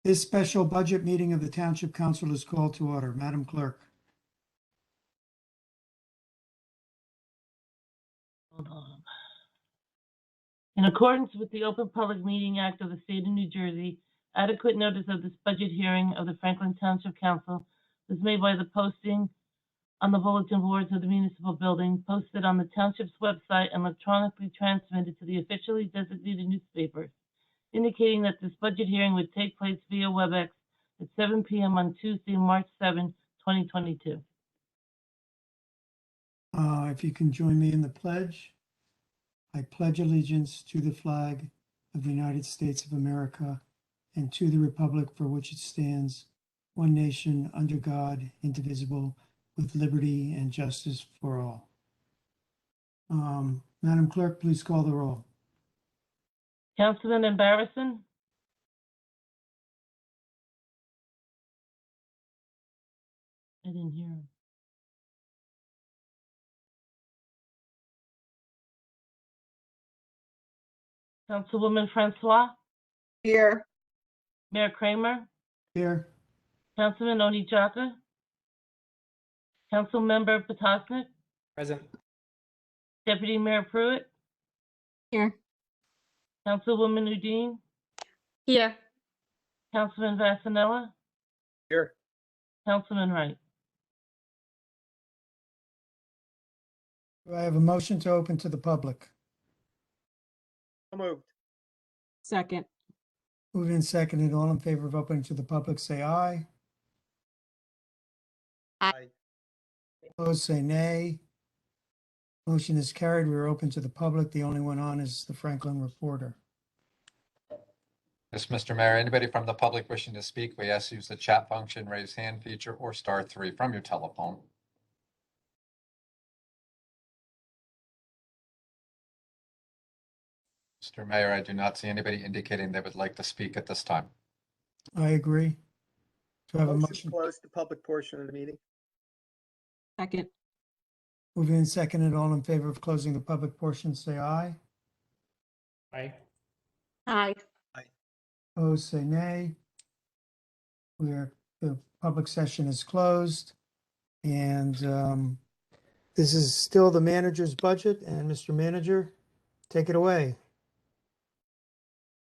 This special budget meeting of the Township Council is called to order. Madam Clerk. Hold on. In accordance with the Open Public Meeting Act of the State of New Jersey, adequate notice of this budget hearing of the Franklin Township Council was made by the posting on the bulletin boards of the municipal building, posted on the township's website, and electronically transmitted to the officially designated newspapers, indicating that this budget hearing would take place via WebEx at 7 p.m. on Tuesday, March 7, 2022. If you can join me in the pledge. I pledge allegiance to the flag of the United States of America and to the republic for which it stands, one nation, under God, indivisible, with liberty and justice for all. Madam Clerk, please call the roll. Councilman Embarrasson? I didn't hear him. Councilwoman Francois? Here. Mayor Kramer? Here. Councilman Onijaka? Councilmember Potosnik? Present. Deputy Mayor Pruitt? Here. Councilwoman Udine? Here. Councilman Vasanella? Here. Councilman Wright? Do I have a motion to open to the public? So moved. Second. Moved and seconded. All in favor of opening to the public, say aye. Aye. Opposed, say nay. Motion is carried. We're open to the public. The only one on is the Franklin Reporter. Yes, Mr. Mayor, anybody from the public wishing to speak, we ask you use the chat function, raise hand feature, or *3 from your telephone. Mr. Mayor, I do not see anybody indicating they would like to speak at this time. I agree. Do I have a Motion to motion? close the public portion of the meeting. Second. Moved and seconded. All in favor of closing the public portion, say aye. Aye. Aye. Opposed, say nay. The public session is closed. And this is still the manager's budget. And Mr. Manager, take it away.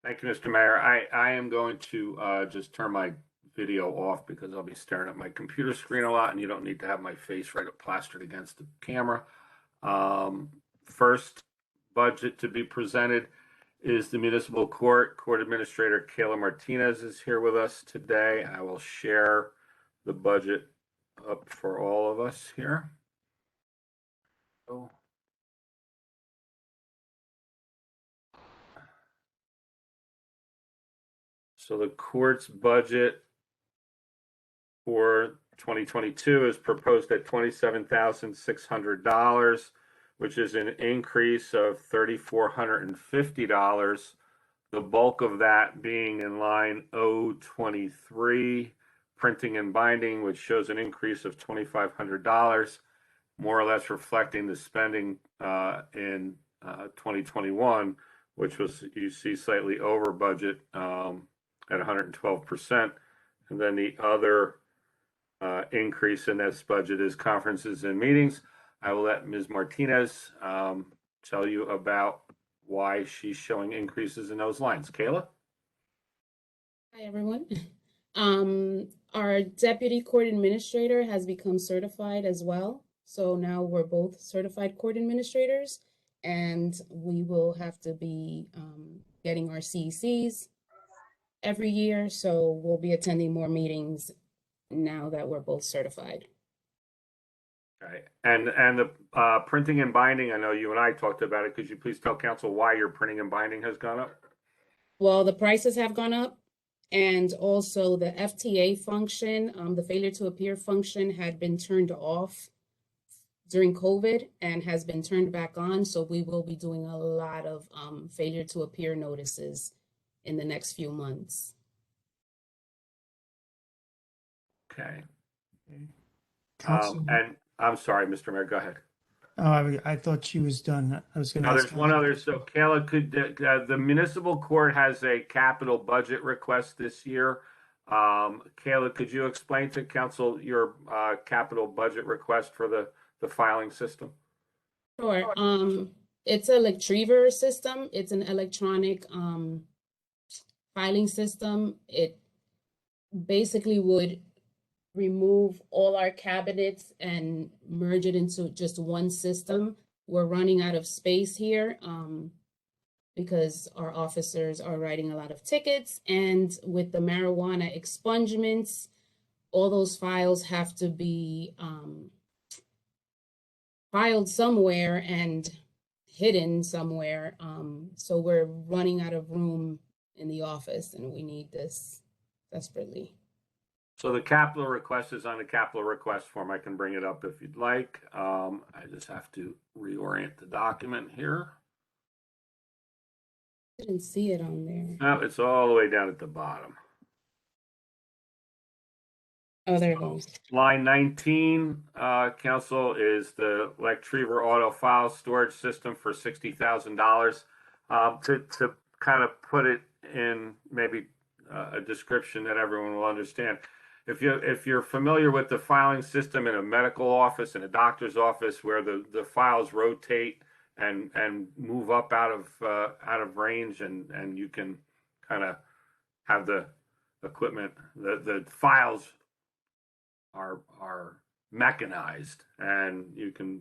Thank you, Mr. Mayor. I am going to just turn my video off because I'll be staring at my computer screen a lot and you don't need to have my face right up plastered against the camera. First budget to be presented is the municipal court. Court Administrator Kayla Martinez is here with us today. I will share the budget up for all of us here. So the court's budget for 2022 is proposed at $27,600, which is an increase of $3,450. The bulk of that being in line 023, printing and binding, which shows an increase of $2,500, more or less reflecting the spending in 2021, which was, you see, slightly over budget at 112%. And then the other increase in this budget is conferences and meetings. I will let Ms. Martinez tell you about why she's showing increases in those lines. Kayla? Hi, everyone. Our deputy court administrator has become certified as well. So now we're both certified court administrators, and we will have to be getting our CECs every year. So we'll be attending more meetings now that we're both certified. Okay. And the printing and binding, I know you and I talked about it. Could you please tell council why your printing and binding has gone up? Well, the prices have gone up, and also the FTA function, the failure to appear function had been turned off during COVID and has been turned back on. So we will be doing a lot of failure to appear notices in the next few months. Okay. Council- And I'm sorry, Mr. Mayor, go ahead. Oh, I thought she was done. I was going to Now, ask. there's one other. So Kayla, could the municipal court has a capital budget request this year Kayla, could you explain to council your capital budget request for the filing system? Sure. It's a retriever system. It's an electronic filing system. It basically would remove all our cabinets and merge it into just one system. We're running out of space here because our officers are writing a lot of tickets, and with the marijuana expungements, all those files have to be filed somewhere and hidden somewhere. So we're running out of room in the office, and we need this desperately. So the capital request is on the capital request form. I can bring it up if you'd like. I just have to reorient the document here. Didn't see it on there. No, it's all the way down at the bottom. Oh, there it goes. Line 19, council, is the retriever auto file storage system for $60,000. To kind of put it in maybe a description that everyone will understand. If you're familiar with the filing system in a medical office, in a doctor's office, where the files rotate and move up out of range, and you can kind of have the equipment, the files are mechanized, and you can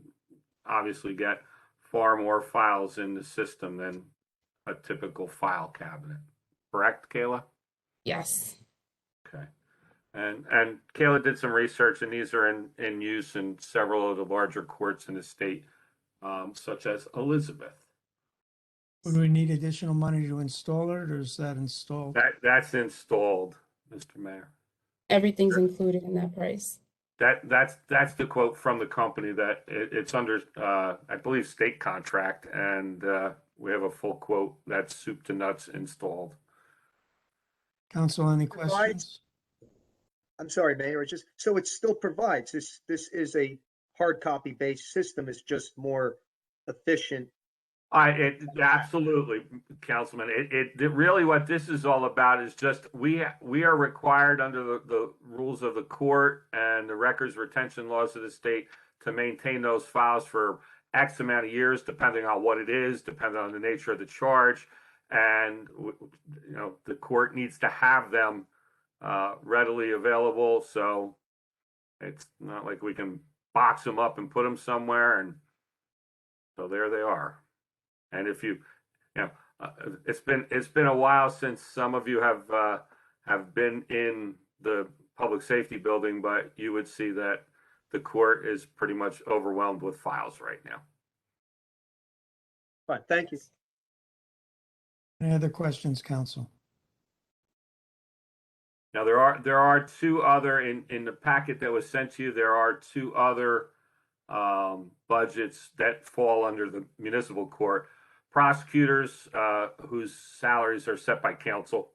obviously get far more files in the system than a typical file cabinet. Correct, Kayla? Yes. Okay. And Kayla did some research, and these are in use in several of the larger courts in the state, such as Elizabeth. Would we need additional money to install it, or is that installed? That's installed, Mr. Mayor. Everything's included in that price. That's the quote from the company, that it's under I believe state contract, and we have a full quote that's soup to nuts installed. Council, any Provides- questions? I'm sorry, Mayor, it's just, so it still provides, this is a hard copy based system, it's just more efficient. Absolutely, Councilman. It really, what this is all about is just we are required under the rules of the court and the records retention laws of the state to maintain those files for X amount of years, depending on what it is, depending on the nature of the charge, and the court needs to have them readily available. So it's not like we can box them up and put them somewhere, and so there they are. And if it's been a while since some of you have been in the public safety building, but you would see that the court is pretty much overwhelmed with files right now. Fine, thank you. Any other questions, Council? Now there are two other in the packet that was sent to you. There are two other budgets that fall under the municipal court. Prosecutors whose salaries are set by council,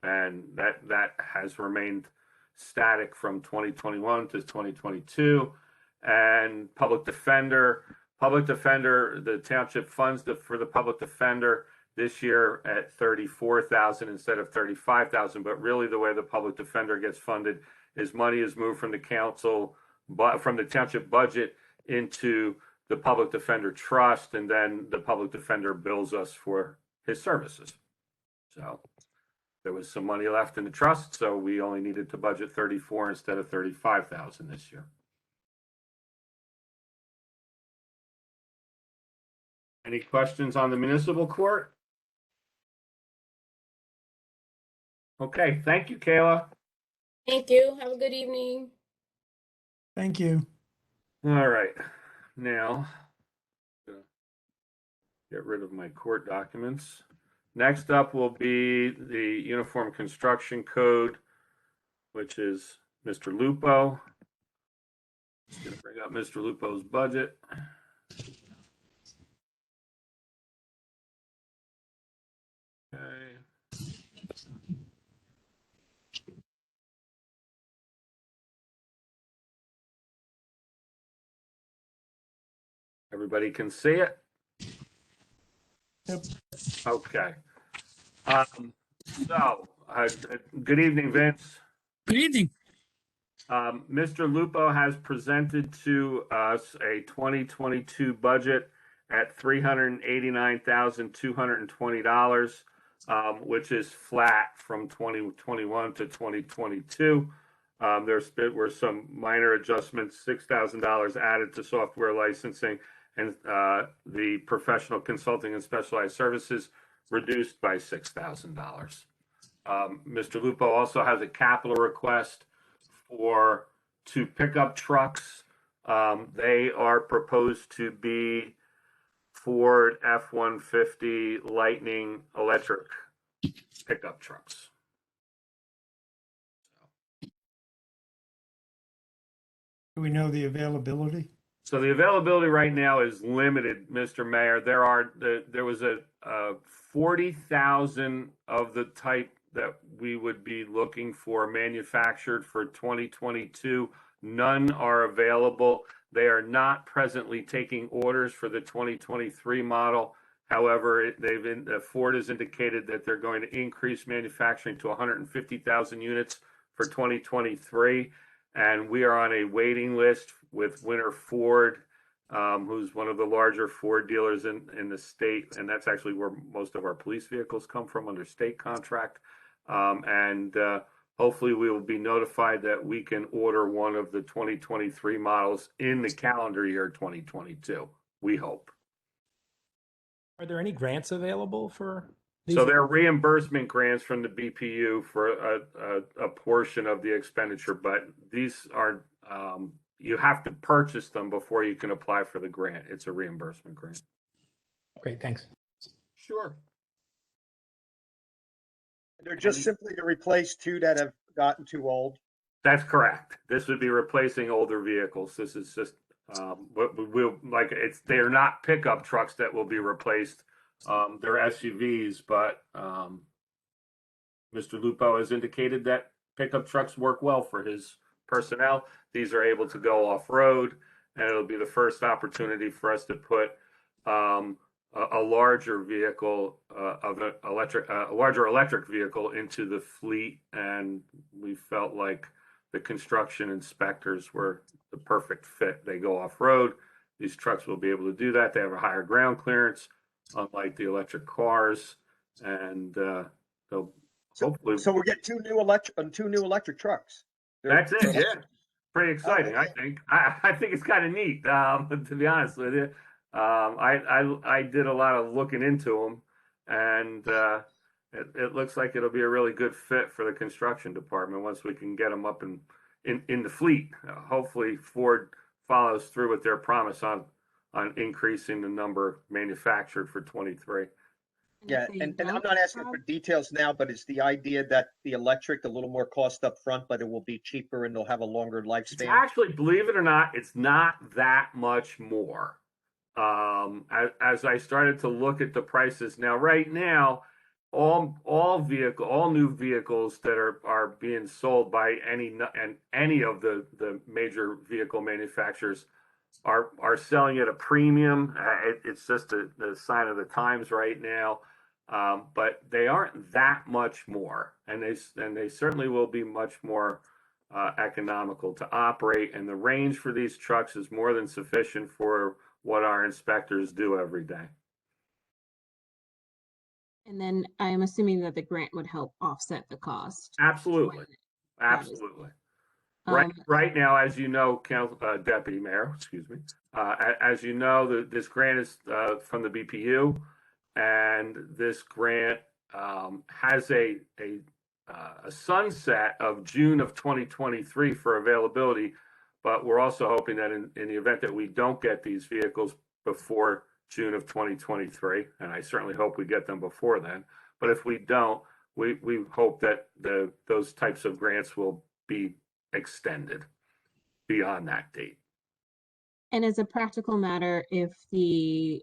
and that has remained static from 2021 to 2022. And public defender, the township funds for the public defender this year at 34,000 instead of 35,000. But really, the way the public defender gets funded is money is moved from the council, but from the township budget into the public defender trust, and then the public defender bills us for his services. So there was some money left in the trust, so we only needed to budget 34 instead of 35,000 this year. Any questions on the municipal court? Okay, thank you, Kayla. Thank you. Have a good evening. Thank you. All right, now get rid of my court documents. Next up will be the Uniform Construction Code, which is Mr. Lupo. I'm going to bring up Mr. Lupo's budget. Okay. Everybody can see it? Yep. Okay. So, good evening, Vince. Good evening. Mr. Lupo has presented to us a 2022 budget at $389,220, which is flat from 2021 to 2022. There were some minor adjustments, $6,000 added to software licensing, and the professional consulting and specialized services reduced by $6,000. Mr. Lupo also has a capital request for 2 pickup trucks. They are proposed to be Ford F-150 Lightning electric pickup trucks. Do we know the availability? So the availability right now is limited, Mr. Mayor. There was a 40,000 of the type that we would be looking for manufactured for 2022. None are available. They are not presently taking orders for the 2023 model. However, Ford has indicated that they're going to increase manufacturing to 150,000 units for 2023. And we are on a waiting list with Winter Ford, who's one of the larger Ford dealers in the state. And that's actually where most of our police vehicles come from under state contract. Hopefully we will be notified that we can order one of the 2023 models in the calendar year 2022. We hope. Are there any grants available for these? So there are reimbursement grants from the BPU for a portion of the expenditure, but these are, you have to purchase them before you can apply for the grant. It's a reimbursement grant. Great, thanks. Sure. They're just simply to replace 2 that have gotten too old. That's correct. This would be replacing older vehicles. This is just, they're not pickup trucks that will be replaced. They're SUVs, but Mr. Lupo has indicated that pickup trucks work well for his personnel. These are able to go off-road, and it'll be the first opportunity for us to put a larger vehicle a larger electric vehicle into the fleet, and we felt like the construction inspectors were the perfect fit. They go off-road. These trucks will be able to do that. They have a higher ground clearance, unlike the electric cars, and they'll hopefully. So we'll get 2 new electric trucs. That's it. Yeah, pretty exciting. I think. I think it's kind of neat. To be honest with you, I did a lot of looking into them, and it looks like it'll be a really good fit for the construction department once we can get them up in the fleet. Hopefully, Ford follows through with their promise on increasing the number manufactured for 23. Yeah, and I'm not asking for details now, but is the idea that the electric a little more cost up front, but it will be cheaper and they'll have a longer lifespan? It's actually, believe it or not, it's not that much more. As I started to look at the prices now, right now, all new vehicles that are being sold by any of the major vehicle manufacturers are selling at a premium. It's just the sign of the times right now. But they aren't that much more, and they certainly will be much more economical to operate. And the range for these trucks is more than sufficient for what our inspectors do every day. And then I'm assuming that the grant would help offset the cost. Absolutely, absolutely. Right now, as you know, Deputy Mayor, excuse me, as you know, this grant is from the BPU, and this grant has a sunset of June of 2023 for availability. But we're also hoping that in the event that we don't get these vehicles before June of 2023, and I certainly hope we get them before then, but if we don't, we hope that those types of grants will be extended beyond that date. And as a practical matter, if the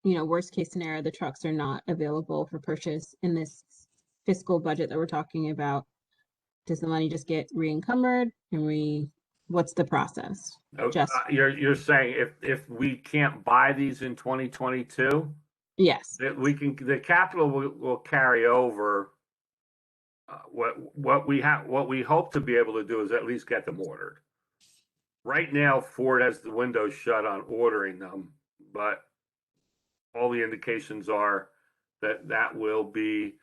worst case scenario, the trucks are not available for purchase in this fiscal budget that we're talking about, does the money just get re-encumbered and what's the process? You're saying if we can't buy these in 2022? Yes. The capital will carry over what we hope to be able to do is at least get them ordered. Right now, Ford has the window shut on ordering them, but all the indications are that that will be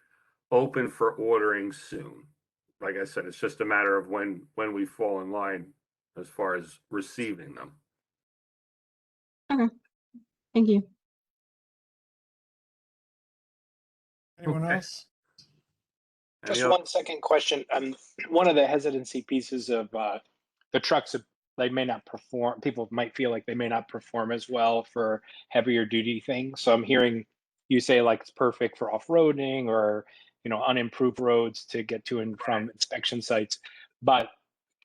open for ordering soon. Like I said, it's just a matter of when we fall in line as far as receiving them. Thank you. Anyone Okay. else? Any Just other- one second question. One of the hesitancy pieces of the trucks, they may not perform. People might feel like they may not perform as well for heavier duty things. So I'm hearing you say like it's perfect for off-roading or, unimproved roads to get to and from inspection sites. But,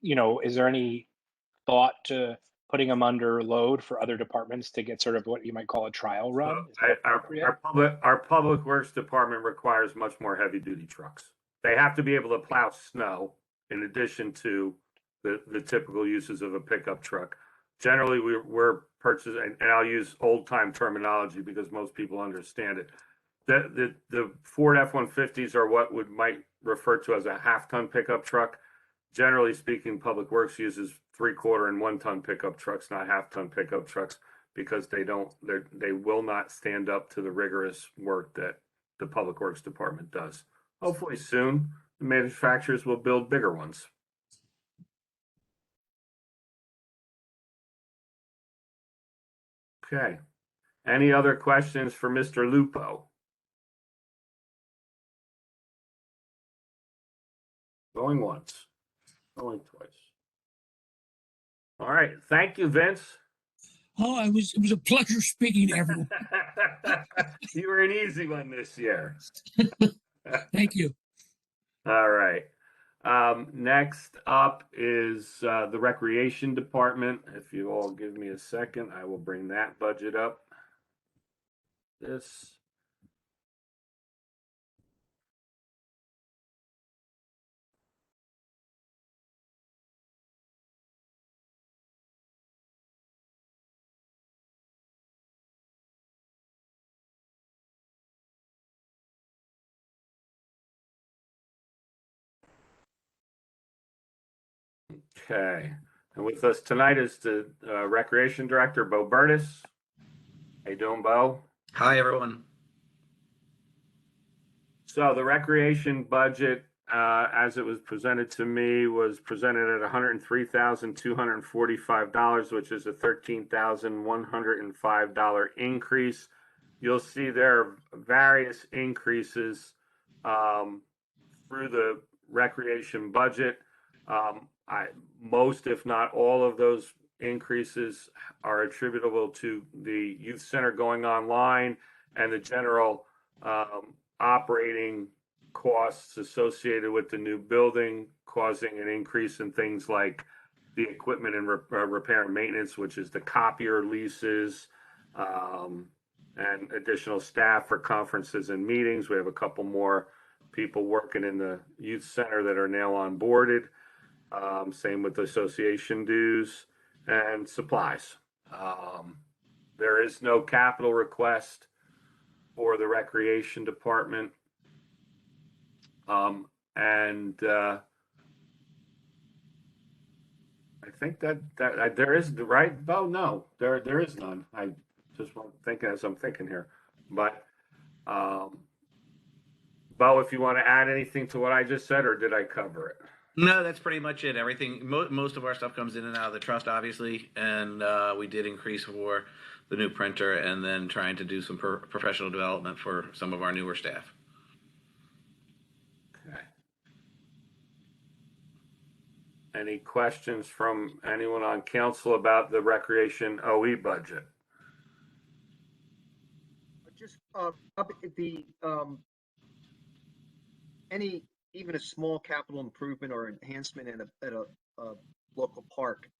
is there any thought to putting them under load for other departments to get sort of what you might call a trial run? Is that appropriate? Our public works department requires much more heavy duty trucks. They have to be able to plow snow in addition to the typical uses of a pickup truck. Generally, we're purchasing, and I'll use old time terminology because most people understand it. The Ford F-150s are what might refer to as a half-ton pickup truck. Generally speaking, Public Works uses 3/4 and 1-ton pickup trucks, not half-ton pickup trucks, because they will not stand up to the rigorous work that the Public Works Department does. Hopefully soon, the manufacturers will build bigger ones. Okay. Any other questions for Mr. Lupo? Going once, going twice. All right. Thank you, Vince. Oh, it was a pleasure speaking to everyone. You were an easy one this year. Thank you. All right. Next up is the Recreation Department. If you all give me a second, I will bring that budget up. This. Okay. And with us tonight is the Recreation Director, Bo Burtis. How you doing, Bo? Hi, everyone. So the recreation budget, as it was presented to me, was presented at $103,245, which is a $13,105 increase. You'll see there are various increases through the recreation budget. Most, if not all of those increases are attributable to the youth center going online and the general operating costs associated with the new building, causing an increase in things like the equipment and repair and maintenance, which is the copier leases, and additional staff for conferences and meetings. We have a couple more people working in the youth center that are now onboarded. Same with the association dues and supplies. There is no capital request for the recreation department. I think that there is, right, Bo? No, there is none. I just want to think as I'm thinking here. But Bo, if you want to add anything to what I just said, or did I cover it? No, that's pretty much it. Everything, most of our stuff comes in and out of the trust, obviously, and we did increase for the new printer and then trying to do some professional development for some of our newer staff. Okay. Any questions from anyone on council about the recreation OE budget? Just any even a small capital improvement or enhancement at a local park.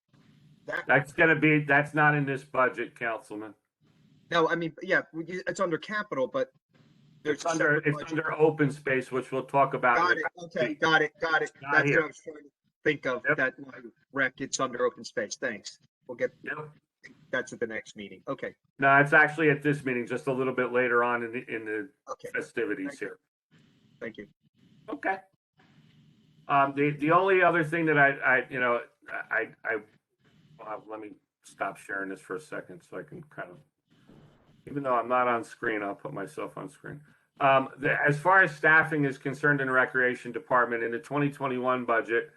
That's not in this budget, Councilman. No, I mean, yeah, it's under capital, but It's under open space, which we'll talk about. Got it. Okay, got it. That's Not what here. I was trying to think of. Yep. That rec, it's under open space. Thanks. We'll get. Yep. That's at the next meeting. Okay. No, it's actually at this meeting, just a little bit later on in the Okay. festivities Thank you. here. Thank you. Okay. The only other thing that let me stop sharing this for a second so I can kind of, even though I'm not on screen, I'll put myself on screen. As far as staffing is concerned in the recreation department, in the 2021 budget,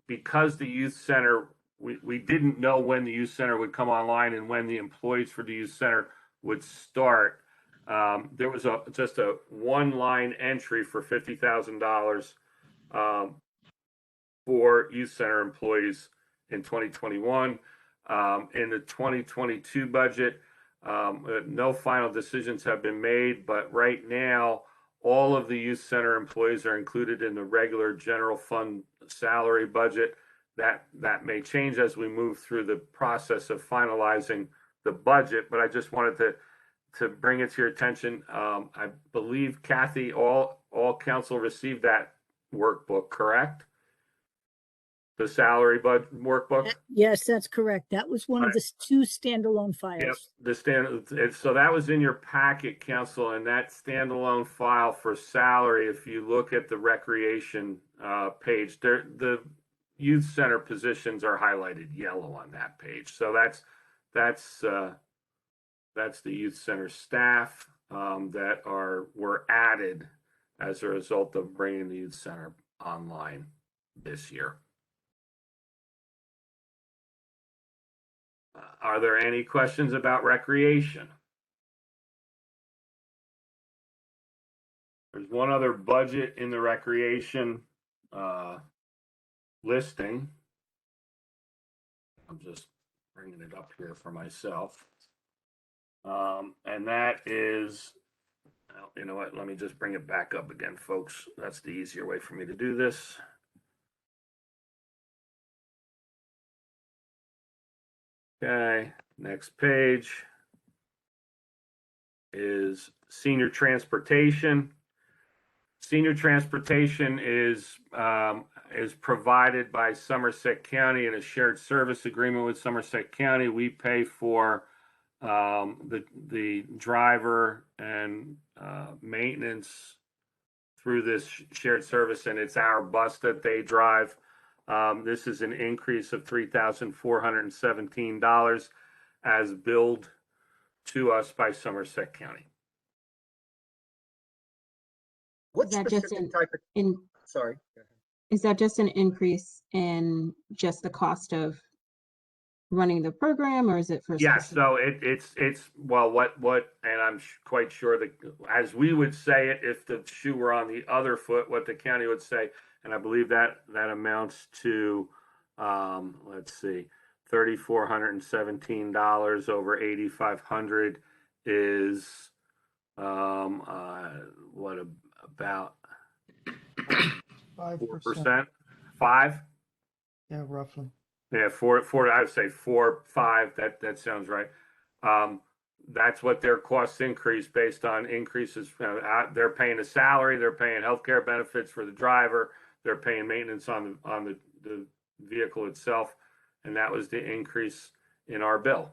because the youth center, we didn't know when the youth center would come online and when the employees for the youth center would start. There was just a one-line entry for $50,000 for youth center employees in 2021. In the 2022 budget, no final decisions have been made, but right now, all of the youth center employees are included in the regular general fund salary budget. That may change as we move through the process of finalizing the budget, but I just wanted to bring it to your attention. I believe, Kathy, all council received that workbook, correct? The salary workbook? Yes, that's correct. That was one of the two standalone files. Yep, so that was in your packet, council, and that standalone file for salary, if you look at the recreation page, the youth center positions are highlighted yellow on that page. So that's the youth center staff that were added as a result of bringing the youth center online this year. Are there any questions about recreation? There's one other budget in the recreation listing. I'm just bringing it up here for myself. And that is, you know what, let me just bring it back up again, folks. That's the easier way for me to do this. Okay, next page is senior transportation. Senior transportation is provided by Somerset County in a shared service agreement with Somerset County. We pay for the driver and maintenance through this shared service, and it's our bus that they drive. This is an increase of $3,417 as billed to us by Somerset County. What Is that just specific type of, sorry. Is that just an increase in just the cost of running the program, or is it for? Yes, so it's well, what, and I'm quite sure that, as we would say it, if the shoe were on the other foot, what the county would say, and I believe that amounts to, let's see, $3,417 over $8,500 is, what about 4%? 5? Yeah, roughly. Yeah, four. I would say 4, 5. That sounds right. That's what their costs increase based on increases. They're paying a salary. They're paying healthcare benefits for the driver. They're paying maintenance on the vehicle itself, and that was the increase in our bill.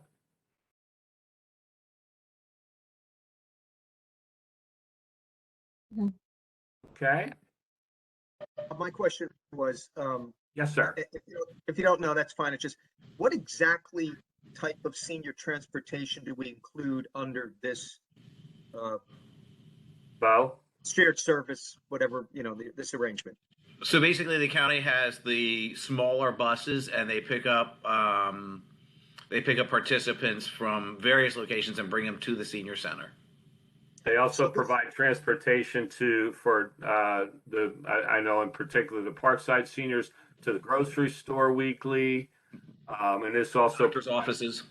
Mhm. Okay. My question was, Yes, sir. if you don't know, that's fine. It's just, what exactly type of senior transportation do we include under this Bo? shared service, whatever, this arrangement? So basically, the county has the smaller buses, and they pick up participants from various locations and bring them to the senior center. They also provide transportation for I know in particular the Parkside seniors to the grocery store weekly, and this also doctors' offices.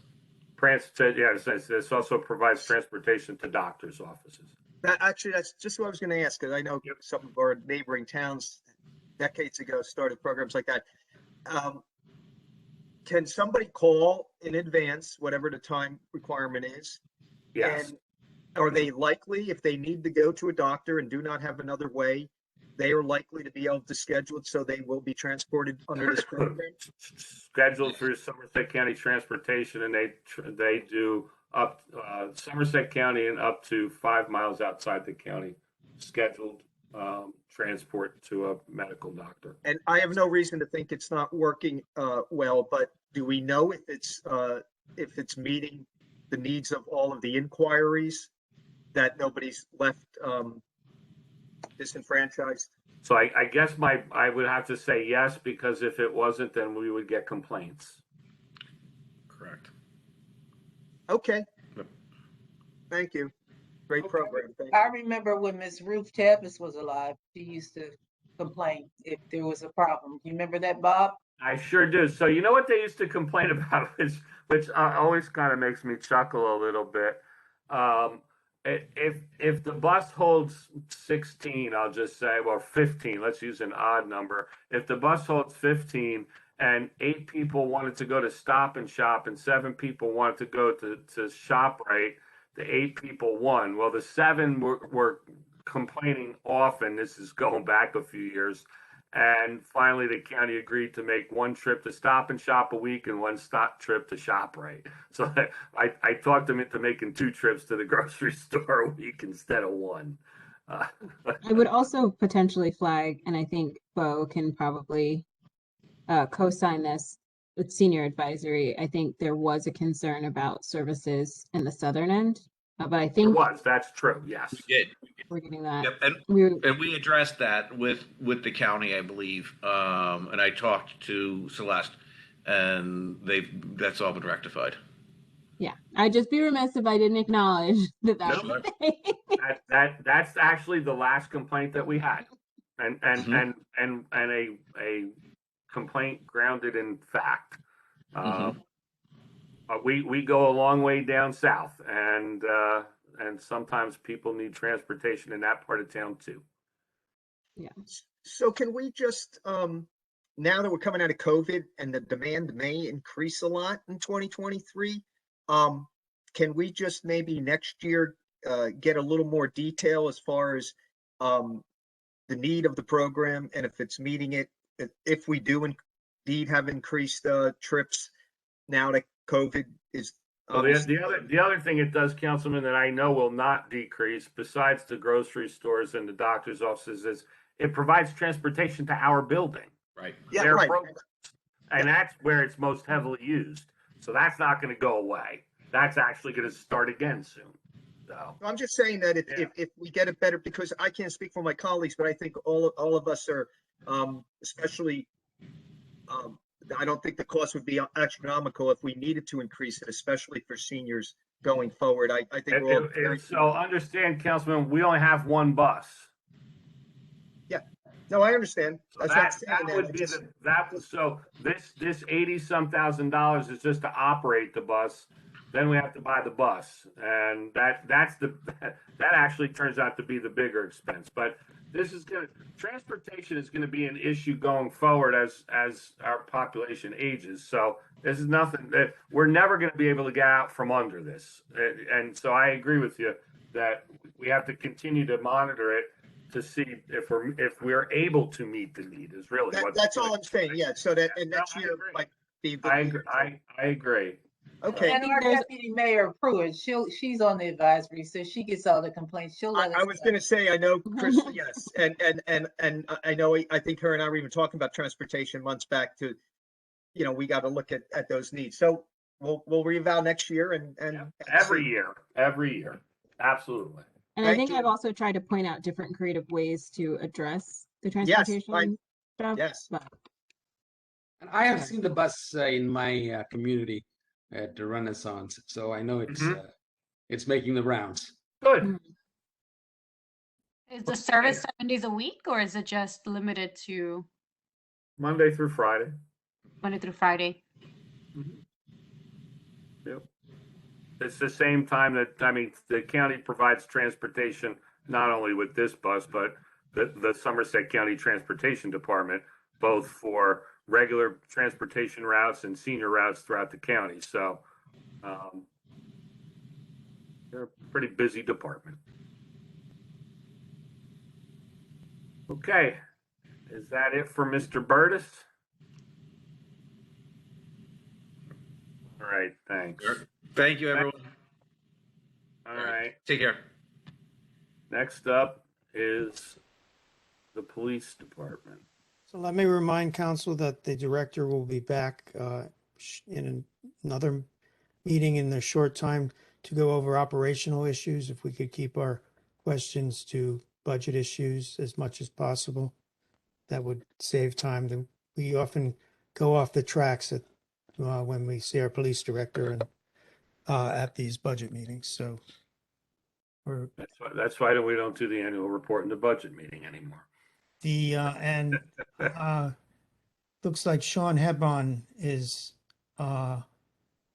This also provides transportation to doctors' offices. That's just what I was going to ask, because I know some of our neighboring towns decades ago started programs like that. Can somebody call in advance, whatever the time requirement is? Yes. And are they likely, if they need to go to a doctor and do not have another way, they are likely to be able to schedule it so they will be transported under this program? Scheduled through Somerset County Transportation, and they do up Somerset County and up to 5 miles outside the county, scheduled transport to a medical doctor. And I have no reason to think it's not working well, but do we know if it's meeting the needs of all of the inquiries, that nobody's left disenfranchised? So I guess I would have to say yes, because if it wasn't, then we would get complaints. Correct. Okay. Thank you. Great Okay. program. Thank I you. remember when Miss Ruth Tavis was alive, she used to complain if there was a problem. You remember that, Bob? I sure do. So you know what they used to complain about, which always kind of makes me chuckle a little bit. If the bus holds 16, I'll just say, well, 15, let's use an odd number. If the bus holds 15 and 8 people wanted to go to Stop and Shop and 7 people wanted to go to ShopRite, the 8 people won. Well, the 7 were complaining often. This is going back a few years. And finally, the county agreed to make 1 trip to Stop and Shop a week and 1 trip to ShopRite. So I talked them into making 2 trips to the grocery store a week instead of 1. I would also potentially flag, and I think Bo can probably co-sign this with senior advisory. I think there was a concern about services in the southern end, but I think that's true. Yes, We did. we're getting that. Yep. And we addressed that with the county, I believe. And I talked to Celeste, and that's all been rectified. Yeah, I'd just be remiss if I didn't acknowledge that that No, was a thing. that's actually the last complaint that we had, and a complaint grounded in fact. We go a long way down south, and sometimes people need transportation in that part of town too. Yeah. So can we just, now that we're coming out of COVID and the demand may increase a lot in 2023, can we just maybe next year get a little more detail as far as the need of the program, and if it's meeting it, if we do indeed have increased trips now that COVID is. Well, the other thing it does, Councilman, that I know will not decrease, besides the grocery stores and the doctor's offices, is it provides transportation to our building. Right. Yeah, Their right. programs. And that's where it's most heavily used. So that's not going to go away. That's actually going to start again soon. So I'm just saying that if we get it better, because I can't speak for my colleagues, but I think all of us are, especially, I don't think the cost would be astronomical if we needed to increase it, especially for seniors going forward. I think we're all very. So understand, Councilman, we only have 1 bus. Yeah, no, I understand. So that would be so this $80-some thousand is just to operate the bus. Then we have to buy the bus, and that actually turns out to be the bigger expense. But transportation is gonna be an issue going forward as our population ages. So this is nothing that we're never gonna be able to get out from under this. And so I agree with you that we have to continue to monitor it to see if we're able to meet the need is really that's all I'm saying. Yeah, so that and next year might be. I agree. Okay. And our deputy mayor Pruitt, she's on the advisory, so she gets all the complaints. She'll let us I was going to say, I know Chris, yes, and I know, I think her and I were even talking about transportation months back to, we got to look at those needs. So we'll reeval next year and every year, absolutely. And I think I've also tried to point out different creative ways to address the transportation stuff. Yes. And I have seen the bus in my community at the Renaissance, so I know it's making the rounds. Good. Is the service 7 days a week, or is it just limited to Monday through Friday? Monday through Friday. Yep. It's the same time that, the county provides transportation, not only with this bus, but the Somerset County Transportation Department, both for regular transportation routes and senior routes throughout the county. So they're a pretty busy department. Okay. Is that it for Mr. Burtis? All right, thanks. Thank you, everyone. All right. Take care. Next up is the police department. So let me remind council that the director will be back in another meeting in a short time to go over operational issues. If we could keep our questions to budget issues as much as possible, that would save time. We often go off the tracks when we see our police director and at these budget meetings. So That's why we don't do the annual report in the budget meeting anymore. Looks like Sean Hebron is on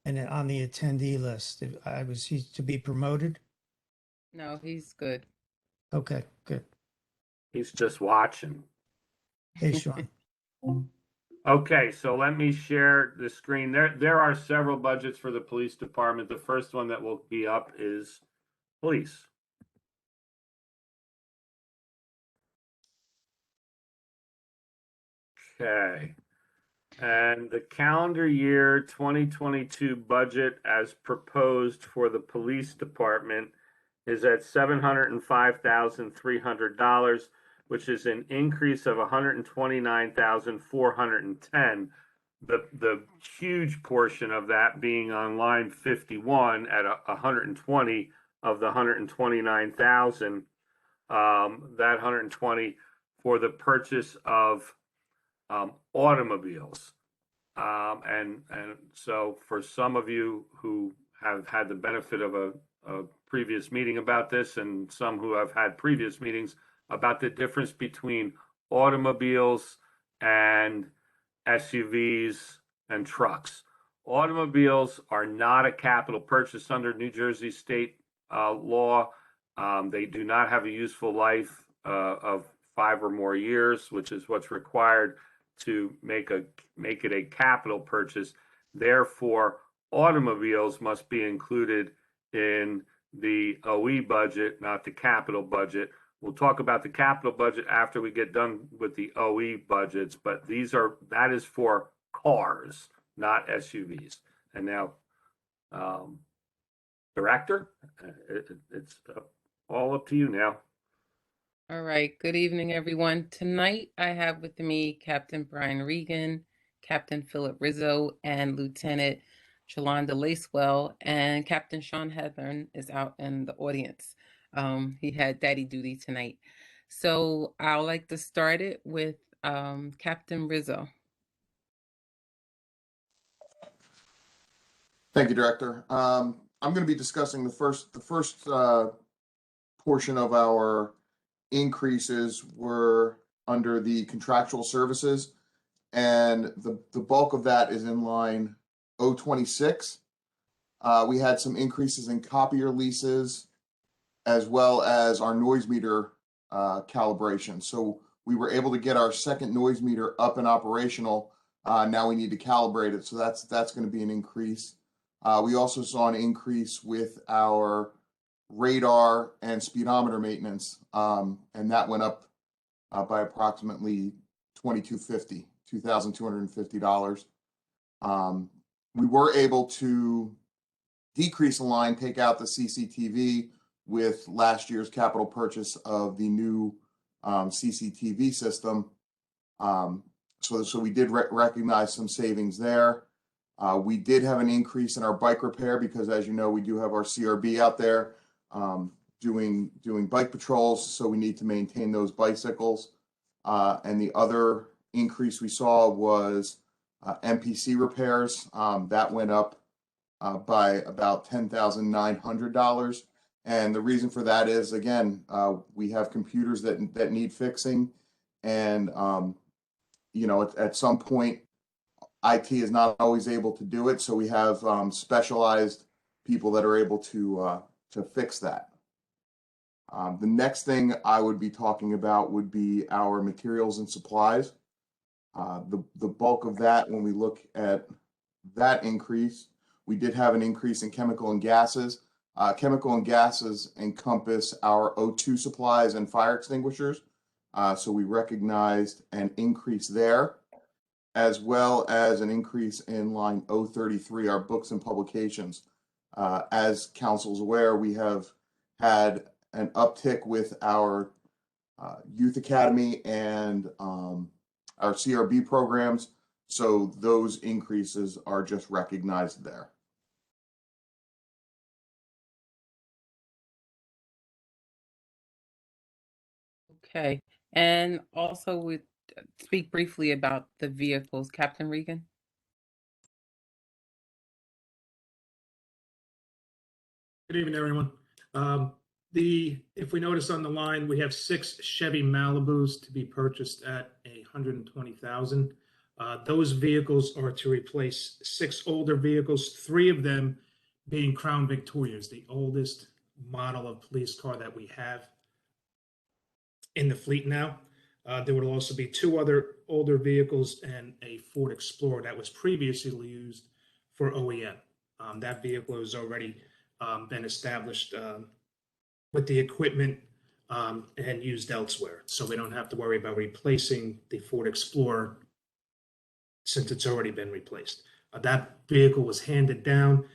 the attendee list. Was he to be promoted? No, he's good. Okay, good. He's just watching. Hey, Sean. Okay, so let me share the screen. There are several budgets for the police department. The first one that will be up is police. Okay. And the calendar year 2022 budget as proposed for the police department is at $705,300, which is an increase of $129,410. The huge portion of that being on line 51 at 120 of the 129,000. That 120 for the purchase of automobiles. And so for some of you who have had the benefit of a previous meeting about this, and some who have had previous meetings about the difference between automobiles and SUVs and trucks. Automobiles are not a capital purchase under New Jersey state law. They do not have a useful life of 5 or more years, which is what's required to make it a capital purchase. Therefore, automobiles must be included in the OE budget, not the capital budget. We'll talk about the capital budget after we get done with the OE budgets, but that is for cars, not SUVs. And now, Director, it's all up to you now. All right. Good evening, everyone. Tonight, I have with me Captain Brian Regan, Captain Philip Rizzo, and Lieutenant Shalonda Lacewell, and Captain Sean Hebron is out in the audience. He had daddy duty tonight. So I'd like to start it with Captain Rizzo. Thank you, Director. I'm going to be discussing the first portion of our increases were under the contractual services, and the bulk of that is in line 026. We had some increases in copier leases as well as our noise meter calibration. So we were able to get our second noise meter up and operational. Now we need to calibrate it. So that's going to be an increase. We also saw an increase with our radar and speedometer maintenance, and that went up by approximately $2,250. We were able to decrease the line, take out the CCTV with last year's capital purchase of the new CCTV system. So we did recognize some savings there. We did have an increase in our bike repair because, as you know, we do have our CRB out there doing bike patrols, so we need to maintain those bicycles. And the other increase we saw was MPC repairs. That went up by about $10,900. And the reason for that is, again, we have computers that need fixing. And, at some point, IT is not always able to do it. So we have specialized people that are able to fix that. The next thing I would be talking about would be our materials and supplies. The bulk of that, when we look at that increase, we did have an increase in chemical and gases. Chemical and gases encompass our O2 supplies and fire extinguishers. So we recognized an increase there, as well as an increase in line 033, our books and publications. As council's aware, we have had an uptick with our Youth Academy and our CRB programs. So those increases are just recognized there. Okay, and also we speak briefly about the vehicles. Captain Regan? Good evening, everyone. If we notice on the line, we have 6 Chevy Malibus to be purchased at $120,000. Those vehicles are to replace 6 older vehicles, 3 of them being Crown Victorias, the oldest model of police car that we have in the fleet now. There would also be 2 other older vehicles and a Ford Explorer that was previously used for OEM. That vehicle has already been established with the equipment and used elsewhere. So we don't have to worry about replacing the Ford Explorer since it's already been replaced. That vehicle was handed down,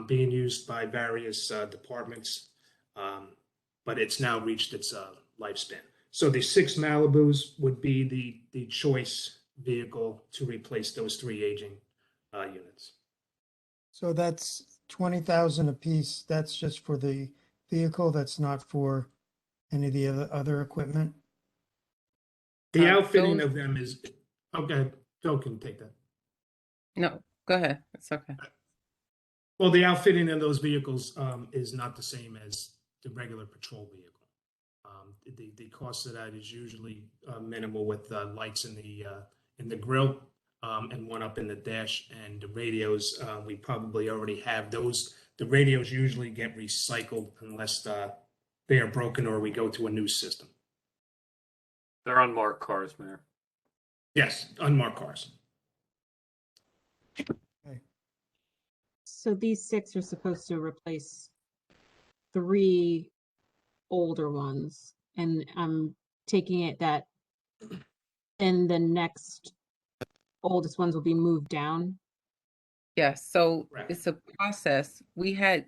being used by various departments, but it's now reached its lifespan. So the 6 Malibus would be the choice vehicle to replace those 3 aging units. So that's 20,000 apiece. That's just for the vehicle. That's not for any of the other equipment. The outfitting of them is okay. Phil can take that. No, go ahead. It's okay. Well, the outfitting of those vehicles is not the same as the regular patrol vehicle. The cost of that is usually minimal with lights in the grill and one up in the dash, and the radios. We probably already have those. The radios usually get recycled unless they are broken or we go to a new system. They're unmarked cars, Mayor. Yes, unmarked cars. So these 6 are supposed to replace 3 older ones, and I'm taking it that then the next oldest ones will be moved down. Yes, so it's a process. We had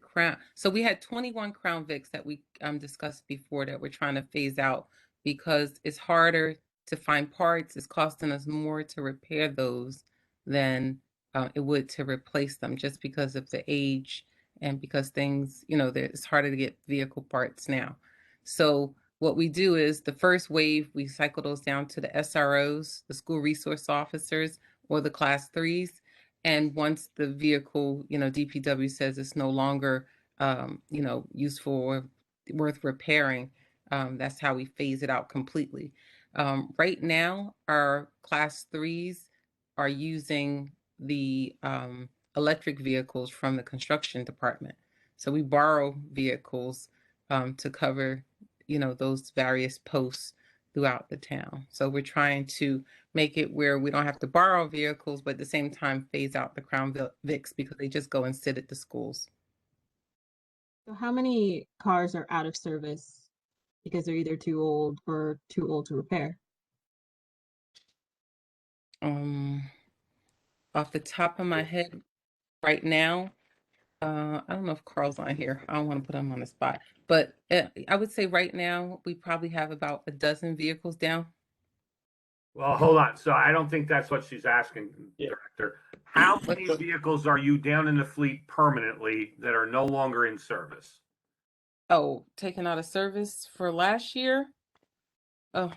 we had 21 Crown Vics that we discussed before that we're trying to phase out because it's harder to find parts. It's costing us more to repair those than it would to replace them, just because of the age and because things, it's harder to get vehicle parts now. So what we do is the first wave, we cycle those down to the SROs, the school resource officers, or the class 3s. And once the vehicle, DPW says it's no longer, useful or worth repairing, that's how we phase it out completely. Right now, our class 3s are using the electric vehicles from the construction department. So we borrow vehicles to cover, those various posts throughout the town. So we're trying to make it where we don't have to borrow vehicles, but at the same time phase out the Crown Vics because they just go and sit at the schools. So how many cars are out of service because they're either too old or too old to repair? Off the top of my head right now, I don't know if Carl's on here. I don't want to put him on the spot, but I would say right now we probably have about a dozen vehicles down. Well, hold on. So I don't think that's what she's asking, Director. How many vehicles are you down in the fleet permanently that are no longer in service? Oh, taken out of service for last year? Oh.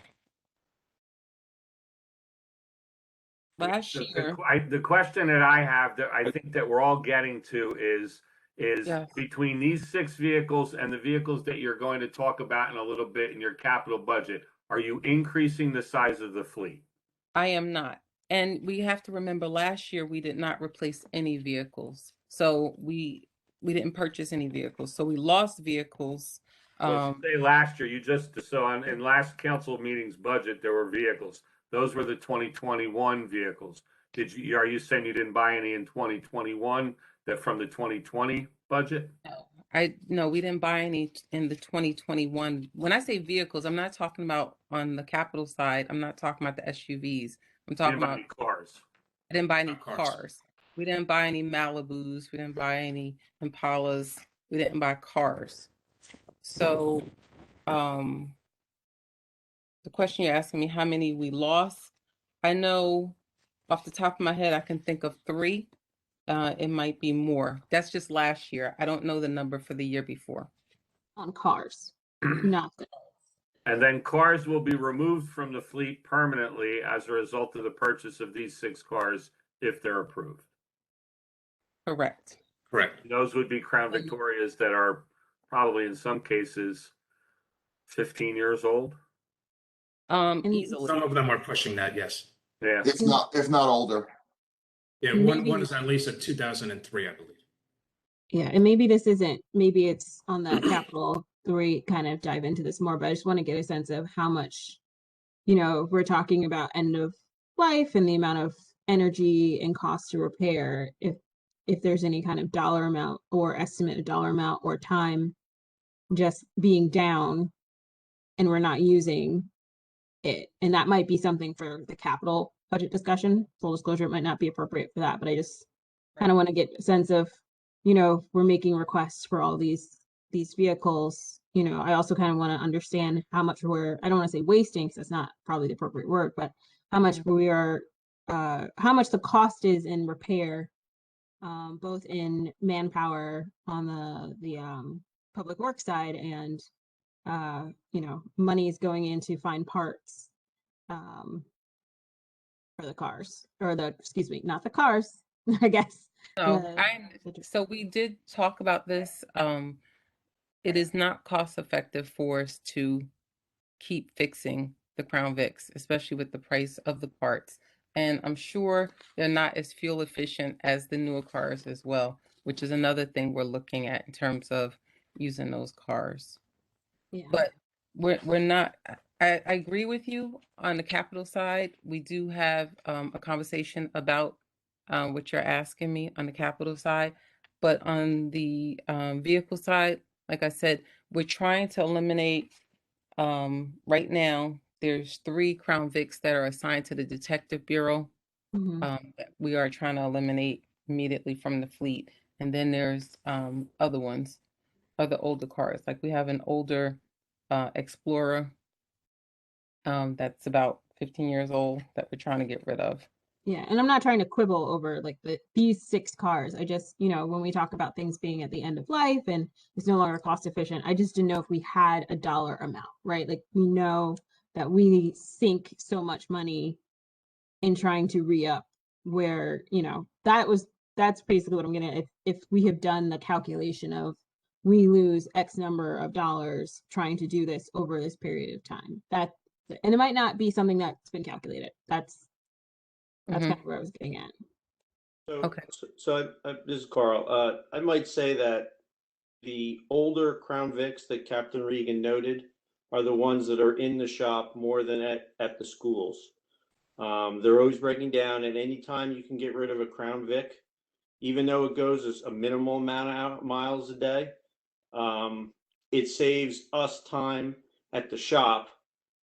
Last year. The question that I have that I think that we're all getting to is Yes. between these 6 vehicles and the vehicles that you're going to talk about in a little bit in your capital budget, are you increasing the size of the fleet? I am not. And we have to remember last year we did not replace any vehicles. So we didn't purchase any vehicles. So we lost vehicles. Well, say last year, in last council meeting's budget, there were vehicles. Those were the 2021 vehicles. Are you saying you didn't buy any in 2021 that from the 2020 budget? No, we didn't buy any in the 2021. When I say vehicles, I'm not talking about on the capital side. I'm not talking about the SUVs. I'm talking about cars. I didn't buy any cars. We didn't buy any Malibus. We didn't buy any Impalas. We didn't buy cars. So, the question you're asking me, how many we lost? I know off the top of my head, I can think of 3. It might be more. That's just last year. I don't know the number for the year before. On cars, not the. And then cars will be removed from the fleet permanently as a result of the purchase of these 6 cars if they're approved. Correct. Correct. Those would be Crown Victorias that are probably in some cases 15 years old. Easily. Some of them are pushing that, yes. Yeah. If not older. Yeah, one is at least a 2003, I believe. Yeah, and maybe this isn't, maybe it's on the Capital 3 kind of dive into this more, but I just want to get a sense of how much, we're talking about end of life and the amount of energy and cost to repair, if there's any kind of dollar amount or estimate of dollar amount or time just being down and we're not using it. And that might be something for the capital budget discussion. Full disclosure, it might not be appropriate for that, but I just kind of want to get a sense of, we're making requests for all these vehicles. I also kind of want to understand how much I don't want to say wasting, because that's not probably the appropriate word, but how much we are, how much the cost is in repair, both in manpower on the public works side and, money is going in to find parts for the cars, or excuse me, not the cars, I guess. No, so we did talk about this. It is not cost effective for us to keep fixing the Crown Vics, especially with the price of the parts. And I'm sure they're not as fuel efficient as the newer cars as well, which is another thing we're looking at in terms of using those cars. Yeah. But we're not, I agree with you on the capital side. We do have a conversation about what you're asking me on the capital side. But on the vehicle side, like I said, we're trying to eliminate, right now, there's 3 Crown Vics that are assigned to the Detective Bureau. That we are trying to eliminate immediately from the fleet. And then there's other ones, other older cars. Like we have an older Explorer that's about 15 years old that we're trying to get rid of. Yeah, and I'm not trying to quibble over like these 6 cars. I just, when we talk about things being at the end of life and it's no longer cost efficient, I just didn't know if we had a dollar amount, right? Like we know that we sink so much money in trying to re-up where, that's basically what I'm gonna, if we have done the calculation of we lose X number of dollars trying to do this over this period of time. And it might not be something that's been calculated. That's kind of where I was getting at. So, okay. So this is Carl. I might say that the older Crown Vics that Captain Regan noted are the ones that are in the shop more than at the schools. They're always breaking down, and anytime you can get rid of a Crown Vic, even though it goes a minimal amount of miles a day, it saves us time at the shop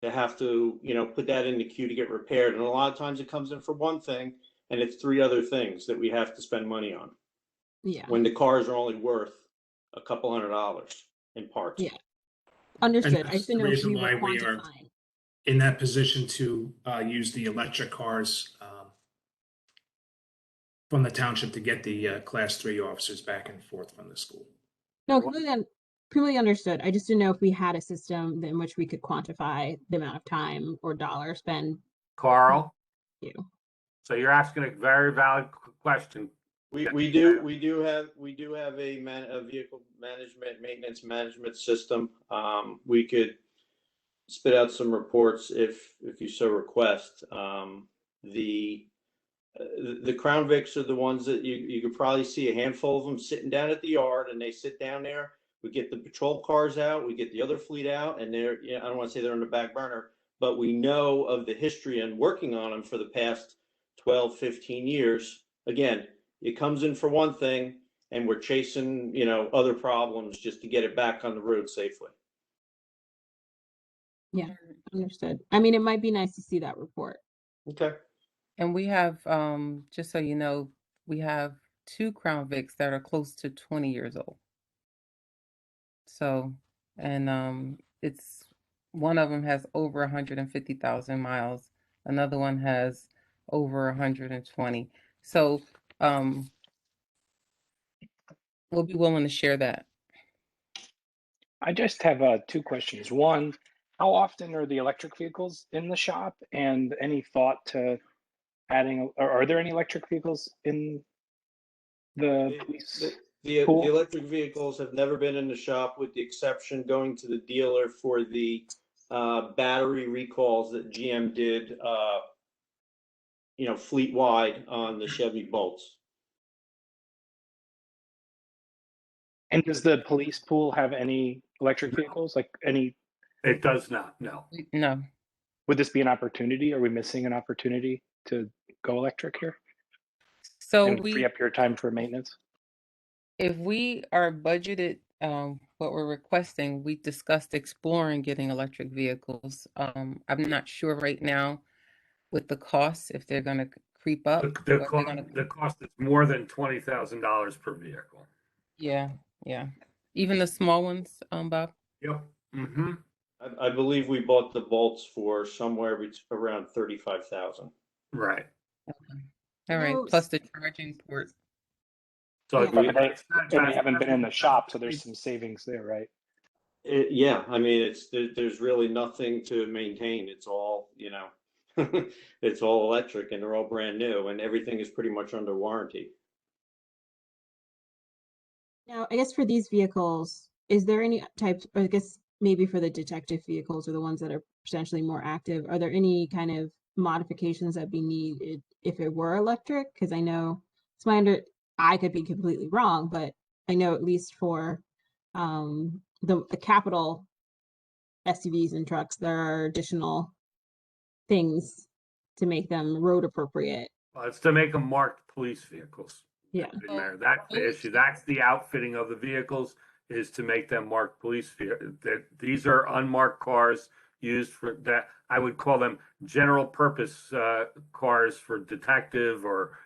to have to, put that in the queue to get repaired. And a lot of times it comes in for one thing and it's 3 other things that we have to spend money on. Yeah. When the cars are only worth a couple $100 in parts. Yeah. Understood. And I that's just didn't the know if reason we were why we are quantifying. in that position to use the electric cars from the township to get the Class 3 officers back and forth from the school. No, completely understood. I just didn't know if we had a system in which we could quantify the amount of time or dollar spend. Carl? You. So you're asking a very valid question. We do have a vehicle maintenance management system. We could spit out some reports if you so request. The Crown Vics are the ones that you could probably see a handful of them sitting down at the yard, and they sit down there. We get the patrol cars out, we get the other fleet out, and they're, I don't want to say they're on the back burner, but we know of the history and working on them for the past 12, 15 years. Again, it comes in for one thing, and we're chasing, other problems just to get it back on the road safely. Yeah, understood. I mean, it might be nice to see that report. Okay. And we have, just so you know, we have 2 Crown Vics that are close to 20 years old. So, and it's One of them has over 150,000 miles. Another one has over 120. So we'll be willing to share that. I just have two questions. One, how often are the electric vehicles in the shop? And any thought to adding, or are there any electric vehicles in the police The pool? electric vehicles have never been in the shop, with the exception going to the dealer for the battery recalls that GM did, fleet wide on the Chevy Bolts. And does the police pool have any electric vehicles? Like any? It does not, no. No. Would this be an opportunity? Are we missing an opportunity to go electric here? So And free up your time for maintenance? if we are budgeted, what we're requesting, we discussed exploring getting electric vehicles. I'm not sure right now with the costs, if they're gonna creep up. or if they're gonna- The cost is more than $20,000 per vehicle. Yeah, yeah. Even the small ones, Bob? Yep. Mm-hmm. I believe we bought the Bolts for somewhere around 35,000. Right. All right, plus the charging port. So But they haven't been in the shop, so there's some savings there, right? Yeah, I mean, there's really nothing to maintain. It's all, it's all electric, and they're all brand new, and everything is pretty much under warranty. Now, I guess for these vehicles, is there any types, or I guess maybe for the detective vehicles or the ones that are potentially more active, are there any kind of modifications that be needed if it were electric? Because I know I could be completely wrong, but I know at least for the capital SUVs and trucks, there are additional things to make them road appropriate. It's to make them marked police vehicles. Yeah. That's the issue. That's the outfitting of the vehicles, is to make them marked police vehicles. These are unmarked cars used for that. I would call them general purpose cars for detective or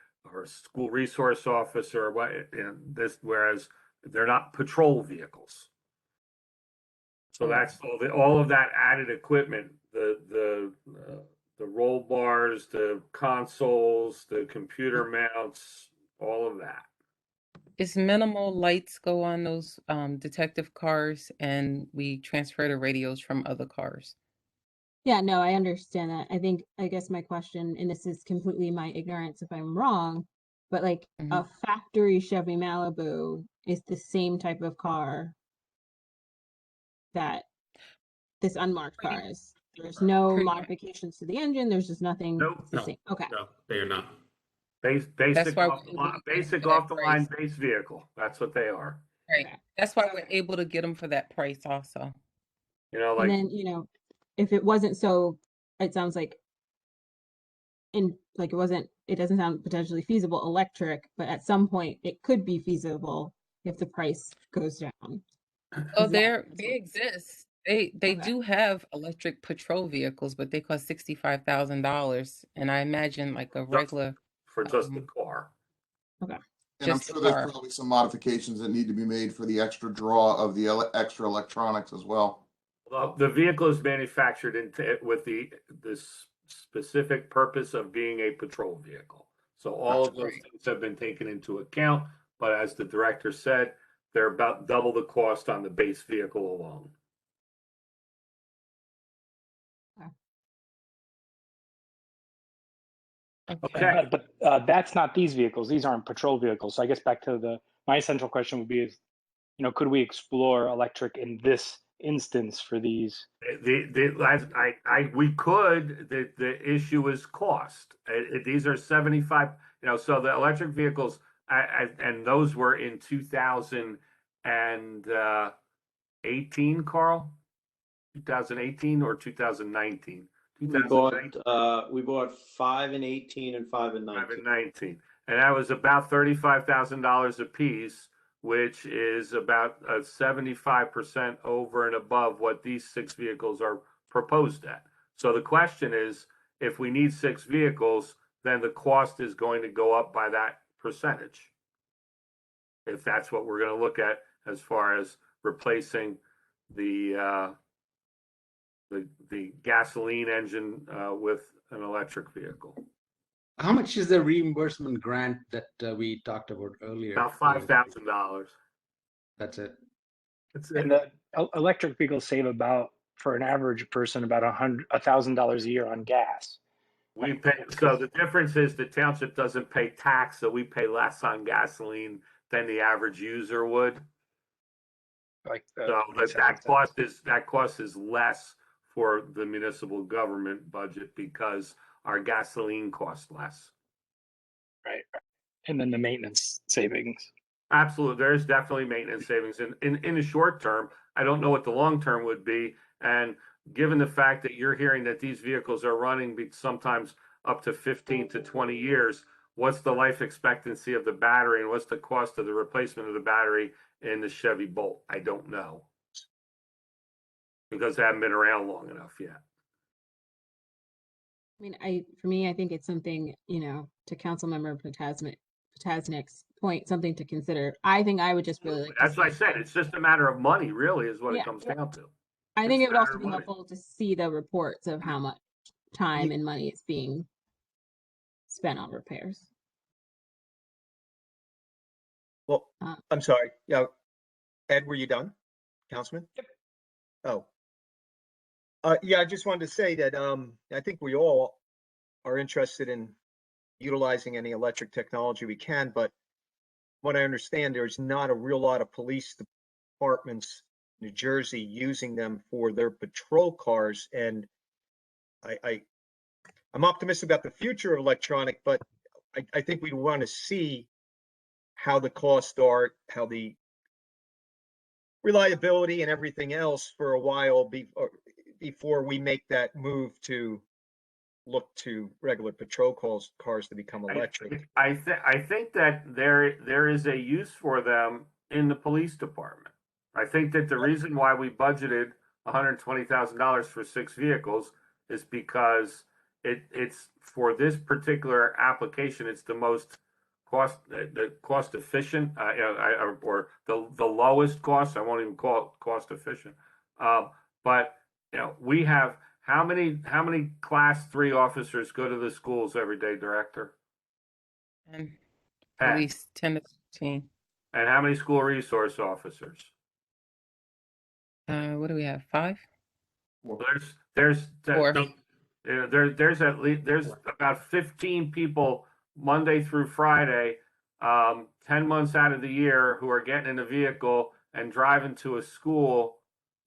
school resource officer, or what, whereas they're not patrol vehicles. So that's all of that added equipment, the roll bars, the consoles, the computer mounts, all of that. It's minimal lights go on those detective cars, and we transfer the radios from other cars. Yeah, no, I understand that. I guess my question, and this is completely my ignorance if I'm wrong, but like a factory Chevy Malibu is the same type of car that this unmarked car is. There's no modifications to the engine. There's just nothing. It's the same. Okay. No, they are not. Basic off the line base vehicle. That's what they are. Right. That's why we're able to get them for that price also. And then, if it wasn't so, it sounds like it doesn't sound potentially feasible electric, but at some point it could be feasible if the price goes down. Oh, they exist. They do have electric patrol vehicles, but they cost $65,000. And I imagine like a regular for just the car. Okay. And I'm sure there's probably some modifications that need to be made for the extra draw of the extra electronics as well. Well, the vehicle is manufactured with the specific purpose of being a patrol vehicle. So all of those things have been taken into account, but as the director said, they're about double the cost on the base vehicle alone. Okay. But that's not these vehicles. These aren't patrol vehicles. So I guess back to my central question would be could we explore electric in this instance for these? We could. The issue is cost. These are 75. So the electric vehicles, and those were in 2018, Carl. 2018 or 2019. We bought 5 in 18 and 5 in 19. 5 and 19, and that was about $35,000 a piece, which is about 75% over and above what these 6 vehicles are proposed at. So the question is, if we need 6 vehicles, then the cost is going to go up by that percentage. If that's what we're going to look at as far as replacing the the gasoline engine with an electric vehicle. How much is the reimbursement grant that we talked about earlier? About $5,000. That's it. That's And the electric vehicles save about, for an average person, about $1,000 a year on gas. We pay, so the difference is the township doesn't pay tax, so we pay less on gasoline than the average user would. Like So that cost is less for the municipal government budget because our gasoline costs less. Right. And then the maintenance savings. Absolutely, there's definitely maintenance savings in the short term. I don't know what the long term would be, and given the fact that you're hearing that these vehicles are running sometimes up to 15 to 20 years, what's the life expectancy of the battery and what's the cost of the replacement of the battery in the Chevy Bolt? I don't know because they haven't been around long enough yet. I mean, for me, I think it's something, to Councilmember Potasnik's point, something to consider. I think I would just really like. That's what I said. It's just a matter of money, really, is what Yeah. it comes down to. I think It's it would a matter also of be money. helpful to see the reports of how much time and money is being spent on repairs. Well, I'm sorry. Yeah, Ed, were you done, Councilman? Yep. Oh. Yeah, I just wanted to say that I think we all are interested in utilizing any electric technology we can, but what I understand, there's not a real lot of police departments in New Jersey using them for their patrol cars, and I'm optimistic about the future of electronic, but I think we want to see how the costs are, how the reliability and everything else for a while before we make that move to look to regular patrol cars to become electric. I think that there is a use for them in the police department. I think that the reason why we budgeted $120,000 for 6 vehicles is because it's for this particular application. It's the most cost efficient, or the lowest cost. I won't even call it cost efficient. But we have how many class 3 officers go to the schools every day, Director? And at least 10 to 15. And how many school resource officers? What do we have? 5? Well, there's 4. there's about 15 people Monday through Friday, 10 months out of the year who are getting in a vehicle and driving to a school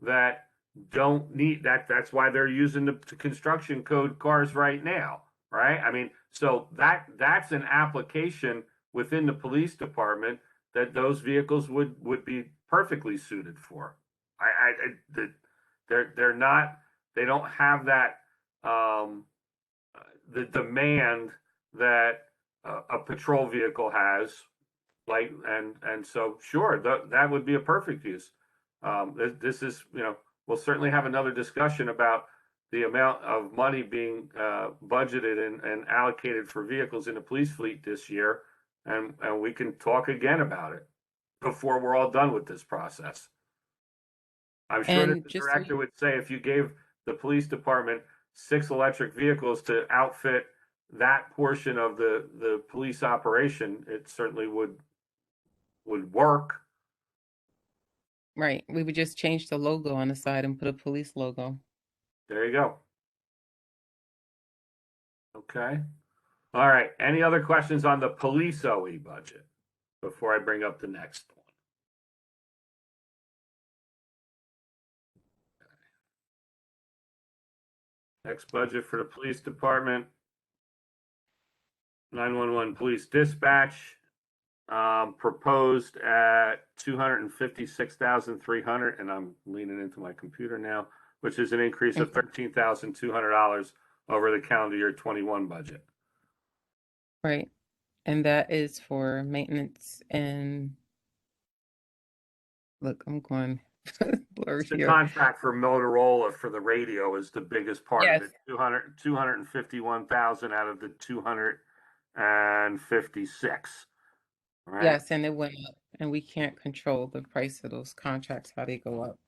that don't need that. That's why they're using the construction code cars right now, right? I mean, so that's an application within the police department that those vehicles would be perfectly suited for. They're not. They don't have that the demand that a patrol vehicle has, like, and so sure, that would be a perfect use. This is, we'll certainly have another discussion about the amount of money being budgeted and allocated for vehicles in the police fleet this year, and we can talk again about it before we're all done with this process. I'm sure that the director would say if you gave the police department 6 electric vehicles to outfit that portion of the police operation, it certainly would work. Right. We would just change the logo on the side and put a police logo. There you go. Okay. All right. Any other questions on the police OE budget before I bring up the next one? Next budget for the police department. 911 police dispatch, proposed at $256,300, and I'm leaning into my computer now, which is an increase of $13,200 over the calendar year 21 budget. Right. And that is for maintenance and look, I'm going blur The here. contract for Motorola for the radio is the biggest part of it. 251,000 out of the 256. Right? Yes, and it went up, and we can't control the price of those contracts, how they go up.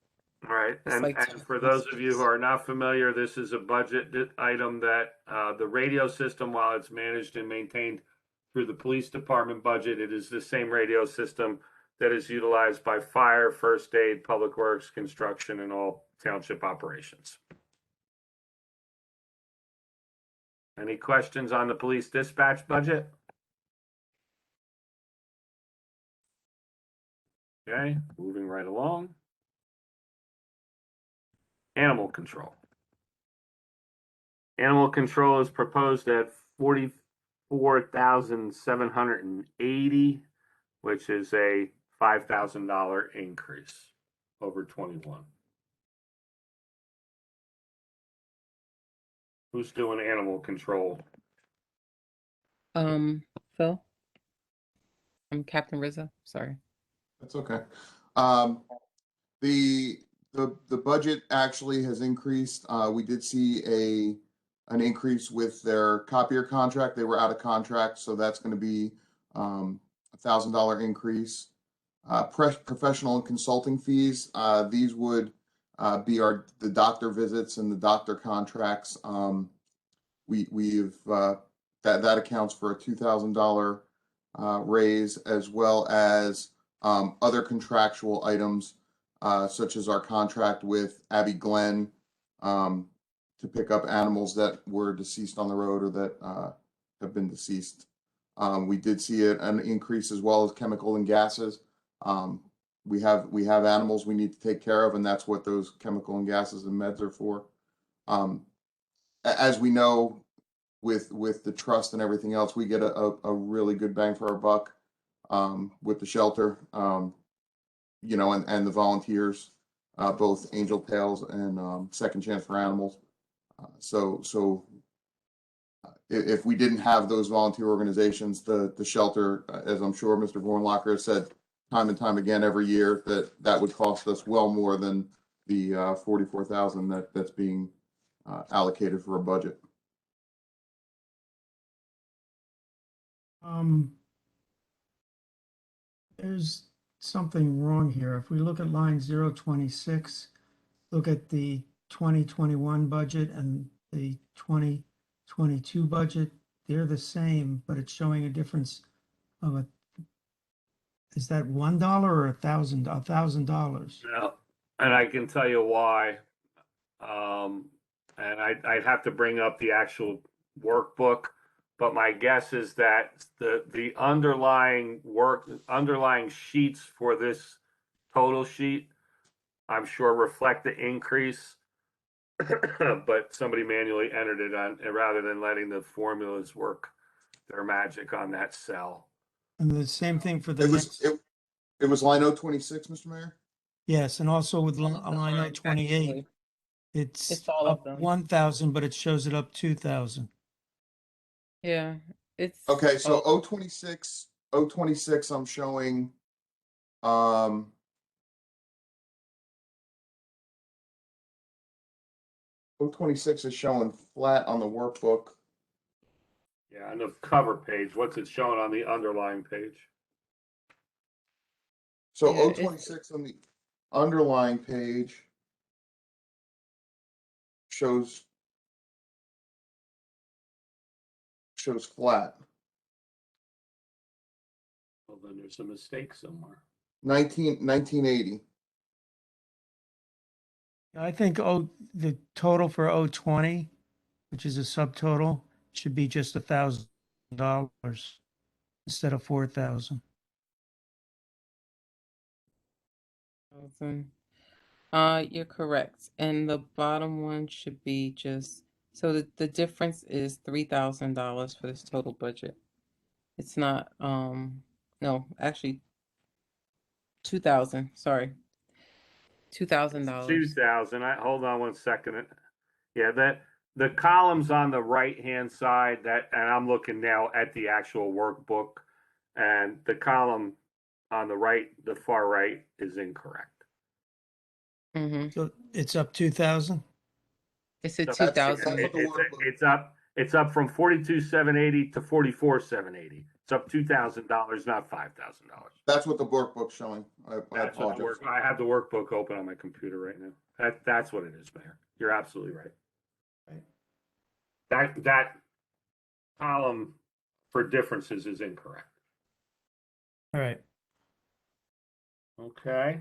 All right, It's and, like and for those of you who are not familiar, this is a budget item that the radio system, while it's managed and maintained through the police department budget, it is the same radio system that is utilized by fire, first aid, public works, construction, and all township operations. Any questions on the police dispatch budget? Okay, moving right along. Animal control. Animal control is proposed at 44,780, which is a $5,000 increase over 21. Who's doing animal control? Phil? I'm Captain Rizzo, sorry. That's okay. The budget actually has increased. We did see an increase with their copier contract. They were out of contract, so that's going to be $1,000 increase. Professional and consulting fees. These would be the doctor visits and the doctor contracts. We've that accounts for a $2,000 raise, as well as other contractual items, such as our contract with Abbey Glen to pick up animals that were deceased on the road or that have been deceased. We did see an increase, as well as chemical and gases. We have animals we need to take care of, and that's what those chemical and gases and meds are for. As we know, with the trust and everything else, we get a really good bang for our buck with the shelter, and the volunteers, both Angel Tales and Second Chance for Animals. So if we didn't have those volunteer organizations, the shelter, as I'm sure Mr. Vornlocker has said time and time again every year, that would cost us well more than the $44,000 that's being allocated for a budget. There's something wrong here. If we look at line 026, look at the 2021 budget and the 2022 budget, they're the same, but it's showing a difference of is that $1 or $1,000? No, and I can tell you why. And I'd have to bring up the actual workbook, but my guess is that the underlying sheets for this total sheet, I'm sure, reflect the increase, but somebody manually entered it on rather than letting the formulas work their magic on that cell. And the same thing for the It was line 026, Mr. Mayor? Yes, and also with line 028, it's all of up them. 1,000, but it shows it up 2,000. Yeah, it's Okay, so 026, I'm showing 026 is showing flat on the workbook. Yeah, on the cover page, what's it showing on the underlying page? So Yeah, 026 on the underlying page shows flat. Well, then there's a mistake somewhere. 1980. I think the total for 020, which is a subtotal, should be just $1,000 instead of 4,000. You're correct. And the bottom one should be just, so the difference is $3,000 for this total budget. It's not, no, actually 2,000, sorry. $2,000. 2,000. Hold on one second. Yeah, the columns on the right-hand side, and I'm looking now at the actual workbook, and the column on the right, the far right, is incorrect. So it's up 2,000? It's a So 2,000. It's up from 42,780 to 44,780. It's up $2,000, not $5,000. That's what the workbook's showing. I That's what apologize. I have the workbook open on my computer right now. That's what it is, Mayor. You're absolutely right. That column for differences is incorrect. All right. Okay.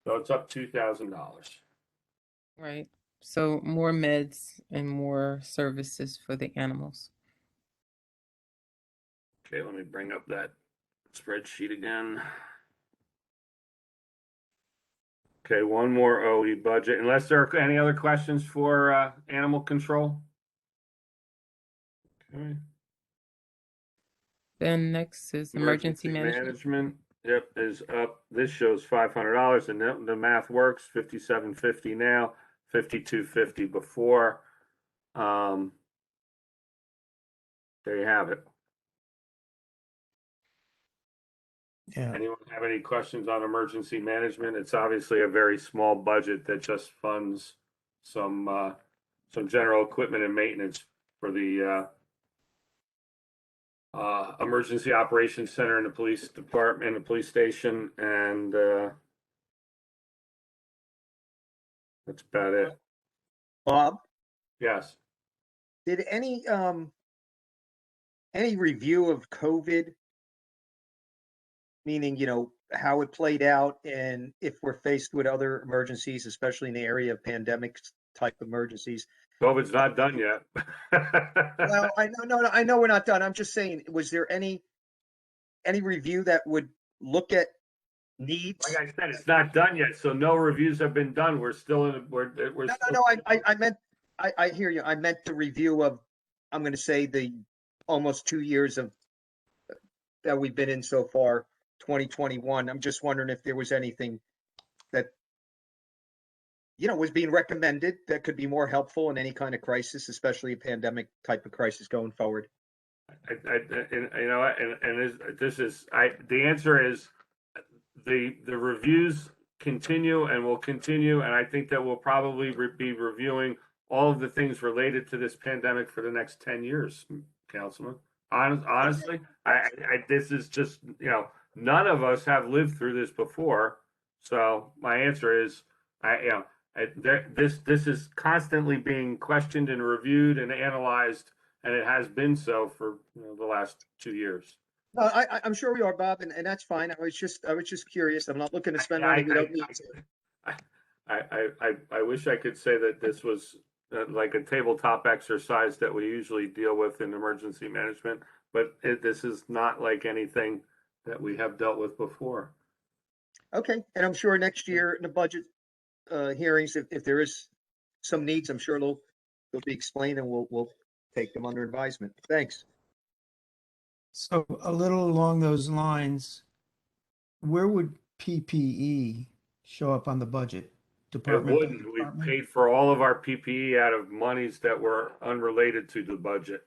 So it's up $2,000. Right. So more meds and more services for the animals. Okay, let me bring up that spreadsheet again. Okay, one more OE budget. Unless there are any other questions for animal control. Okay. Then next is emergency management. Management, yep, is up. This shows $500, and the math works. $57.50 now, $52.50 before. There you have it. Yeah. Anyone have any questions on emergency management? It's obviously a very small budget that just funds some general equipment and maintenance for the emergency operations center and the police department and the police station, and that's about it. Bob, Yes. did any review of COVID, meaning, how it played out and if we're faced with other emergencies, especially in the area of pandemic type emergencies? COVID's not done yet. Well, I know we're not done. I'm just saying, was there any review that would look at needs? Like I said, it's not done yet, so no reviews have been done. We're still in. I meant. I hear you. I meant the review of. I'm going to say the almost 2 years of that we've been in so far, 2021. I'm just wondering if there was anything that was being recommended that could be more helpful in any kind of crisis, especially a pandemic type of crisis going forward. The answer is the reviews continue and will continue, and I think that we'll probably be reviewing all of the things related to this pandemic for the next 10 years, Councilman. Honestly, this is just, none of us have lived through this before. So my answer is, this is constantly being questioned and reviewed and analyzed, and it has been so for the last 2 years. No, I'm sure we are, Bob, and that's fine. I was just curious. I'm not looking to spend money we don't need to. I wish I could say that this was like a tabletop exercise that we usually deal with in emergency management, but this is not like anything that we have dealt with before. Okay, and I'm sure next year in the budget hearings, if there is some needs, I'm sure they'll be explained, and we'll take them under advisement. Thanks. So a little along those lines, where would PPE show up on the budget? It wouldn't. We paid for all of our PPE out of monies that were unrelated to the budget.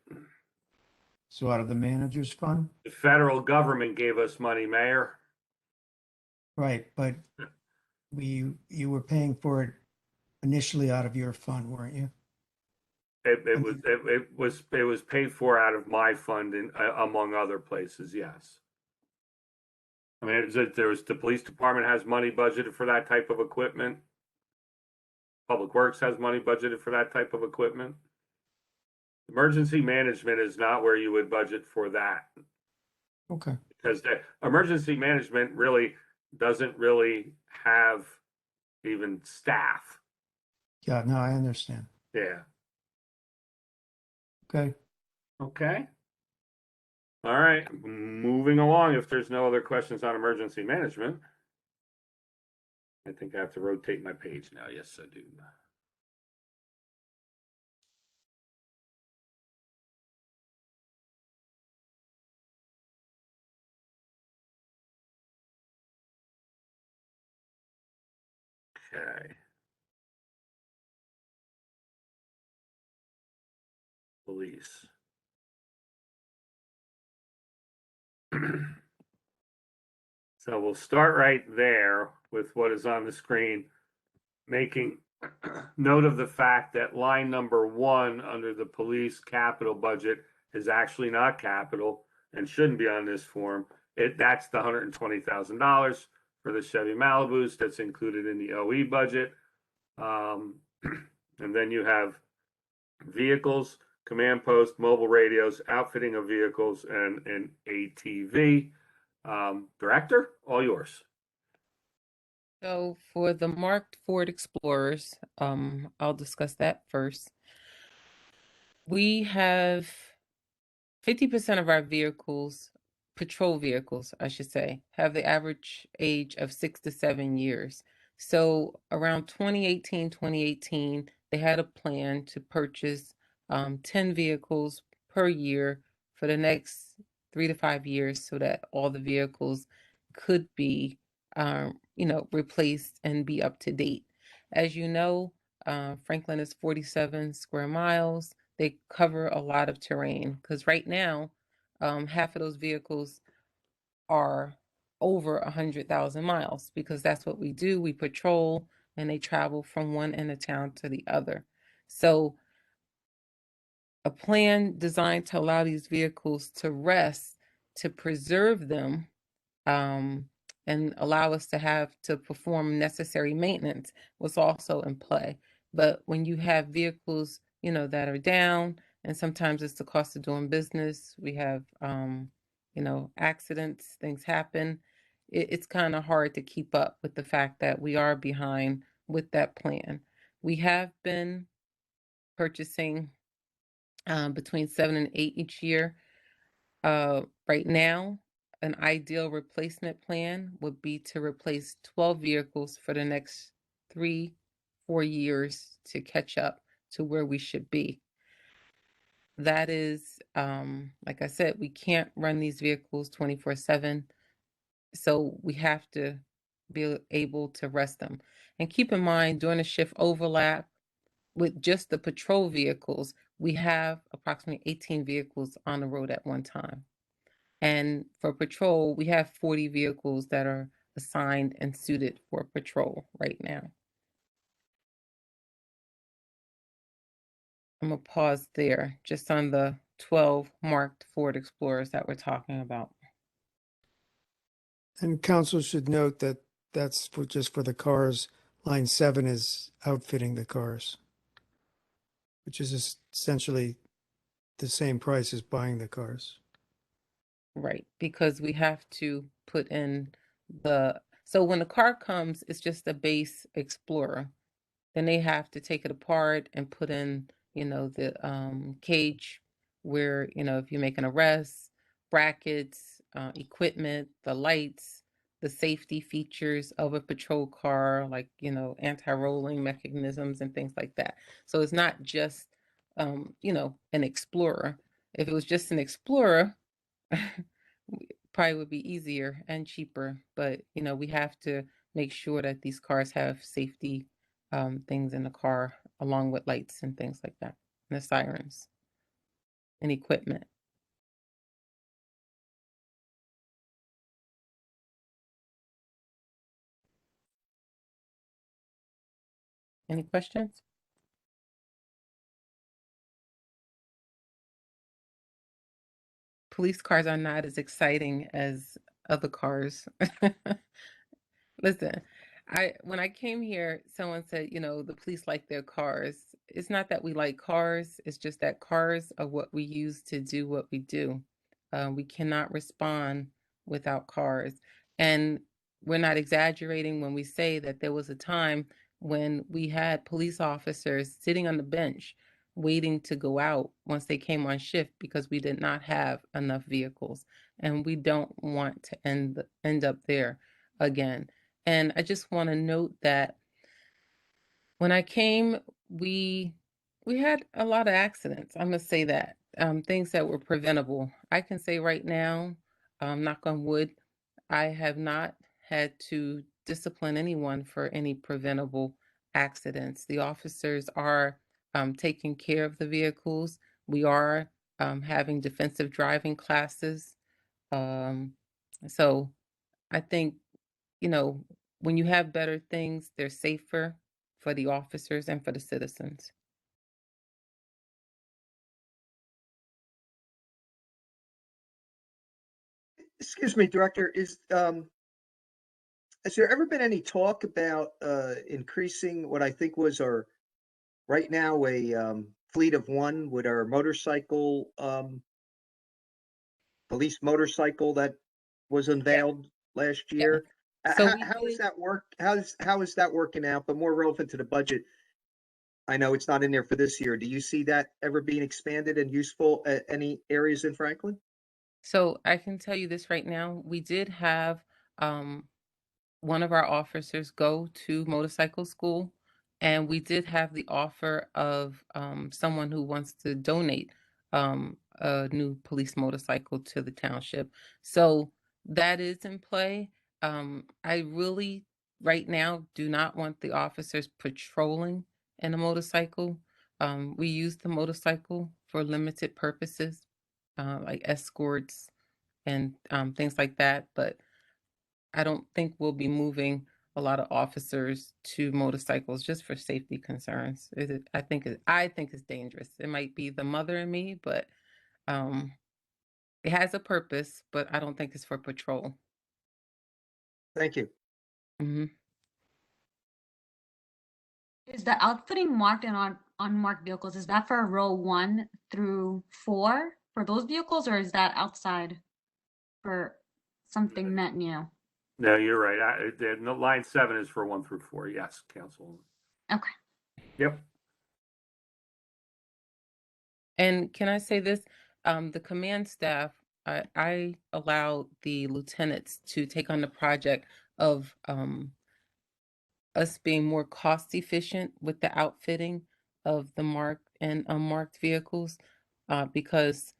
So out of the manager's fund? The federal government gave us money, Mayor. Right, but you were paying for it initially out of your fund, weren't you? It was paid for out of my fund, among other places. Yes. I mean, the police department has money budgeted for that type of equipment. Public Works has money budgeted for that type of equipment. Emergency management is not where you would budget for that. Okay. Because the emergency management really doesn't really have even staff. Yeah, no, I understand. Yeah. Okay. Okay. All right. Moving along. If there's no other questions on emergency management, I think I have to rotate my page now. Yes, I do. Okay. Police. So we'll start right there with what is on the screen, making note of the fact that line number 1 under the police capital budget is actually not capital. and shouldn't be on this form, that's the $120,000 for the Chevy Malibus that's included in the OE budget. And then you have vehicles, command post, mobile radios, outfitting of vehicles, and an ATV. Director, all yours. So for the marked Ford Explorers, I'll discuss that first. We have 50% of our vehicles, patrol vehicles, I should say, have the average age of 6 to 7 years. So around 2018, they had a plan to purchase 10 vehicles per year for the next 3 to 5 years so that all the vehicles could be, replaced and be up to date. As you know, Franklin is 47 square miles. They cover a lot of terrain because right now, half of those vehicles are over 100,000 miles because that's what we do. We patrol and they travel from one end of town to the other. So a plan designed to allow these vehicles to rest, to preserve them, and allow us to perform necessary maintenance was also in play. But when you have vehicles, that are down, and sometimes it's the cost of doing business, we have, accidents, things happen. It's kind of hard to keep up with the fact that we are behind with that plan. We have been purchasing between 7 and 8 each year. Right now, an ideal replacement plan would be to replace 12 vehicles for the next 3-4 years to catch up to where we should be. That is, like I said, we can't run these vehicles 24/7, so we have to be able to rest them. And keep in mind, during a shift overlap, with just the patrol vehicles, we have approximately 18 vehicles on the road at one time. And for patrol, we have 40 vehicles that are assigned and suited for patrol right now. I'm going to pause there just on the 12 marked Ford Explorers that we're talking about. And council should note that that's just for the cars. Line 7 is outfitting the cars, which is essentially the same price as buying the cars. Right, because we have to put in so when the car comes, it's just a base Explorer. Then they have to take it apart and put in, the cage where, if you make an arrest, brackets, equipment, the lights, the safety features of a patrol car, like, anti-rolling mechanisms and things like that. So it's not just, an Explorer. If it was just an Explorer, probably would be easier and cheaper, but we have to make sure that these cars have safety things in the car along with lights and things like that, and the sirens and equipment. Any questions? Police cars are not as exciting as other cars. Listen, when I came here, someone said, the police like their cars. It's not that we like cars, it's just that cars are what we use to do what we do. We cannot respond without cars. And we're not exaggerating when we say that there was a time when we had police officers sitting on the bench waiting to go out once they came on shift because we did not have enough vehicles. And we don't want to end up there again. And I just want to note that when I came, we had a lot of accidents. I'm going to say that. Things that were preventable. I can say right now, knock on wood, I have not had to discipline anyone for any preventable accidents. The officers are taking care of the vehicles. We are having defensive driving classes. So I think, when you have better things, they're safer for the officers and for the citizens. Excuse me, Director, has there ever been any talk about increasing what I think was our, right now, a fleet of one with our motorcycle, police motorcycle that was unveiled last year? So How is that work? How is that working out? But more relevant to the budget, I know it's not in there for this year. Do you see that ever being expanded and useful at any areas in Franklin? So I can tell you this right now. We did have one of our officers go to motorcycle school, and we did have the offer of someone who wants to donate a new police motorcycle to the township. So that is in play. I really, right now, do not want the officers patrolling in a motorcycle. We use the motorcycle for limited purposes, like escorts and things like that, but I don't think we'll be moving a lot of officers to motorcycles just for safety concerns. I think it's dangerous. It might be the mother in me, but it has a purpose, but I don't think it's for patrol. Thank you. hmm Is the outfitting marked and unmarked vehicles, is that for row 1 through 4 for those vehicles, or is that outside for something net new? No, you're right. The line 7 is for 1 through 4. Yes, Council. Okay. Yep. And can I say this? The command staff, I allowed the lieutenants to take on the project of us being more cost efficient with the outfitting of the marked and unmarked vehicles, because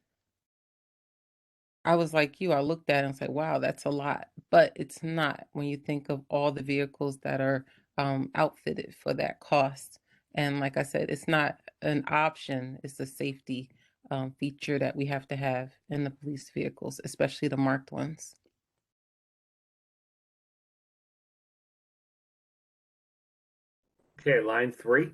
I was like you, I looked at it and was like, wow, that's a lot. But it's not when you think of all the vehicles that are outfitted for that cost. And like I said, it's not an option, it's a safety feature that we have to have in the police vehicles, especially the marked ones. Okay, line 3.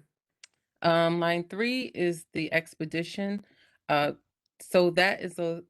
Line 3 is the Expedition. So that is a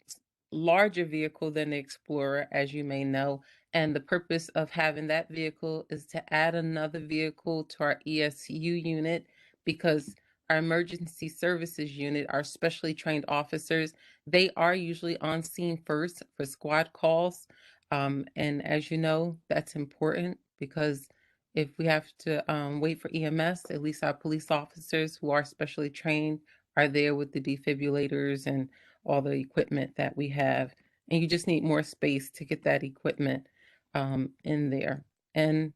larger vehicle than the Explorer, as you may know. And the purpose of having that vehicle is to add another vehicle to our ESU unit, because our emergency services unit, our specially trained officers, they are usually on scene first for squad calls. And as you know, that's important because if we have to wait for EMS, at least our police officers who are specially trained are there with the defibrillators and all the equipment that we have. And you just need more space to get that equipment in there. And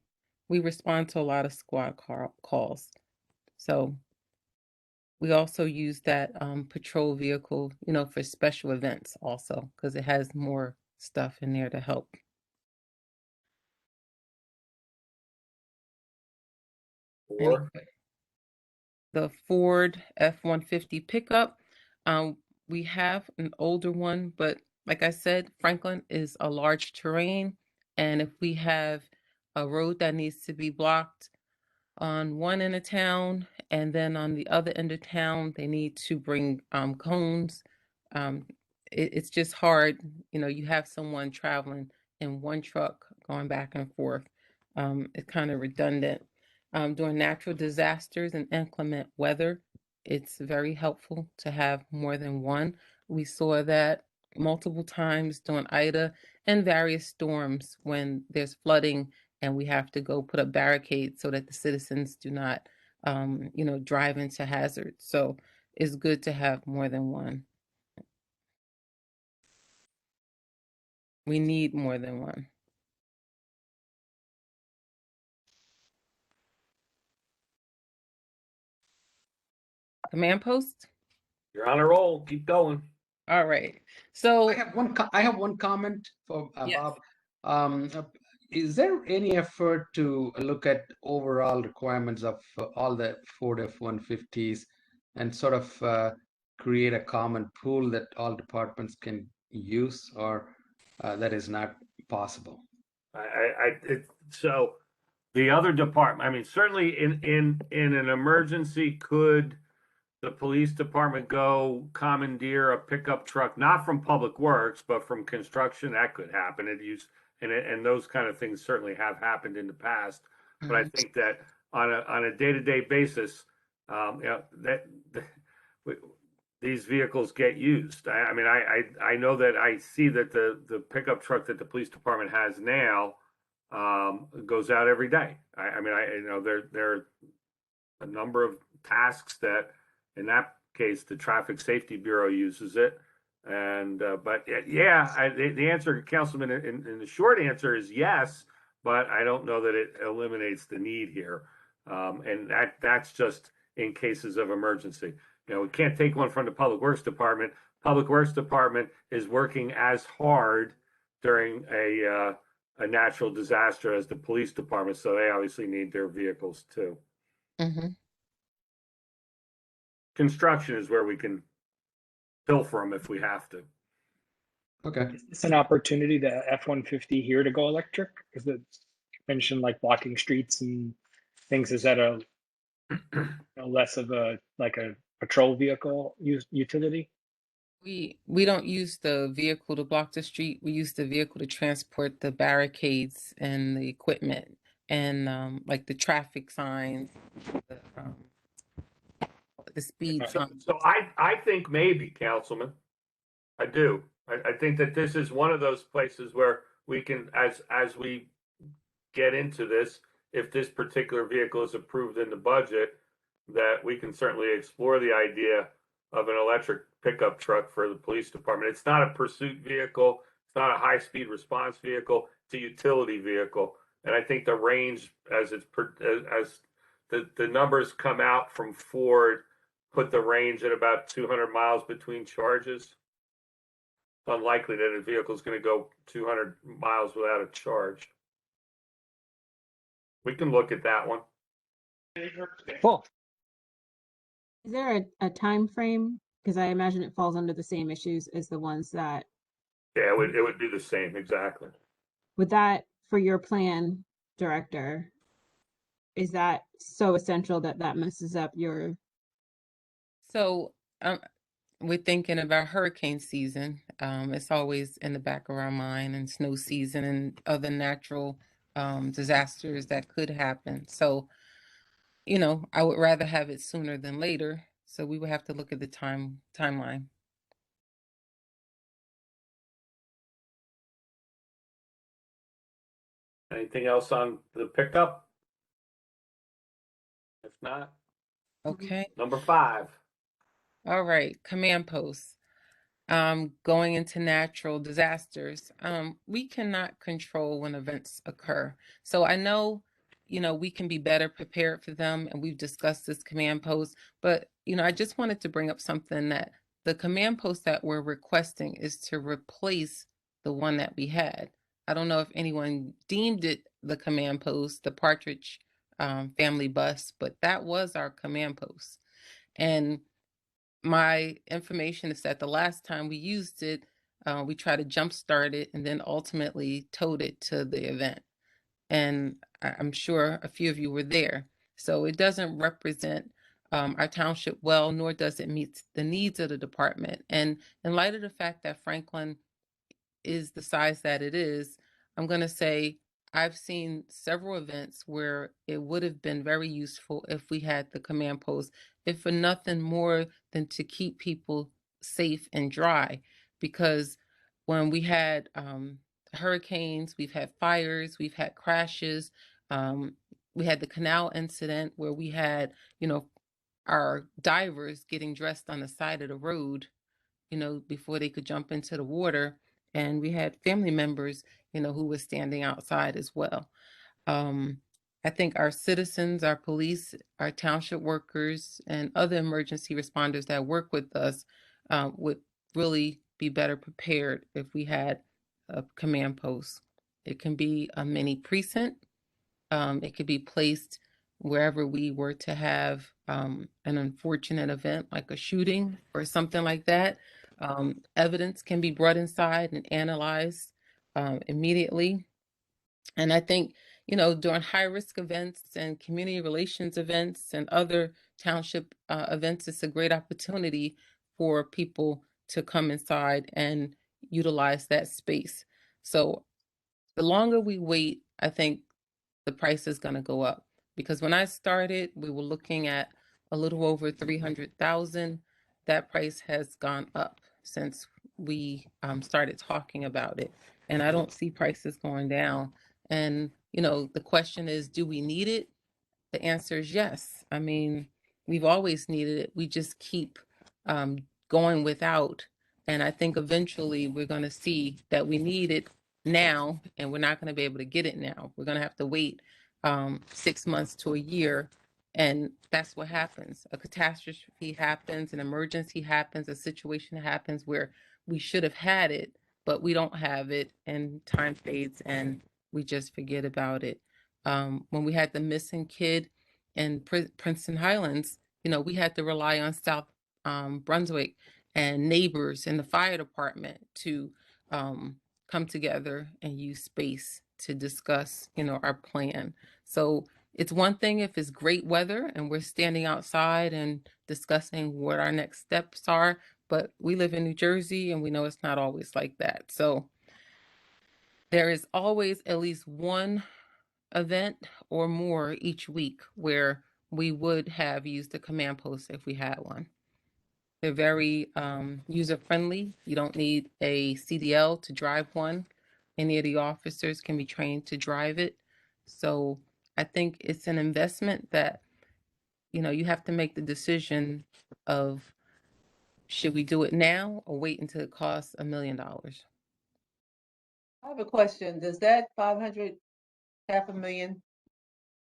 we respond to a lot of squad calls. So we also use that patrol vehicle, for special events also, because it has more stuff in there to help. Anyway, the Ford F-150 pickup, we have an older one, but like I said, Franklin is a large terrain, and if we have a road that needs to be blocked on one end of town, and then on the other end of town, they need to bring cones. It's just hard. You have someone traveling in one truck going back and forth. It's kind of redundant. During natural disasters and inclement weather, it's very helpful to have more than one. We saw that multiple times during Ida and various storms when there's flooding and we have to go put up barricades so that the citizens do not, drive into hazards. So it's good to have more than one. We need more than one. Command post? You're on a roll. Keep going. All right. So I have one comment for Yes. Bob. Is there any effort to look at overall requirements of all the Ford F-150s and sort of create a common pool that all departments can use, or that is not possible? So the other department, I mean, certainly in an emergency, could the police department go commandeer a pickup truck, not from Public Works, but from construction, that could happen. And those kind of things certainly have happened in the past. But I think that on a day-to-day basis, these vehicles get used. I mean, I know that I see that the pickup truck that the police department has now goes out every day. I mean, there are a number of tasks that, in that case, the Traffic Safety Bureau uses it. And but yeah, the answer, Councilman, in the short answer is yes, but I don't know that it eliminates the need here. And that's just in cases of emergency. We can't take one from the Public Works Department. Public Works Department is working as hard during a natural disaster as the police department, so they obviously need their vehicles too. Mm-hmm. Construction is where we can pilfer them if we have to. Okay. It's an opportunity, the F-150 here to go electric, because it's mentioned like blocking streets and things. Is that a less of a patrol vehicle utility? We don't use the vehicle to block the street. We use the vehicle to transport the barricades and the equipment and like the traffic signs, the speed signs. So I think maybe, Councilman, I do. I think that this is one of those places where we can, as we get into this, if this particular vehicle is approved in the budget, that we can certainly explore the idea of an electric pickup truck for the police department. It's not a pursuit vehicle. It's not a high-speed response vehicle. It's a utility vehicle. And I think the range, as the numbers come out from Ford, put the range at about 200 miles between charges. It's unlikely that a vehicle is going to go 200 miles without a charge. We can look at that one. Cool. Is there a time frame? Because I imagine it falls under the same issues as the ones that. Yeah, it would be the same, exactly. With that, for your plan, Director, is that so essential that messes up your? So we're thinking about hurricane season. It's always in the back of our mind, and snow season and other natural disasters that could happen. So, I would rather have it sooner than later. So we would have to look at the timeline. Anything else on the pickup? If not, Okay. number 5. All right. Command posts. Going into natural disasters, we cannot control when events occur. So I know, we can be better prepared for them, and we've discussed this command post, but, I just wanted to bring up something that the command post that we're requesting is to replace the one that we had. I don't know if anyone deemed it the command post, the Partridge family bus, but that was our command post. And my information is that the last time we used it, we tried to jumpstart it and then ultimately towed it to the event. And I'm sure a few of you were there. So it doesn't represent our township well, nor does it meet the needs of the department. And in light of the fact that Franklin is the size that it is, I'm going to say I've seen several events where it would have been very useful if we had the command post, if for nothing more than to keep people safe and dry. Because when we had hurricanes, we've had fires, we've had crashes, we had the canal incident where we had, our divers getting dressed on the side of the road, before they could jump into the water. And we had family members, who were standing outside as well. I think our citizens, our police, our township workers, and other emergency responders that work with us would really be better prepared if we had a command post. It can be a mini precinct. It could be placed wherever we were to have an unfortunate event like a shooting or something like that. Evidence can be brought inside and analyzed immediately. And I think, during high-risk events and community relations events and other township events, it's a great opportunity for people to come inside and utilize that space. So the longer we wait, I think the price is going to go up, because when I started, we were looking at a little over 300,000. That price has gone up since we started talking about it, and I don't see prices going down. And the question is, do we need it? The answer is yes. I mean, we've always needed it. We just keep going without. And I think eventually we're going to see that we need it now, and we're not going to be able to get it now. We're going to have to wait 6 months to a year. And that's what happens. A catastrophe happens, an emergency happens, a situation happens where we should have had it, but we don't have it, and time fades and we just forget about it. When we had the missing kid in Princeton Highlands, we had to rely on South Brunswick and neighbors and the fire department to come together and use space to discuss, our plan. So it's one thing if it's great weather and we're standing outside and discussing what our next steps are, but we live in New Jersey and we know it's not always like that. So there is always at least one event or more each week where we would have used a command post if we had one. They're very user-friendly. You don't need a CDL to drive one. Any of the officers can be trained to drive it. So I think it's an investment that, you have to make the decision of, should we do it now or wait until it costs $1 million? I have a question. Does that 500, $500,000,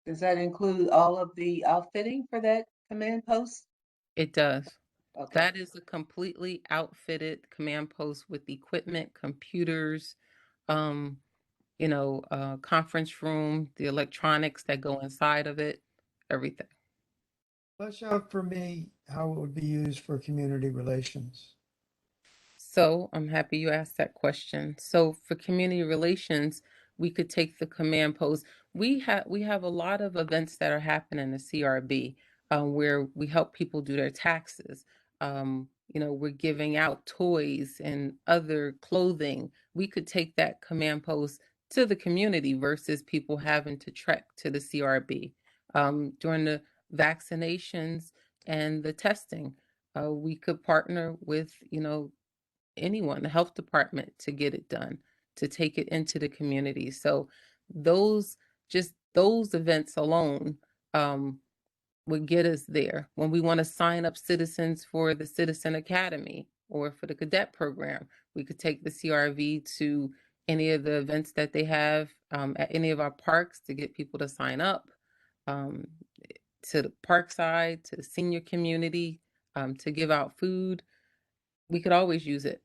does that include all of the outfitting for that command post? It does. Okay. That is a completely outfitted command post with equipment, computers, conference room, the electronics that go inside of it, everything. Flesh out for me how it would be used for community relations. So I'm happy you asked that question. So for community relations, we could take the command post. We have a lot of events that are happening in the CRB where we help people do their taxes. We're giving out toys and other clothing. We could take that command post to the community versus people having to trek to the CRB. During the vaccinations and the testing, we could partner with, anyone, the health department, to get it done, to take it into the community. So those events alone would get us there. When we want to sign up citizens for the Citizen Academy or for the cadet program, we could take the CRV to any of the events that they have at any of our parks to get people to sign up, to the park side, to the senior community, to give out food. We could always use it.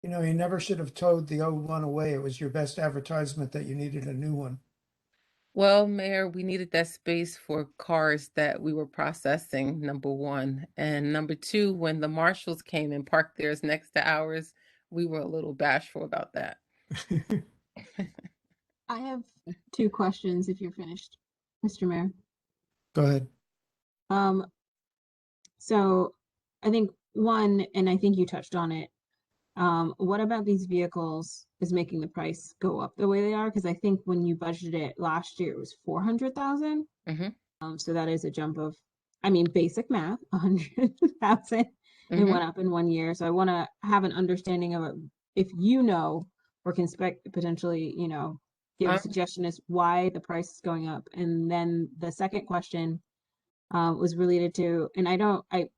You never should have towed the old one away. It was your best advertisement that you needed a new one. Well, Mayor, we needed that space for cars that we were processing, number one. And number two, when the marshals came and parked theirs next to ours, we were a little bashful about that. I have 2 questions if you're finished, Mr. Mayor. Go ahead. So I think one, and I think you touched on it, what about these vehicles is making the price go up the way they are? Because I think when you budgeted it last year, it was 400,000. So that is a jump of, basic math, 100,000. It went up in 1 year. So I want to have an understanding of it, if or can potentially, give a suggestion as why the price is going up. And then the second question was related to, and I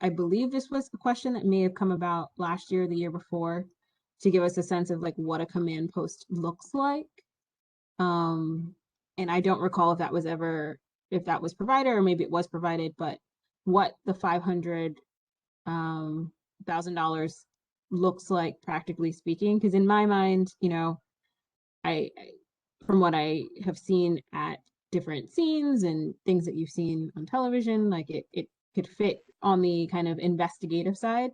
believe this was a question that may have come about last year, the year before, to give us a sense of like what a command post looks like. And I don't recall if that was provided, or maybe it was provided, but what the $500,000 looks like, practically speaking. Because in my mind, I from what I have seen at different scenes and things that you've seen on television, like it could fit on the kind of investigative side,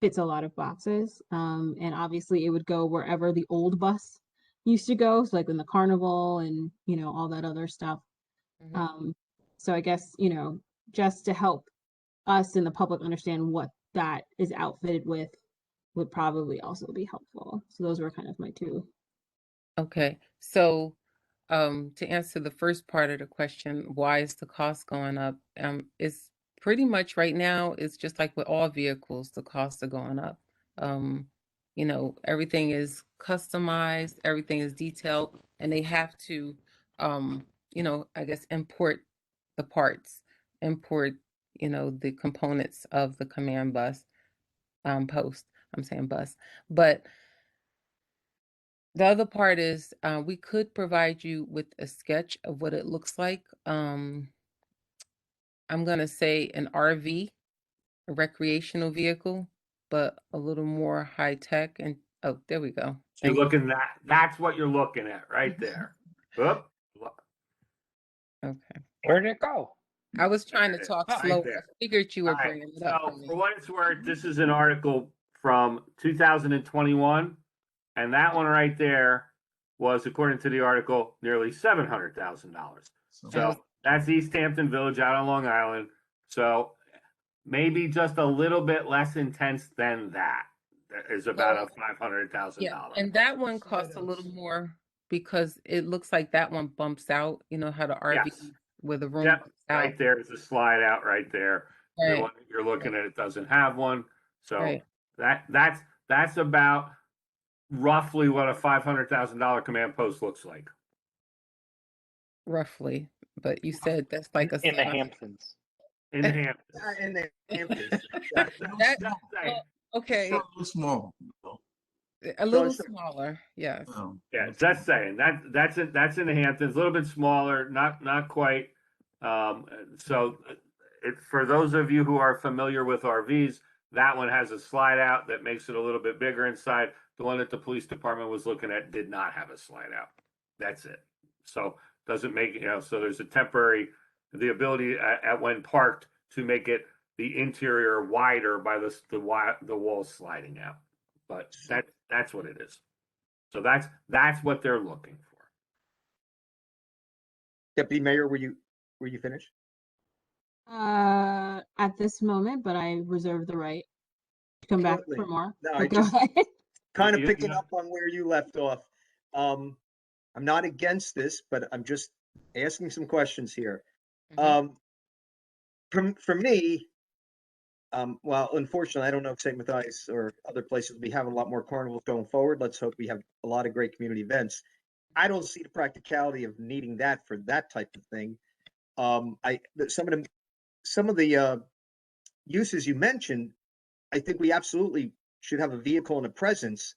fits a lot of boxes. And obviously it would go wherever the old bus used to go, so like in the carnival and all that other stuff. So I guess just to help us and the public understand what that is outfitted with would probably also be helpful. So those were kind of my two. Okay, so to answer the first part of the question, why is the cost going up? It's pretty much right now, it's just like with all vehicles, the costs are going up. You know, everything is customized, everything is detailed, and they have to, you know, I guess import the parts, import, you know, the components of the command bus, post. I'm saying bus, but the other part is we could provide you with a sketch of what it looks like. I'm going to say an RV, a recreational vehicle, but a little more high tech. And oh, there we go. You're Thank you. looking at, that's what you're looking at right there. Oop. Okay. Where'd it go? I was trying to There it is. talk Right slow. I there. figured you were All right, bringing it up for so me. for what it's worth, this is an article from 2021, and that one right there was, according to the article, nearly $700,000. So that's East Hampton Village out on Long Island. So maybe just a little bit less intense than that. That is about a $500,000. Yeah, and that one costs a little more because it looks like that one bumps out. You know how the RV Yes. where the room Yep, bumps out. right there is a slide out right there. The Right. one that you're looking at, it doesn't have one. So Right. that's about roughly what a $500,000 command post looks like. Roughly, but you said that's like a In the Hamptons. In the Hamptons. In the Hamptons. That, well, okay, Small. a little smaller, yes. Yeah, just saying that's in the Hamptons, a little bit smaller, not quite. So for those of you who are familiar with RVs, that one has a slide out that makes it a little bit bigger inside. The one that the police department was looking at did not have a slide out. That's it. So doesn't make, you know, so there's a temporary, the ability at when parked to make it the interior wider by the walls sliding out. But that's what it is. So that's what they're looking for. Deputy Mayor, were you finished? At this moment, but I reserve the right to come back for more. No, But I go just ahead. kind of You- picking you- up on where you left off. I'm not against this, but I'm just asking some questions here. For me, well, unfortunately, I don't know if St. Matthias or other places will be having a lot more carnivals going forward. Let's hope we have a lot of great community events. I don't see the practicality of needing that for that type of thing. Some of the uses you mentioned, I think we absolutely should have a vehicle and a presence.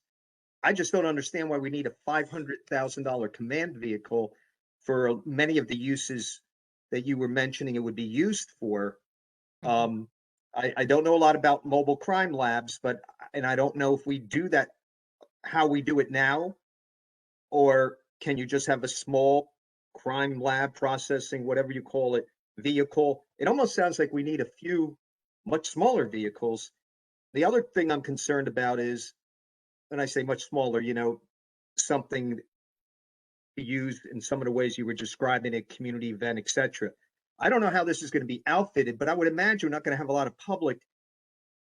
I just don't understand why we need a $500,000 command vehicle for many of the uses that you were mentioning it would be used for. I don't know a lot about mobile crime labs, and I don't know if we do that, how we do it now, or can you just have a small crime lab processing, whatever you call it, vehicle? It almost sounds like we need a few much smaller vehicles. The other thing I'm concerned about is, when I say much smaller, you know, something used in some of the ways you were describing, a community event, etc. I don't know how this is going to be outfitted, but I would imagine we're not going to have a lot of public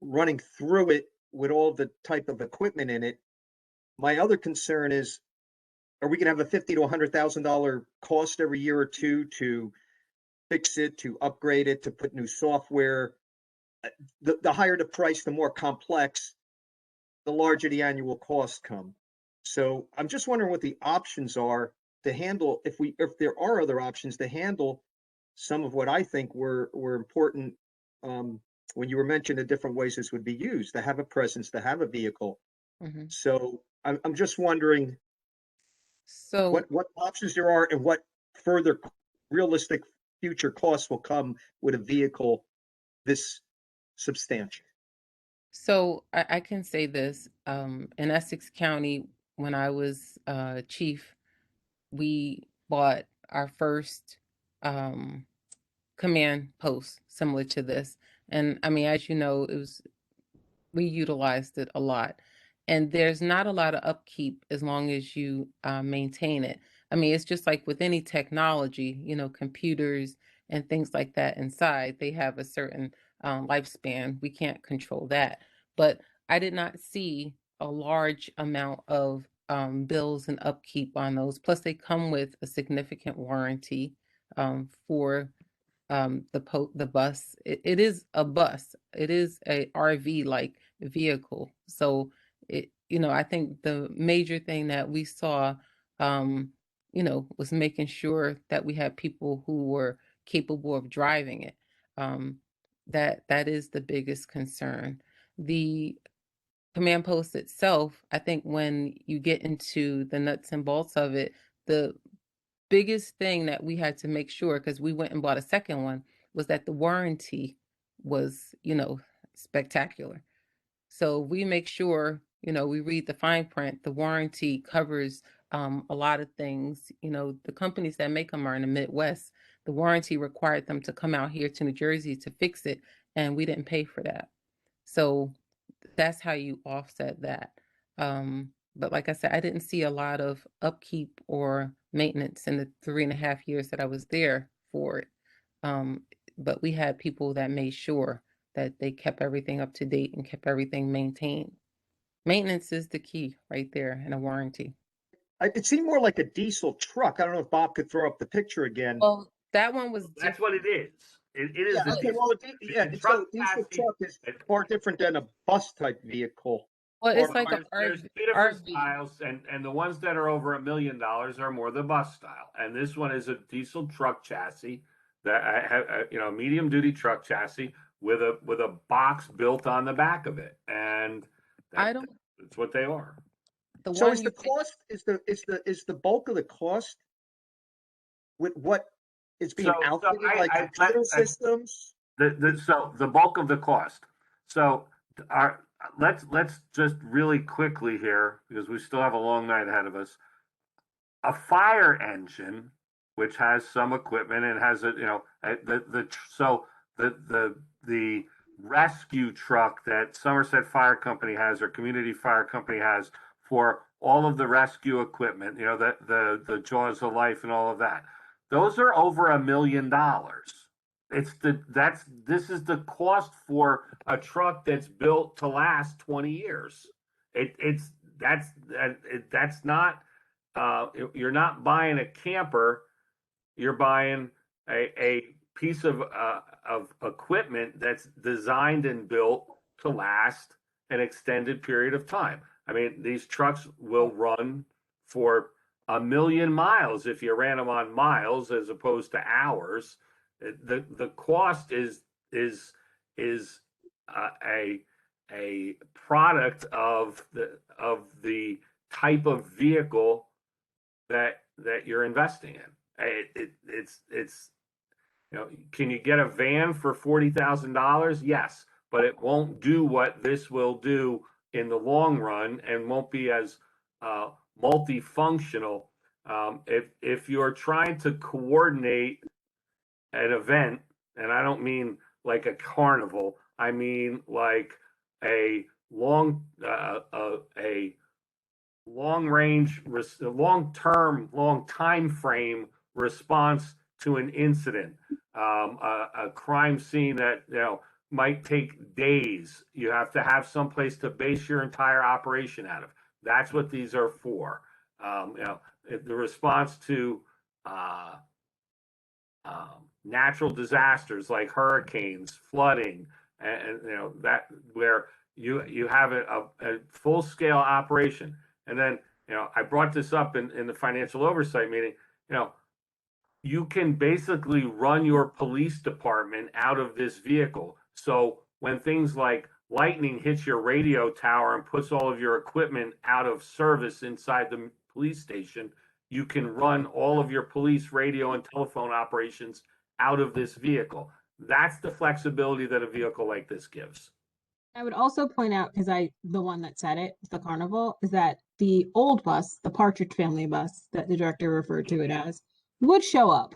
running through it with all the type of equipment in it. My other concern is, are we going to have a $50,000 to $100,000 cost every year or two to fix it, to upgrade it, to put new software? The higher the price, the more complex, the larger the annual costs come. So I'm just wondering what the options are to handle, if there are other options to handle some of what I think were important when you were mentioning the different ways this would be used, to have a presence, to have a vehicle. So I'm just wondering what options there are and what further realistic future costs will come with a vehicle this substantial. So I can say this, in Essex County, when I was chief, we bought our first command post similar to this. And I mean, as you know, we utilized it a lot. And there's not a lot of upkeep as long as you maintain it. I mean, it's just like with any technology, you know, computers, and things like that inside. They have a certain lifespan. We can't control that. But I did not see a large amount of bills and upkeep on those. Plus, they come with a significant warranty for the bus. It is a bus. It is a RV like vehicle. So I think the major thing that we saw was making sure that we had people who were capable of driving it. That is the biggest concern. The command post itself, I think when you get into the nuts and bolts of it, the biggest thing that we had to make sure, because we went and bought a second one, was that the warranty was, spectacular. So we make sure, we read the fine print. The warranty covers a lot of things. The companies that make them are in the Midwest. The warranty required them to come out here to New Jersey to fix it, and we didn't pay for that. So that's how you offset that. But like I said, I didn't see a lot of upkeep or maintenance in the 3.5 years that I was there for it. But we had people that made sure that they kept everything up to date and kept everything maintained. Maintenance is the key right there in a warranty. It seemed more like a diesel truck. I don't know if Bob could throw up the picture again. Well, that one was That's what it is. It is. Yeah, a okay, diesel- well, it's a so truck diesel chassis. truck is far different than a bus type vehicle. Well, it's like There's two different styles, and the ones that are over $1 million are more the bus style. And this one is a diesel truck chassis that a medium duty truck chassis with a box built on the back of it, and that's what they are. So is the cost is the bulk of the cost with what is being outfitted, like computer systems? So the bulk of the cost. So let's just really quickly here, because we still have a long night ahead of us. A fire engine, which has some equipment and has the rescue truck that Somerset Fire Company has or Community Fire Company has for all of the rescue equipment, the Jaws of Life and all of that. Those are over $1 million. This is the cost for a truck that's built to last 20 years. That's not you're not buying a camper, you're buying a piece of equipment that's designed and built to last an extended period of time. I mean, these trucks will run for 1 million miles if you ran them on miles as opposed to hours. The cost is a product of the type of vehicle that you're investing in. It's can you get a van for $40,000? Yes, but it won't do what this will do in the long run and won't be as multifunctional. If you're trying to coordinate an event, and I don't mean like a carnival, I mean like a long time frame response to an incident, a crime scene that might take days. You have to have some place to base your entire operation out of. That's what these are for. The response to natural disasters like hurricanes, flooding, and that where you have a full scale operation. And then I brought this up in the financial oversight meeting. You can basically run your police department out of this vehicle. So when things like lightning hits your radio tower and puts all of your equipment out of service inside the police station, you can run all of your police radio and telephone operations out of this vehicle. That's the flexibility that a vehicle like this gives. I would also point out, because the one that said it, the Carnival, is that the old bus, the Partridge Family bus that the director referred to it as, would show up